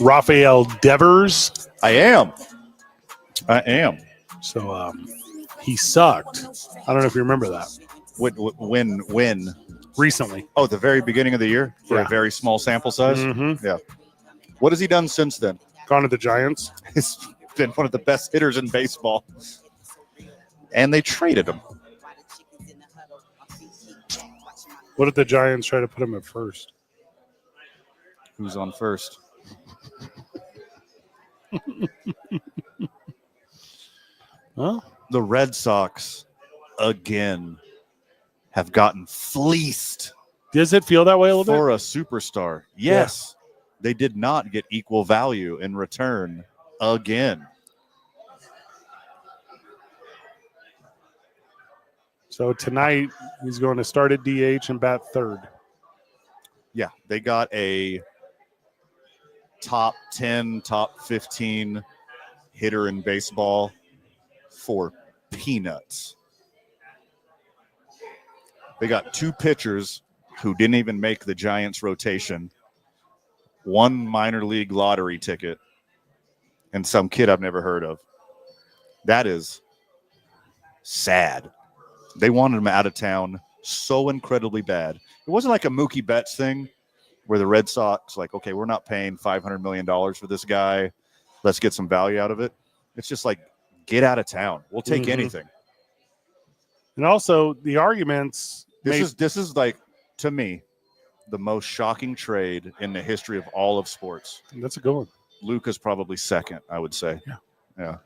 Rafael Devers. I am. So he sucked. I don't know if you remember that. When recently. Oh, the very beginning of the year for Yeah. a very small sample size. Mhm. Yeah. What has he done since then? Gone to the Giants. He's been one of the best hitters in baseball. And they traded him. What did the Giants try to put him at first? Who's on first? Well, the Red Sox again have gotten fleeced does it feel that way a little for bit? a superstar. Yes, they did not get equal value in return again. So tonight he's going to start at DH and bat third. Yeah, they got a top 10, top 15 hitter in baseball for peanuts. They got two pitchers who didn't even make the Giants rotation, one minor league lottery ticket, and some kid I've never heard of. That is sad. They wanted him out of town so incredibly bad. It wasn't like a Mookie Betts thing where the Red Sox like, okay, we're not paying $500 million for this guy. Let's get some value out of it. It's just like, get out of town. We'll take anything. And also the arguments. This is like, to me, the most shocking trade in the history of all of sports. That's a good one. Luka's probably second, I would say. Yeah.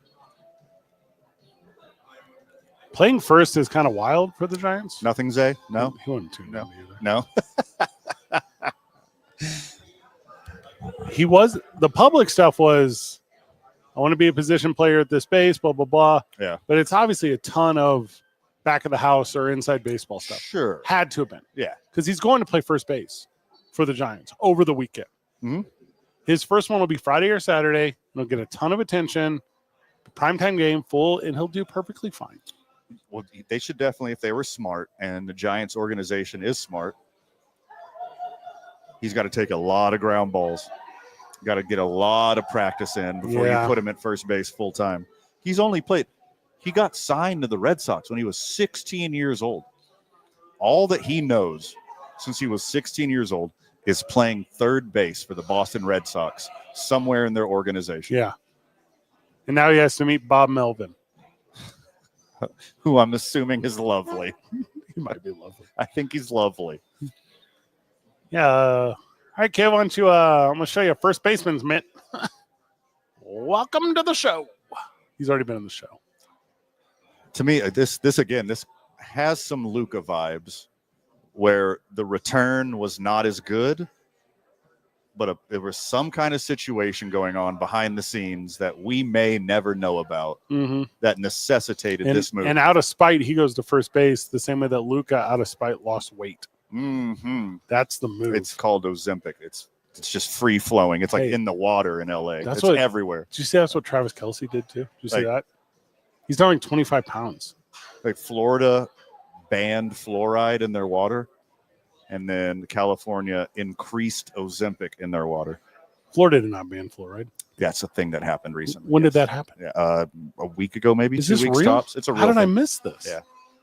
Playing first is kind of wild for the Giants. Nothing, Zay? No? He wasn't too No. either. No? He was, the public stuff was, I want to be a position player at this base, blah, blah, blah. Yeah. But it's obviously a ton of back of the house or inside baseball stuff. Sure. Had to have been. Yeah. Because he's going to play first base for the Giants over the weekend. Mhm. His first one will be Friday or Saturday. And he'll get a ton of attention. Primetime game, full, and he'll do perfectly fine. Well, they should definitely, if they were smart, and the Giants organization is smart, he's got to take a lot of ground balls. Got to get a lot of practice in before you put him at first base full time. He's only played, he got signed to the Red Sox when he was 16 years old. All that he knows since he was 16 years old is playing third base for the Boston Red Sox somewhere in their organization. Yeah. And now he has to meet Bob Melvin. Who I'm assuming is lovely. He might be lovely. I think he's lovely. Yeah. All right, Kev, why don't you, I'm going to show you a first baseman's mitt. Welcome to the show. He's already been on the show. To me, this has some Luka vibes where the return was not as good, but there was some kind of situation going on behind the scenes that we may never know about that necessitated this move. And out of spite, he goes to first base the same way that Luka, out of spite, lost weight. That's the move. It's called Ozempic. It's just free flowing. It's like in the water in LA. It's everywhere. Did you see that's what Travis Kelce did too? Did you see that? He's down like 25 pounds. Like Florida banned fluoride in their water, and then California increased Ozempic in their water. Florida did not ban fluoride. That's a thing that happened recently. When did that happen? Yeah, a week ago, maybe. Is 2 this weeks real? tops. It's a real How did I thing. miss this? Yeah.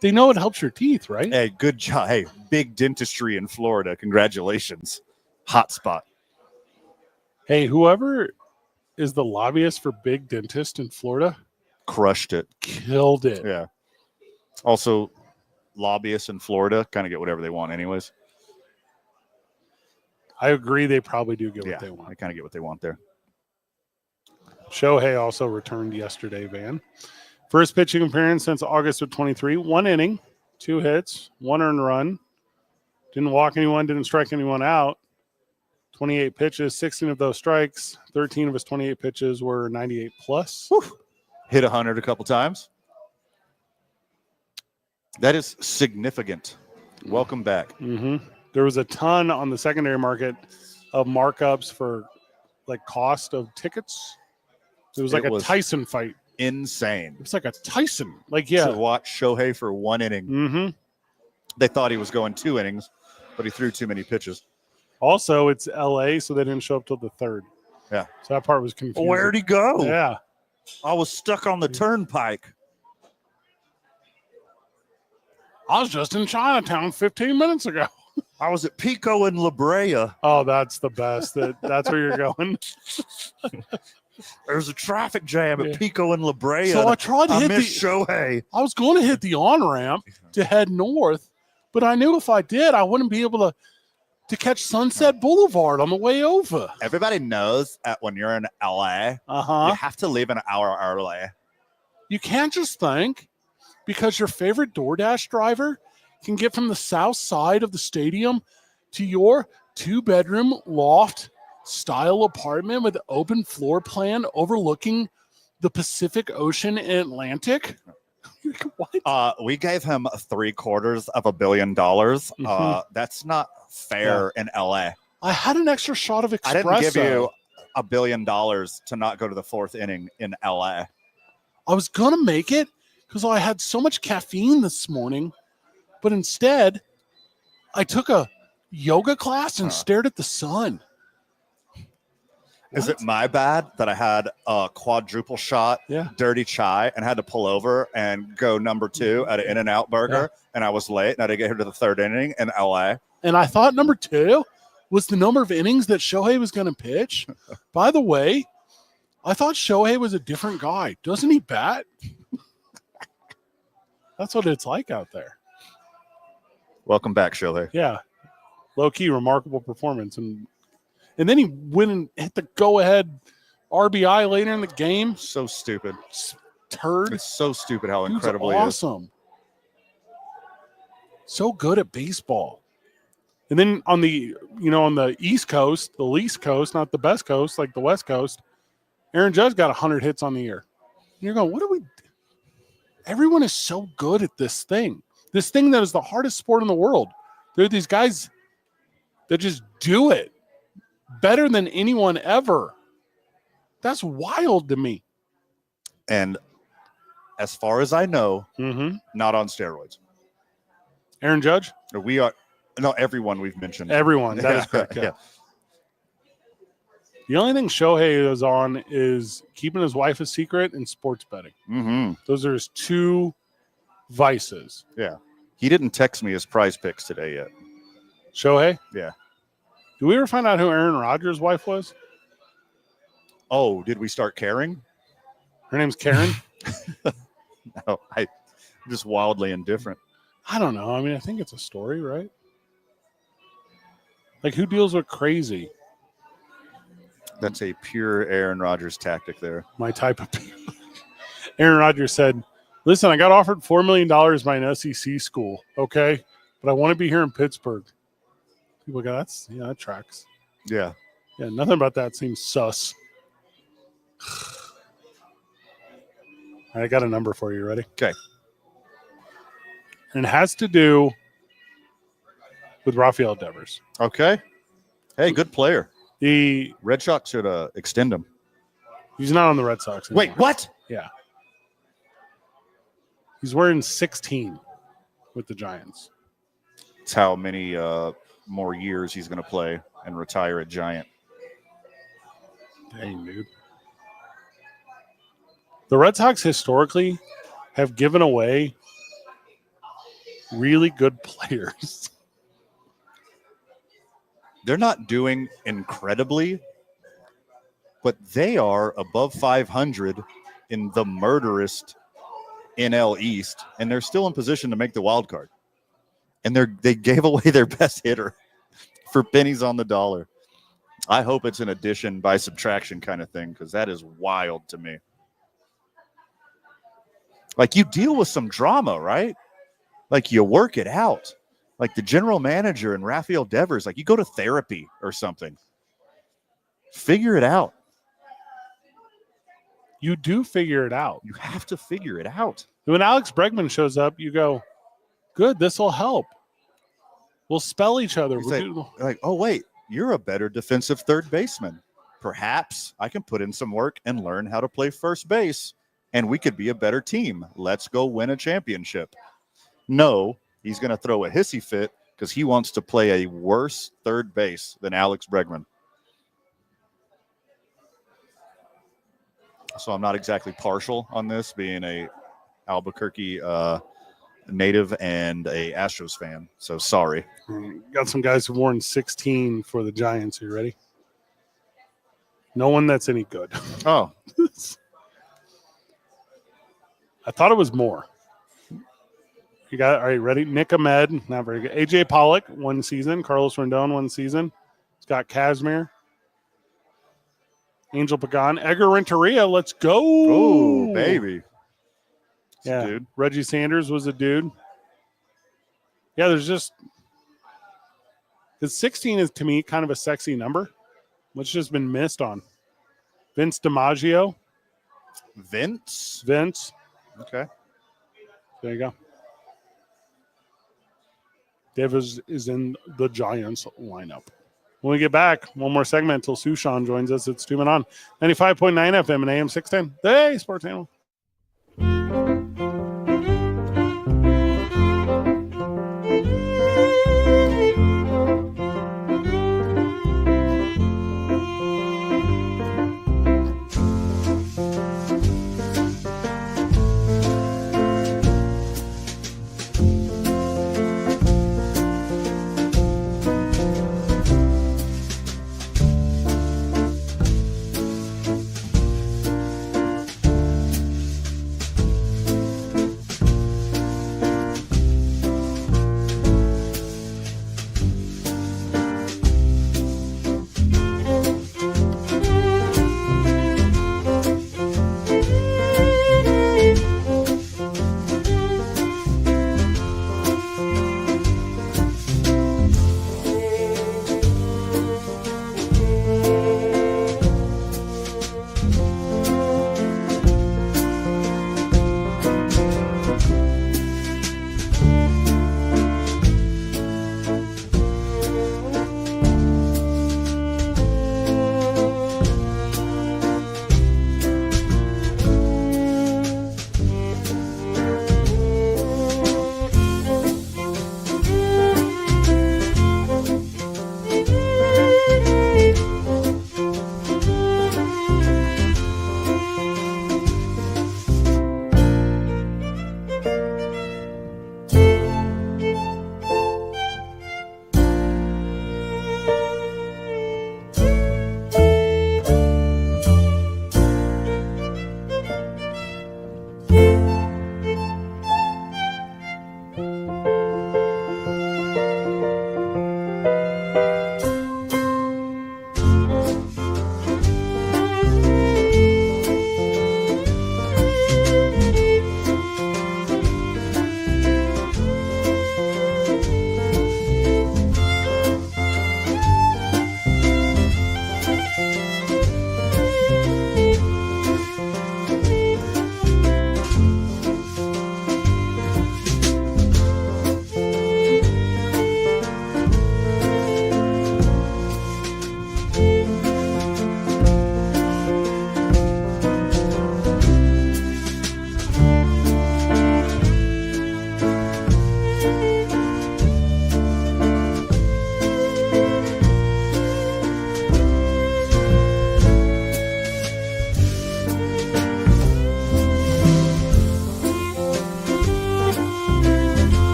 They know it helps your teeth, right? Hey, good job. Hey, big dentistry in Florida. Congratulations. Hot spot. Hey, whoever is the lobbyist for big dentist in Florida Crushed it. killed it. Yeah. Also, lobbyists in Florida kind of get whatever they want anyways. I agree. They probably do get what they want. They kind of get what they want there. Shohei also returned yesterday, Van. First pitching appearance since August of 23. 1 inning, 2 hits, 1 earned run. Didn't walk anyone, didn't strike anyone out. 28 pitches, 16 of those strikes. 13 of his 28 pitches were 98 plus. Whew. Hit 100 a couple times. That is significant. Welcome back. There was a ton on the secondary market of markups for like cost of tickets. It was like a Tyson fight. Insane. It was like a Tyson. Like, To watch Shohei for 1 inning. They thought he was going 2 innings, but he threw too many pitches. Also, it's LA, so they didn't show up till the 3rd. Yeah. So that part was confusing. Where'd he go? Yeah. I was stuck on the turnpike. I was just in Chinatown 15 minutes ago. I was at Pico in La Brea. Oh, that's the best. That's where you're going. There's a traffic jam Yeah. at Pico in La Brea. So I tried to I hit miss Shohei. I was going to hit the on-ramp to head north, but I knew if I did, I wouldn't be able to catch Sunset Boulevard on the way over. Everybody knows that when you're in LA, Uh-huh. you have to leave an hour early. You can't just think because your favorite DoorDash driver can get from the south side of the stadium to your 2-bedroom loft style apartment with open floor plan overlooking the Pacific Ocean and Atlantic. What? We gave him $750 million. That's not fair in LA. I had an extra shot of espresso. I didn't give you $1 billion to not go to the fourth inning in LA. I was going to make it because I had so much caffeine this morning, but instead I took a yoga class and stared at the sun. Is it my bad that I had a quadruple shot, dirty chai, and had to pull over and go number 2 at an In-N-Out burger, and I was late, and I didn't get here to the third inning in LA? And I thought number 2 was the number of innings that Shohei was going to pitch. By the way, I thought Shohei was a different guy. Doesn't he bat? That's what it's like out there. Welcome back, Shohei. Yeah. Low-key, remarkable performance. And then he went and hit the go-ahead RBI later in the game. So stupid. Turd. It's so stupid how Dude's incredible he is. awesome. So good at baseball. And then on the East Coast, the least coast, not the best coast, like the West Coast, Aaron Judge got 100 hits on the year. And you're going, what do we do? Everyone is so good at this thing that is the hardest sport in the world. There are these guys that just do it better than anyone ever. That's wild to me. And as far as I know, not on steroids. Aaron Judge? We are. No, everyone we've mentioned. Everyone. That is correct. Yeah. The only thing Shohei is on is keeping his wife a secret and sports betting. Mm-hmm. Those are his 2 vices. Yeah. He didn't text me his prize picks today yet. Shohei? Yeah. Did we ever find out who Aaron Rodgers' wife was? Oh, did we start caring? Her name's Karen? No, I'm just wildly indifferent. I don't know. I mean, I think it's a story, right? Like, who deals with crazy? That's a pure Aaron Rodgers tactic there. My type of people. Aaron Rodgers said, listen, I got offered $4 million by an SEC school, okay? But I want to be here in Pittsburgh. People go, that tracks. Yeah. Yeah, nothing about that seems sus. I got a number for you. Ready? Okay. And it has to do with Rafael Devers. Okay. Hey, good player. The Red Sox should extend him. He's not on the Red Sox anymore. Wait, what? Yeah. He's wearing 16 with the Giants. It's how many more years he's going to play and retire a Giant. Dang, dude. The Red Sox historically have given away really good players. They're not doing incredibly, but they are above 500 in the murderous NL East, and they're still in position to make the wild card. And they gave away their best hitter for pennies on the dollar. I hope it's an addition by subtraction kind of thing, because that is wild to me. Like, you deal with some drama, right? Like, you work it out. Like the general manager and Rafael Devers, like, you go to therapy or something. Figure it out. You do figure it out. You have to figure it out. When Alex Bregman shows up, you go, good, this will help. We'll spell each other. Like, oh, wait, you're a better defensive third baseman. Perhaps I can put in some work and learn how to play first base, and we could be a better team. Let's go win a championship. No, he's going to throw a hissy fit because he wants to play a worse third base than Alex Bregman. So I'm not exactly partial on this, being a Albuquerque native and a Astros fan. So sorry. Got some guys who worn 16 for the Giants. Are you ready? No one that's any good. Oh, I thought it was more. You got all right, ready? Nick Ahmed, not very good. AJ Pollock, 1 season. Carlos Rendon, 1 season. Scott Kazmir. Angel Pagan. Edgar Renteria, let's go. oh, baby. It's a Yeah. dude. Reggie Sanders was a dude. Yeah, there's just because 16 is to me kind of a sexy number, which has been missed on. Vince DiMaggio. Vince. Okay. There you go. Davis is in the Giants lineup. When we get back, one more segment until Sushan joins us. It's 2 Men On 95.9 FM and AM 610. Hey, Sports Animal.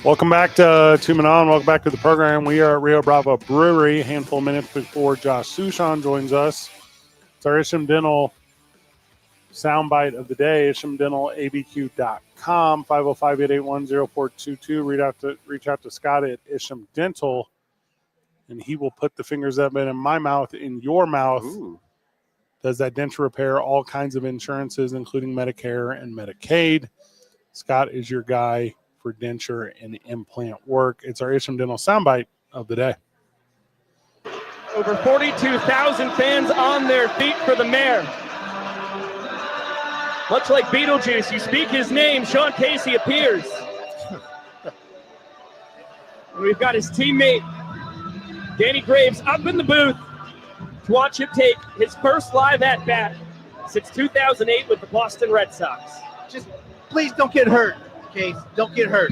Welcome back to Two Men On. Welcome back to the program. We are at Rio Bravo Brewery. A handful of minutes before Josh Sushan joins us. It's our Isham Dental soundbite of the day. IshamDentalABQ.com 505-881-0422. Reach out to Scott at Isham Dental, and he will put the fingers that have been in my mouth in your mouth. Ooh. Does that denture repair all kinds of insurances, including Medicare and Medicaid. Scott is your guy for denture and implant work. It's our Isham Dental soundbite of the day. Over 42,000 fans on their feet for the mayor. Much like Beetlejuice, you speak his name, Sean Casey appears. And we've got his teammate, Danny Graves, up in the booth to watch him take his first live at-bat since 2008 with the Boston Red Sox. Just please don't get hurt, Case. Don't get hurt.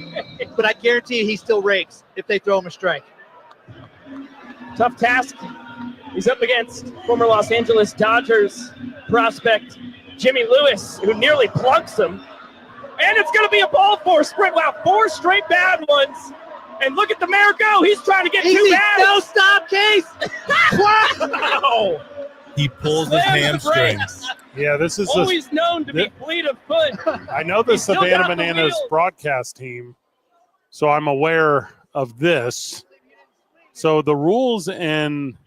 But I guarantee you he still rakes if they throw him a strike. Tough task. He's up against former Los Angeles Dodgers prospect Jimmy Lewis, who nearly plunks him. And it's going to be a ball four sprint. Wow, 4 straight bad ones. And look at the mayor go. He's trying to get Easy. 2 bags. No stop, Case. Wow. He pulls his hamstrings. Yeah, this is always known to be fleet of foot. I know the He's still Savannah got the Bananas wheels. broadcast team, so I'm aware of this. So the rules in,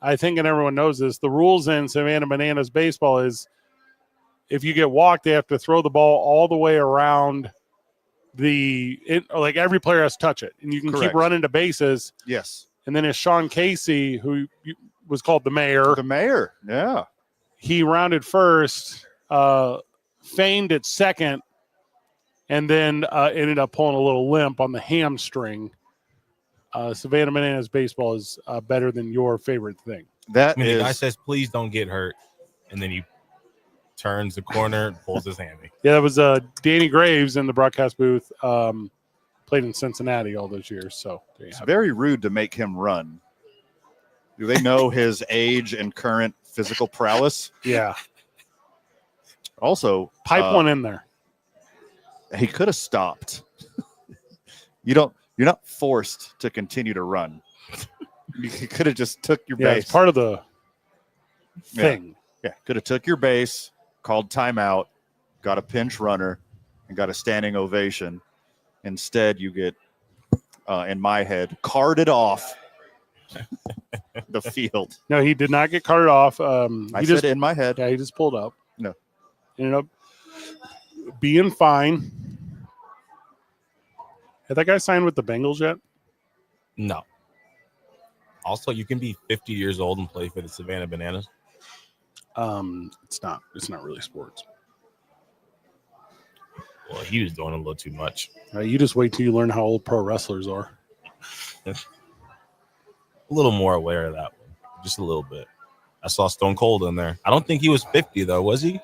I think, and everyone knows this, the rules in Savannah Bananas baseball is if you get walked, they have to throw the ball all the way around like every player has to touch it, and you can Correct. keep running to bases. Yes. And then it's Sean Casey, who was called the mayor. The mayor. Yeah. He rounded first, feigned at second, and then ended up pulling a little limp on the hamstring. Savannah Bananas baseball is better than your favorite thing. That The guy is says, please don't get hurt. And then he turns the corner and pulls his hammy. Yeah, that was Danny Graves in the broadcast booth. Played in Cincinnati all those years. So there you it's have it. very rude to make him run. Do they know his age and current physical prowess? Yeah, Also, pipe one in there. he could have stopped. You're not forced to continue to run. You could have just took your Yeah, base. it's part of the thing. Yeah, could have took your base, called timeout, got a pinch runner, and got a standing ovation. Instead, you get, in my head, carted off the field. No, he did not get carted off. I He said just, in my head. yeah, he just pulled up. No. Ended up being fine. Had that guy signed with the Bengals yet? No. Also, you can be 50 years old and play for the Savannah Bananas. It's not really sports. Well, he was doing a little too much. You just wait till you learn how old pro wrestlers are. A little more aware of that one. Just a little bit. I saw Stone Cold in there. I don't think he was 50, though, was he?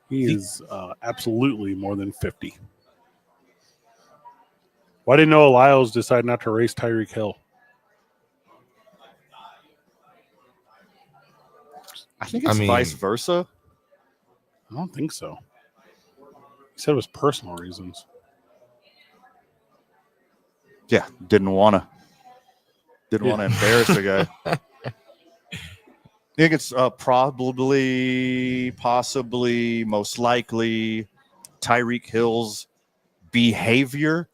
He is absolutely more than 50. Why did Noah Lyles decide not to race Tyreek Hill? I think it's vice versa. I don't think so. He said it was personal reasons. Yeah, didn't want to embarrass the guy. I think it's probably, possibly, most likely Tyreek Hill's behavior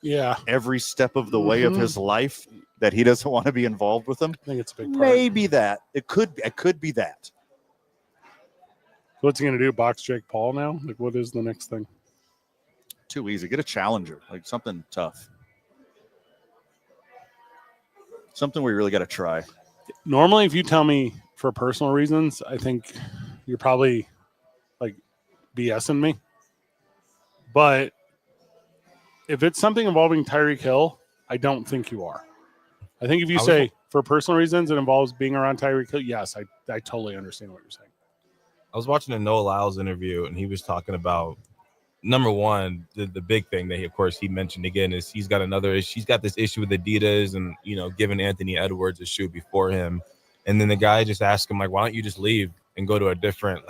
every step of the way of his life that he doesn't want to be involved with him. I think it's a big part. Maybe that. It could be that. What's he going to do? Box Jake Paul now? Like, what is the next thing? Too easy. Get a challenger, like something tough. Something we really got to try. Normally, if you tell me for personal reasons, I think you're probably like BSing me. But if it's something involving Tyreek Hill, I don't think you are. I think if you say for personal reasons it involves being around Tyreek Hill, yes, I totally understand what you're saying. I was watching a Noah Lyles interview, and he was talking about, number one, the big thing that he mentioned again is he's got this issue with Adidas and, giving Anthony Edwards a shoe before him. And then the guy just asked him, like, why don't you just leave? and go to a different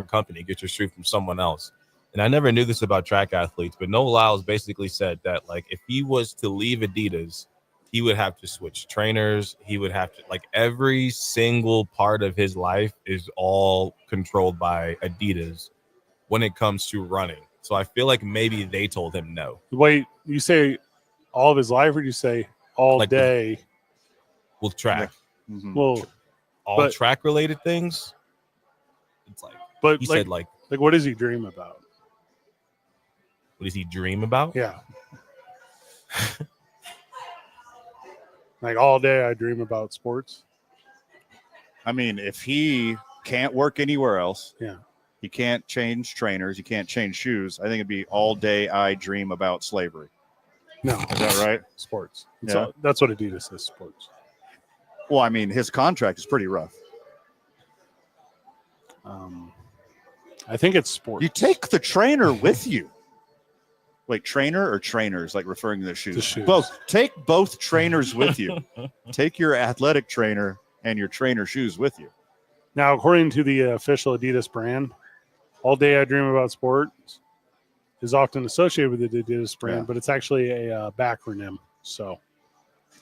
company, get your shoe from someone else. And I never knew this about track athletes, but Noah Lyles basically said that like if he was to leave Adidas, he would have to switch trainers. He would have to, like, every single part of his life is all controlled by Adidas when it comes to running. So I feel like maybe they told him no. Wait, you say all of his life, or you say all Like day? With track. Mhm. Well, All track related things. It's like, but he like, said, like, what does he dream about? what does he dream about? Yeah. Like all day I dream about sports. I mean, if he can't work anywhere else, Yeah. he can't change trainers, he can't change shoes, I think it'd be all day I dream about slavery. No. Is that right? Sports. Yeah. That's what Adidas is, sports. Well, I mean, his contract is pretty rough. I think it's sports. You take the trainer with you. Wait, trainer or trainers, like referring to the shoes? The shoes. Both. Take both trainers with you. Take your athletic trainer and your trainer shoes with you. Now, according to the official Adidas brand, all day I dream about sports is often associated with the Adidas brand, but it's actually a backronym, so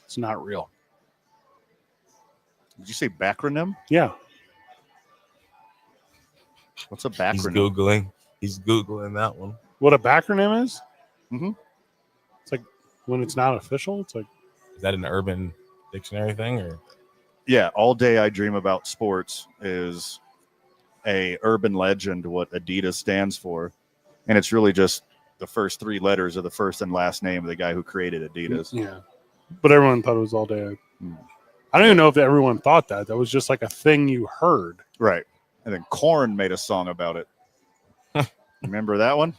it's not real. Did you say backronym? Yeah. What's a backronym? He's Googling that one. What a backronym is? Mm-hmm. It's like when it's not official. It's like, is that an Urban Dictionary thing, or? Yeah, all day I dream about sports is a urban legend, what Adidas stands for, and it's really just the first three letters of the first and last name of the guy who created Adidas. yeah. But everyone thought it was all day. I don't even know if everyone thought that. That was just like a thing you heard. Right. And then Korn made a song about it. Remember that one?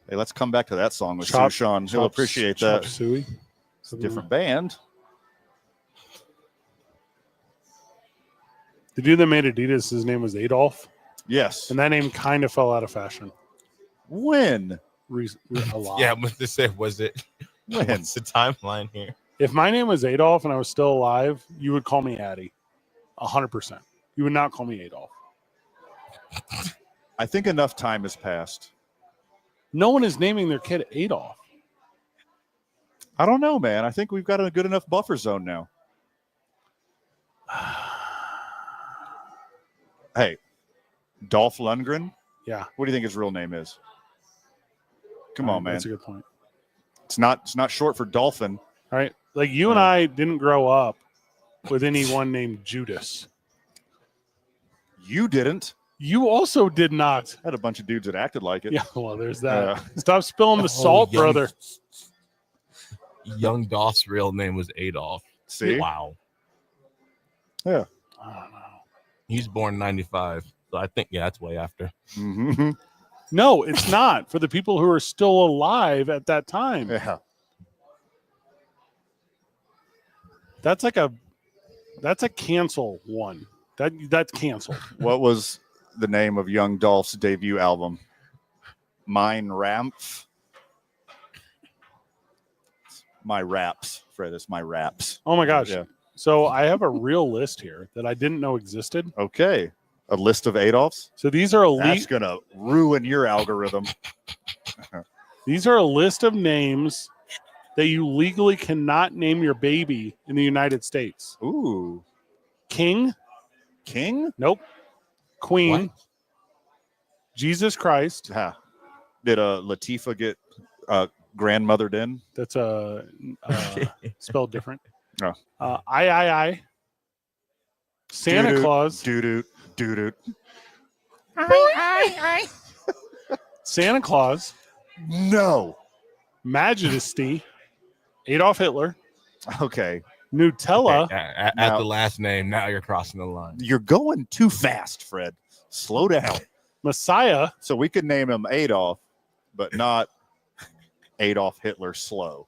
Hey, let's come back to that song with Sushan. He'll appreciate that. Suey. It's a different band. The dude that made Adidas, his name was Adolf. Yes. And that name kind of fell out of fashion. When? A lot. Yeah, but to say, was it? When? What's the timeline here? If my name was Adolf and I was still alive, you would call me Addy. 100%. You would not call me Adolf. I think enough time has passed. No one is naming their kid Adolf. I don't know, man. I think we've got a good enough buffer zone now. Hey, Dolph Lundgren? Yeah. What do you think his real name is? Come on, man. That's a good point. It's not short for dolphin. All right. Like you and I didn't grow up with anyone named Judas. You didn't. You also did not. I had a bunch of dudes that acted like it. Yeah, well, there's that. Stop spilling the salt, brother. Young Dolph's real name was Adolf. See? Wow. Yeah. I don't know. He's born 95. So I think, that's way after. Mm-hmm. No, it's not. For the people who are still alive at that time. Yeah. That's a cancel one. That's canceled. What was the name of Young Dolph's debut album? Mine Ramph. My Raps, Fred. It's My Raps. Oh my gosh. Yeah. So I have a real list here that I didn't know existed. Okay. A list of Adolfs? So these are That's going to ruin your algorithm. These are a list of names that you legally cannot name your baby in the United States. Ooh. King? Nope. Queen. What? Jesus Christ. Did Latifah get grandmothered in? That's spelled different. Oh. I. Santa Claus. Doo-doo. Santa Claus. No. Majesty. Adolf Hitler. Okay. Nutella. Okay, at the last name, now you're crossing the line. You're going too fast, Fred. Slow down. Messiah. So we could name him Adolf, but not Adolf Hitler slow.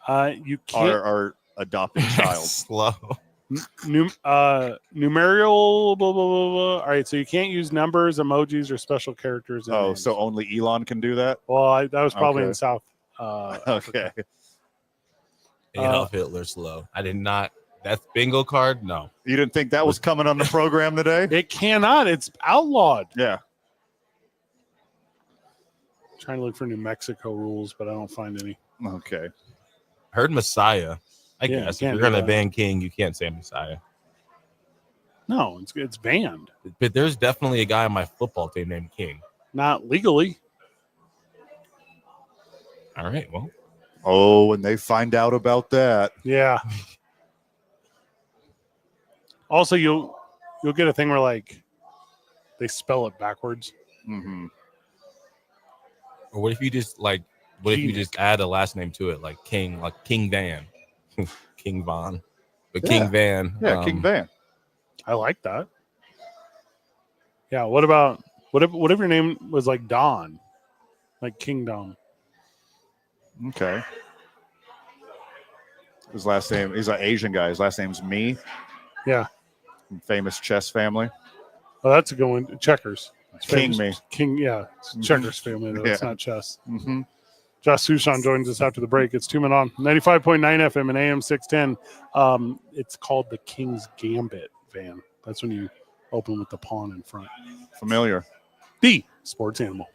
You can't. Our adopted child. Slow. Numerical. Blah, blah, blah, blah. All right. So you can't use numbers, emojis, or special characters. Oh, so only Elon can do that? Well, that was probably Okay. in South. Okay. Adolf Hitler slow. I did not. That's bingo card? No. You didn't think that was coming on the program today? It cannot. It's outlawed. Yeah. Trying to look for New Mexico rules, but I don't find any. Okay. Heard Messiah. I Yeah, guess if can't you're do gonna that. ban King, you can't say Messiah. No, it's banned. But there's definitely a guy on my football team named King. Not legally. All right, well. Oh, and they find out about that. Yeah. Also, you'll get a thing where like they spell it backwards. Mm-hmm. Or what if you just if you just add a last name to it, like King Van, King Von, but Yeah. King Van. Yeah, King Van. I like that. Yeah. What if your name was like Don, like King Dom? Okay. His last name, he's an Asian guy. His last name's Me. Yeah. Famous chess family. Oh, that's a good one. Checkers. It's King famous. Me. King, yeah. It's Checkers family, though. It's Yeah. not chess. Mm-hmm. Josh Sushan joins us after the break. It's 2 Men On 95.9 FM and AM 610. It's called the King's Gambit van. That's when you open with the pawn in front. Familiar. The sports animal.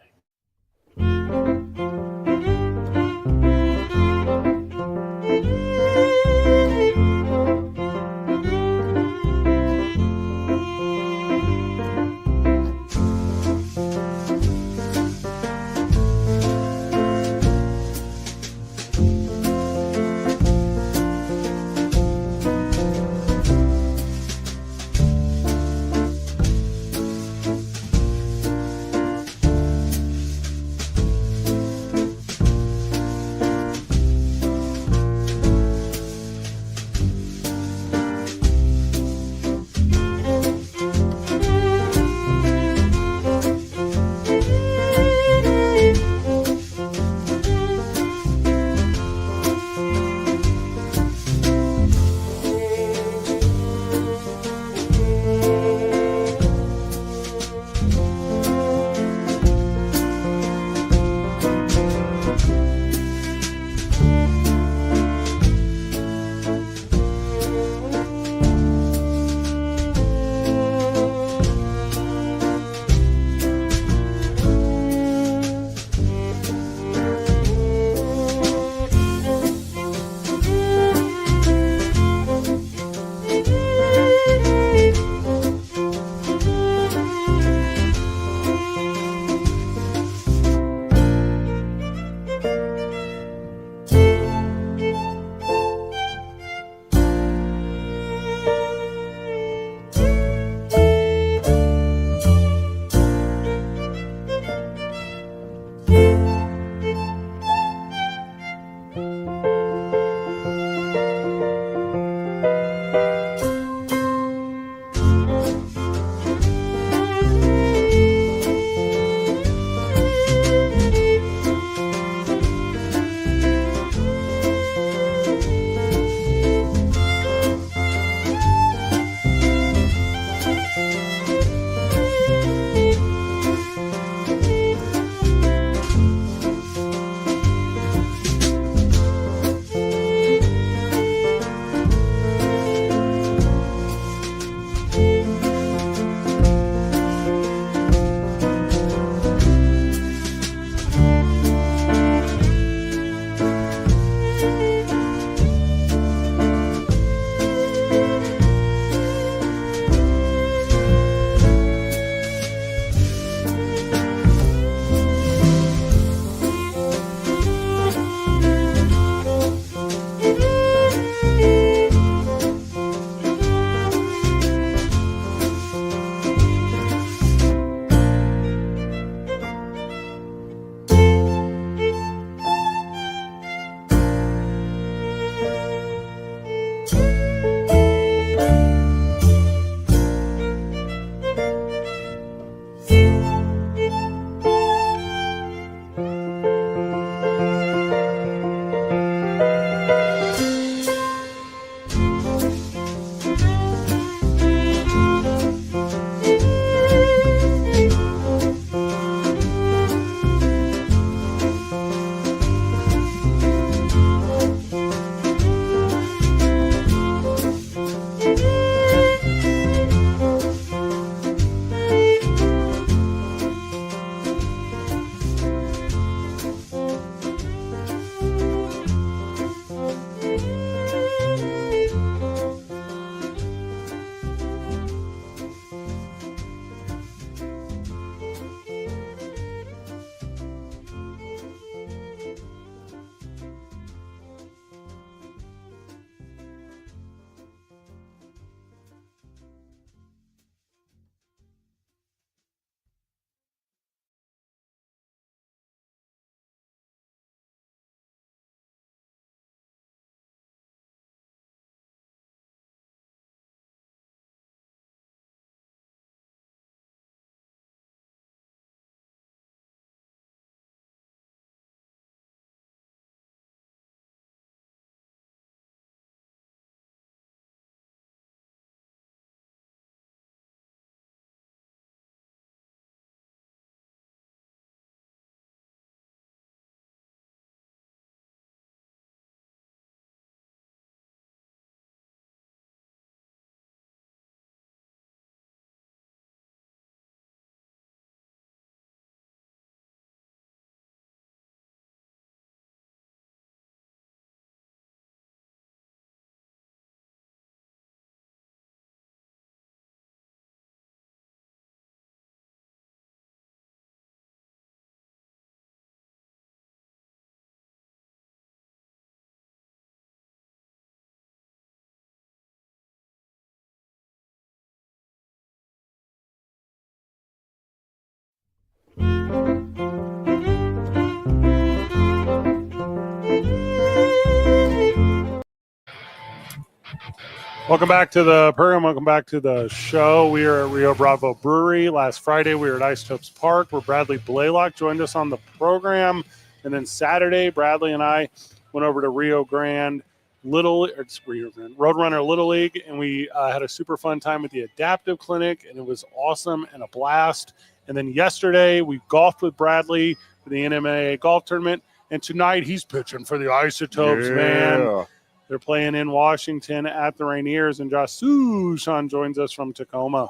Welcome back to the program. Welcome back to the show. We are at Rio Bravo Brewery. Last Friday, we were at Isotopes Park, where Bradley Blaylock joined us on the program. And then Saturday, Bradley and I went over to Roadrunner Little League, and we had a super fun time at the Adaptive Clinic, and it was awesome and a blast. And then yesterday, we golfed with Bradley for the NMAA golf tournament, and tonight he's pitching for the Isotopes, man. They're playing in Washington at the Rainiers, and Josh Sushan joins us from Tacoma.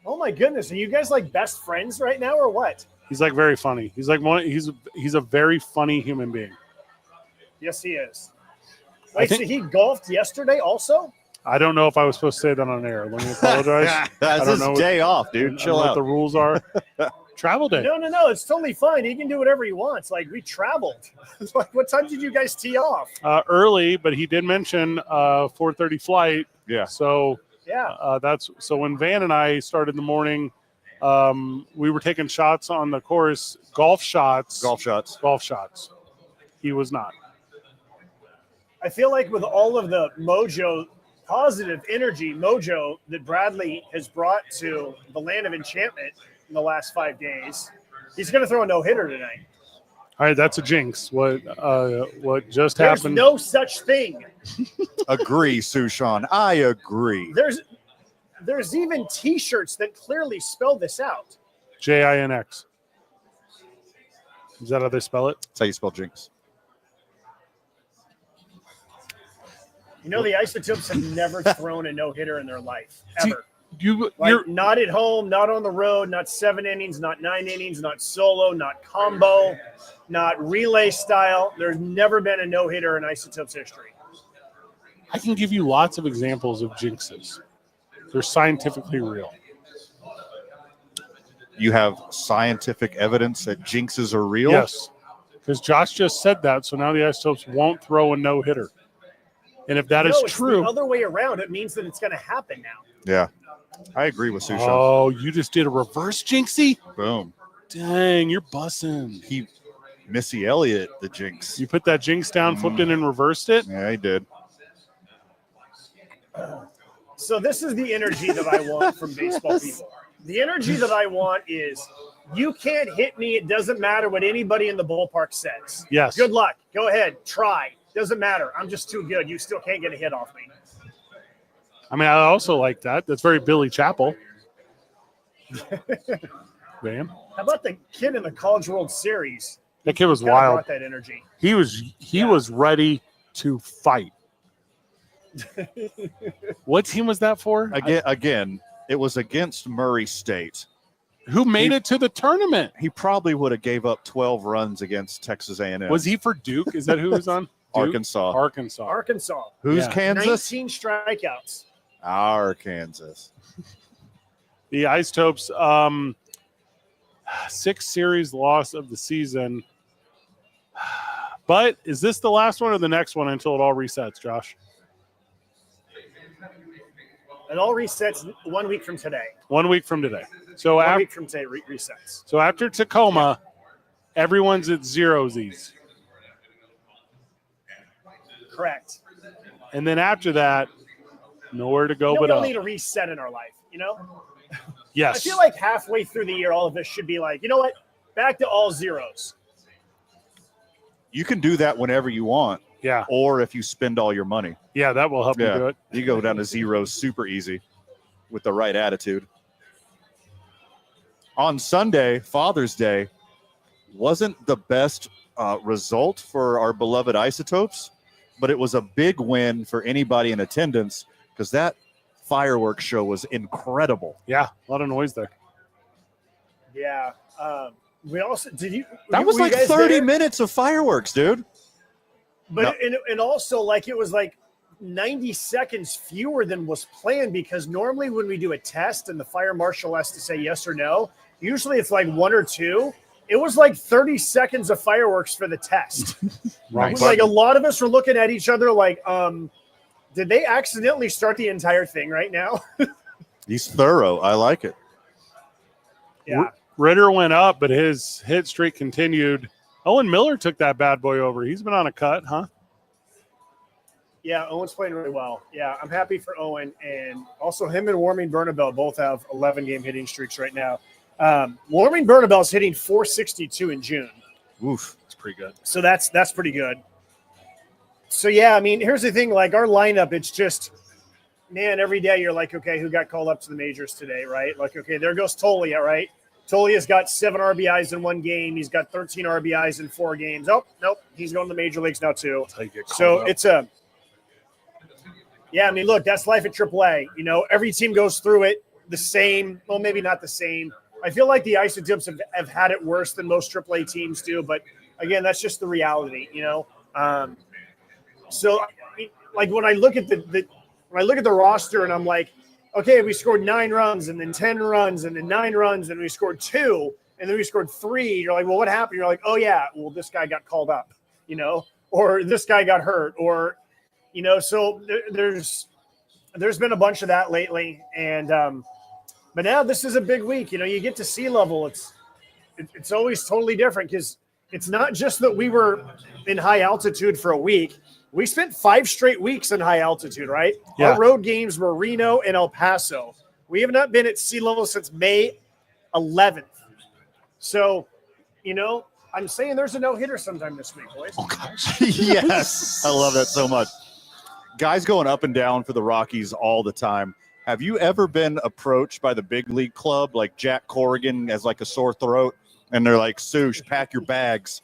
Oh my goodness, are you guys like best friends right now, or what? He's like very funny. He's like he's a very funny human being. Yes, he is. Wait, so he golfed yesterday also? I don't know if I was supposed to say that on air. Let me apologize. That's his day off, dude. Chill out. What the rules are. Travel day. No. It's totally fine. He can do whatever he wants. Like, we traveled. Like, what time did you guys tee off? Early, but he did mention 4:30 flight. Yeah. So that's so when Van and I started the morning, we were taking shots on the course, golf shots. He was not. I feel like with all of the positive energy that Bradley has brought to the land of enchantment in the last 5 days, he's going to throw a no-hitter tonight. All right, that's a jinx. What just There's happened? No such thing. Agree, Sushan. I agree. There's even T-shirts that clearly spell this out. JINX. Is that how they spell it? That's how you spell jinx. You know, the Isotopes have never thrown a no-hitter in their life, ever. You're not at home, not on the road, not 7 innings, not 9 innings, not solo, not combo, not relay style. There's never been a no-hitter in Isotopes history. I can give you lots of examples of jinxes. They're scientifically real. You have scientific evidence that jinxes are real? Yes, because Josh just said that, so now the Isotopes won't throw a no-hitter. And if that is true, it's the other way around. It means that it's going to happen now. Yeah, I agree with Sushan. Oh, you just did a reverse jinxie? Boom. Dang, you're bussing. Missy Elliott, the jinx. You put that jinx down, flipped it, and reversed it? Yeah, he did. So this is the energy that I want from baseball people. The energy that I want is, you can't hit me. It doesn't matter what anybody in the ballpark says. Yes. Good luck. Go ahead. Try. Doesn't matter. I'm just too good. You still can't get a hit off me. I mean, I also like that. That's very Billy Chappell. Man. How about the kid in the College World Series? That kid was Kinda wild. brought that energy. He was ready to fight. What team was that for? Again, it was against Murray State. Who made it to the tournament? He probably would have gave up 12 runs against Texas A&M. Was he for Duke? Is that who was on? Arkansas. Arkansas. Who's Kansas? 19 strikeouts. Our Kansas. The Isotopes, 6 series loss of the season. But is this the last one or the next one until it all resets, Josh? It all resets 1 week from today. 1 week from today. So 1 week from today resets. So after Tacoma, everyone's at zero-sies. Correct. And then after that, nowhere to go we but all up. need a reset in our life, you know? Yes. I feel like halfway through the year, all of us should be like, you know what? Back to all zeros. You can do that whenever you want. Yeah. Or if you spend all your money. Yeah, that will help you do it. You go down to zeros super easy with the right attitude. On Sunday, Father's Day, wasn't the best result for our beloved Isotopes, but it was a big win for anybody in attendance because that fireworks show was incredible. Yeah, a lot of noise there. Yeah. We also That was like 30 minutes of fireworks, dude. But and also like it was like 90 seconds fewer than was planned, because normally when we do a test and the fire marshal has to say yes or no, usually it's like 1 or 2. It was like 30 seconds of fireworks for the test. Right. It was like a lot of us were looking at each other like, did they accidentally start the entire thing right now? He's thorough. I like it. Yeah. Ritter went up, but his hit streak continued. Owen Miller took that bad boy over. He's been on a cut, huh? Yeah, Owen's playing really well. Yeah, I'm happy for Owen. And also him and Warming Bernabel both have 11-game hitting streaks right now. Warming Bernabel's hitting 462 in June. Oof. That's pretty good. So that's pretty good. So, yeah, I mean, here's the thing. Like, our lineup, it's just, man, every day you're like, okay, who got called up to the majors today, right? Like, okay, there goes Tolia, right? Tolia's got 7 RBIs in 1 game. He's got 13 RBIs in 4 games. Oh, nope, he's going to the major leagues now too. So it's I mean, look, that's life at AAA. You know, every team goes through it the same. Well, maybe not the same. I feel like the Isotopes have had it worse than most AAA teams do. But, again, that's just the reality, you know. So, like, when I look at the roster and I'm like, okay, we scored 9 runs and then 10 runs and then 9 runs and we scored 2 and then we scored 3. You're like, well, what happened? You're like, oh, yeah, well, this guy got called up, you know, or this guy got hurt or, you know, so there's been a bunch of that lately. And but now this is a big week. You know, you get to sea level. It's always totally different because it's not just that we were in high altitude for a week. We spent 5 straight weeks in high altitude, right? Yeah. Our road games were Reno and El Paso. We have not been at sea level since May 11th. So, you know, I'm saying there's a no-hitter sometime this week, boys. Oh, gosh. Yes. I love that so much. Guys going up and down for the Rockies all the time. Have you ever been approached by the big league club, like Jack Corrigan has like a sore throat, and they're like, Sush, pack your bags?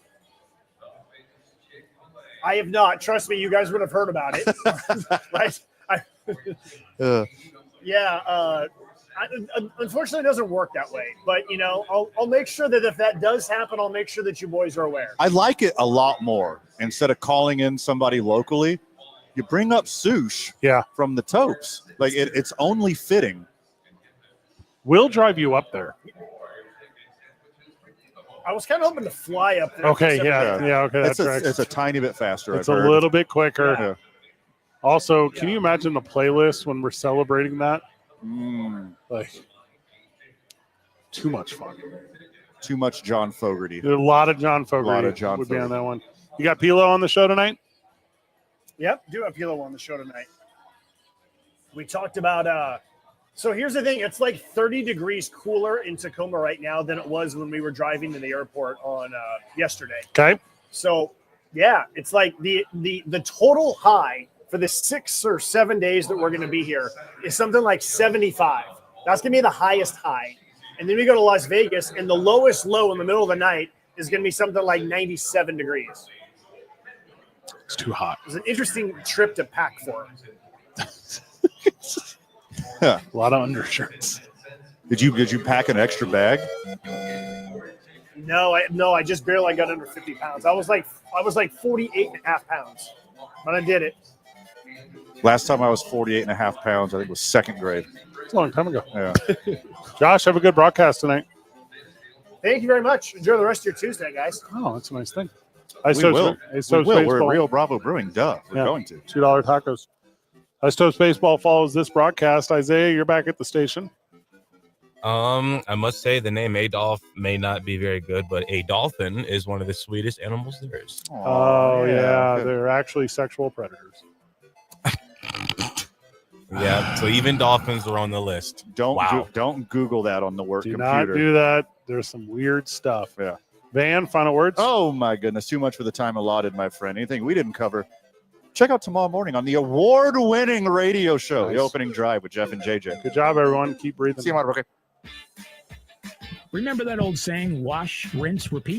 I have not. Trust me, you guys would have heard about it. Right? Unfortunately, it doesn't work that way. But, you know, I'll make sure that if that does happen, I'll make sure that you boys are aware. I like it a lot more. Instead of calling in somebody locally, you bring up Sush from the Topes. Like, it's only fitting. We'll drive you up there. I was kind of hoping to fly up there. Okay, okay. It's a tiny bit faster. It's a little bit quicker. Yeah. Also, can you imagine the playlist when we're celebrating that? Like, too much fun. Too much John Fogerty. There's a lot of John Fogerty would be on that one. You got Pilo on the show tonight? Yep, do have Pilo on the show tonight. We talked about so here's the thing. It's like 30 degrees cooler in Tacoma right now than it was when we were driving to the airport on yesterday. Okay. So, yeah, it's like the total high for the 6 or 7 days that we're going to be here is something like 75. That's going to be the highest high. And then we go to Las Vegas, and the lowest low in the middle of the night is going to be something like 97 degrees. It's too hot. It's an interesting trip to pack for. A lot of undershirts. Did you pack an extra bag? No, I just barely got under 50 pounds. I was like 48 and a half pounds, but I did it. Last time I was 48 and a half pounds, I think it was 2nd grade. It's a long time ago. Yeah. Josh, have a good broadcast tonight. Thank you very much. Enjoy the rest of your Tuesday, guys. Oh, that's a nice thing. We will. We're at Rio Bravo Brewing. Duh. We're going to. $2 tacos. Isotopes Baseball follows this broadcast. Isaiah, you're back at the station. I must say the name Adolf may not be very good, but a dolphin is one of the sweetest animals there is. Oh, yeah. They're actually sexual predators. Yeah, so even dolphins are on the list. Don't Google that on the work computer. Do not do that. There's some weird stuff. Yeah. Van, final words? Oh, my goodness. Too much for the time allotted, my friend. Anything we didn't cover, check out tomorrow morning on the award-winning radio show, The Opening Drive with Jeff and JJ. Good job, everyone. Keep breathing. See you tomorrow. Okay. Remember that old saying, wash, rinse, repeat?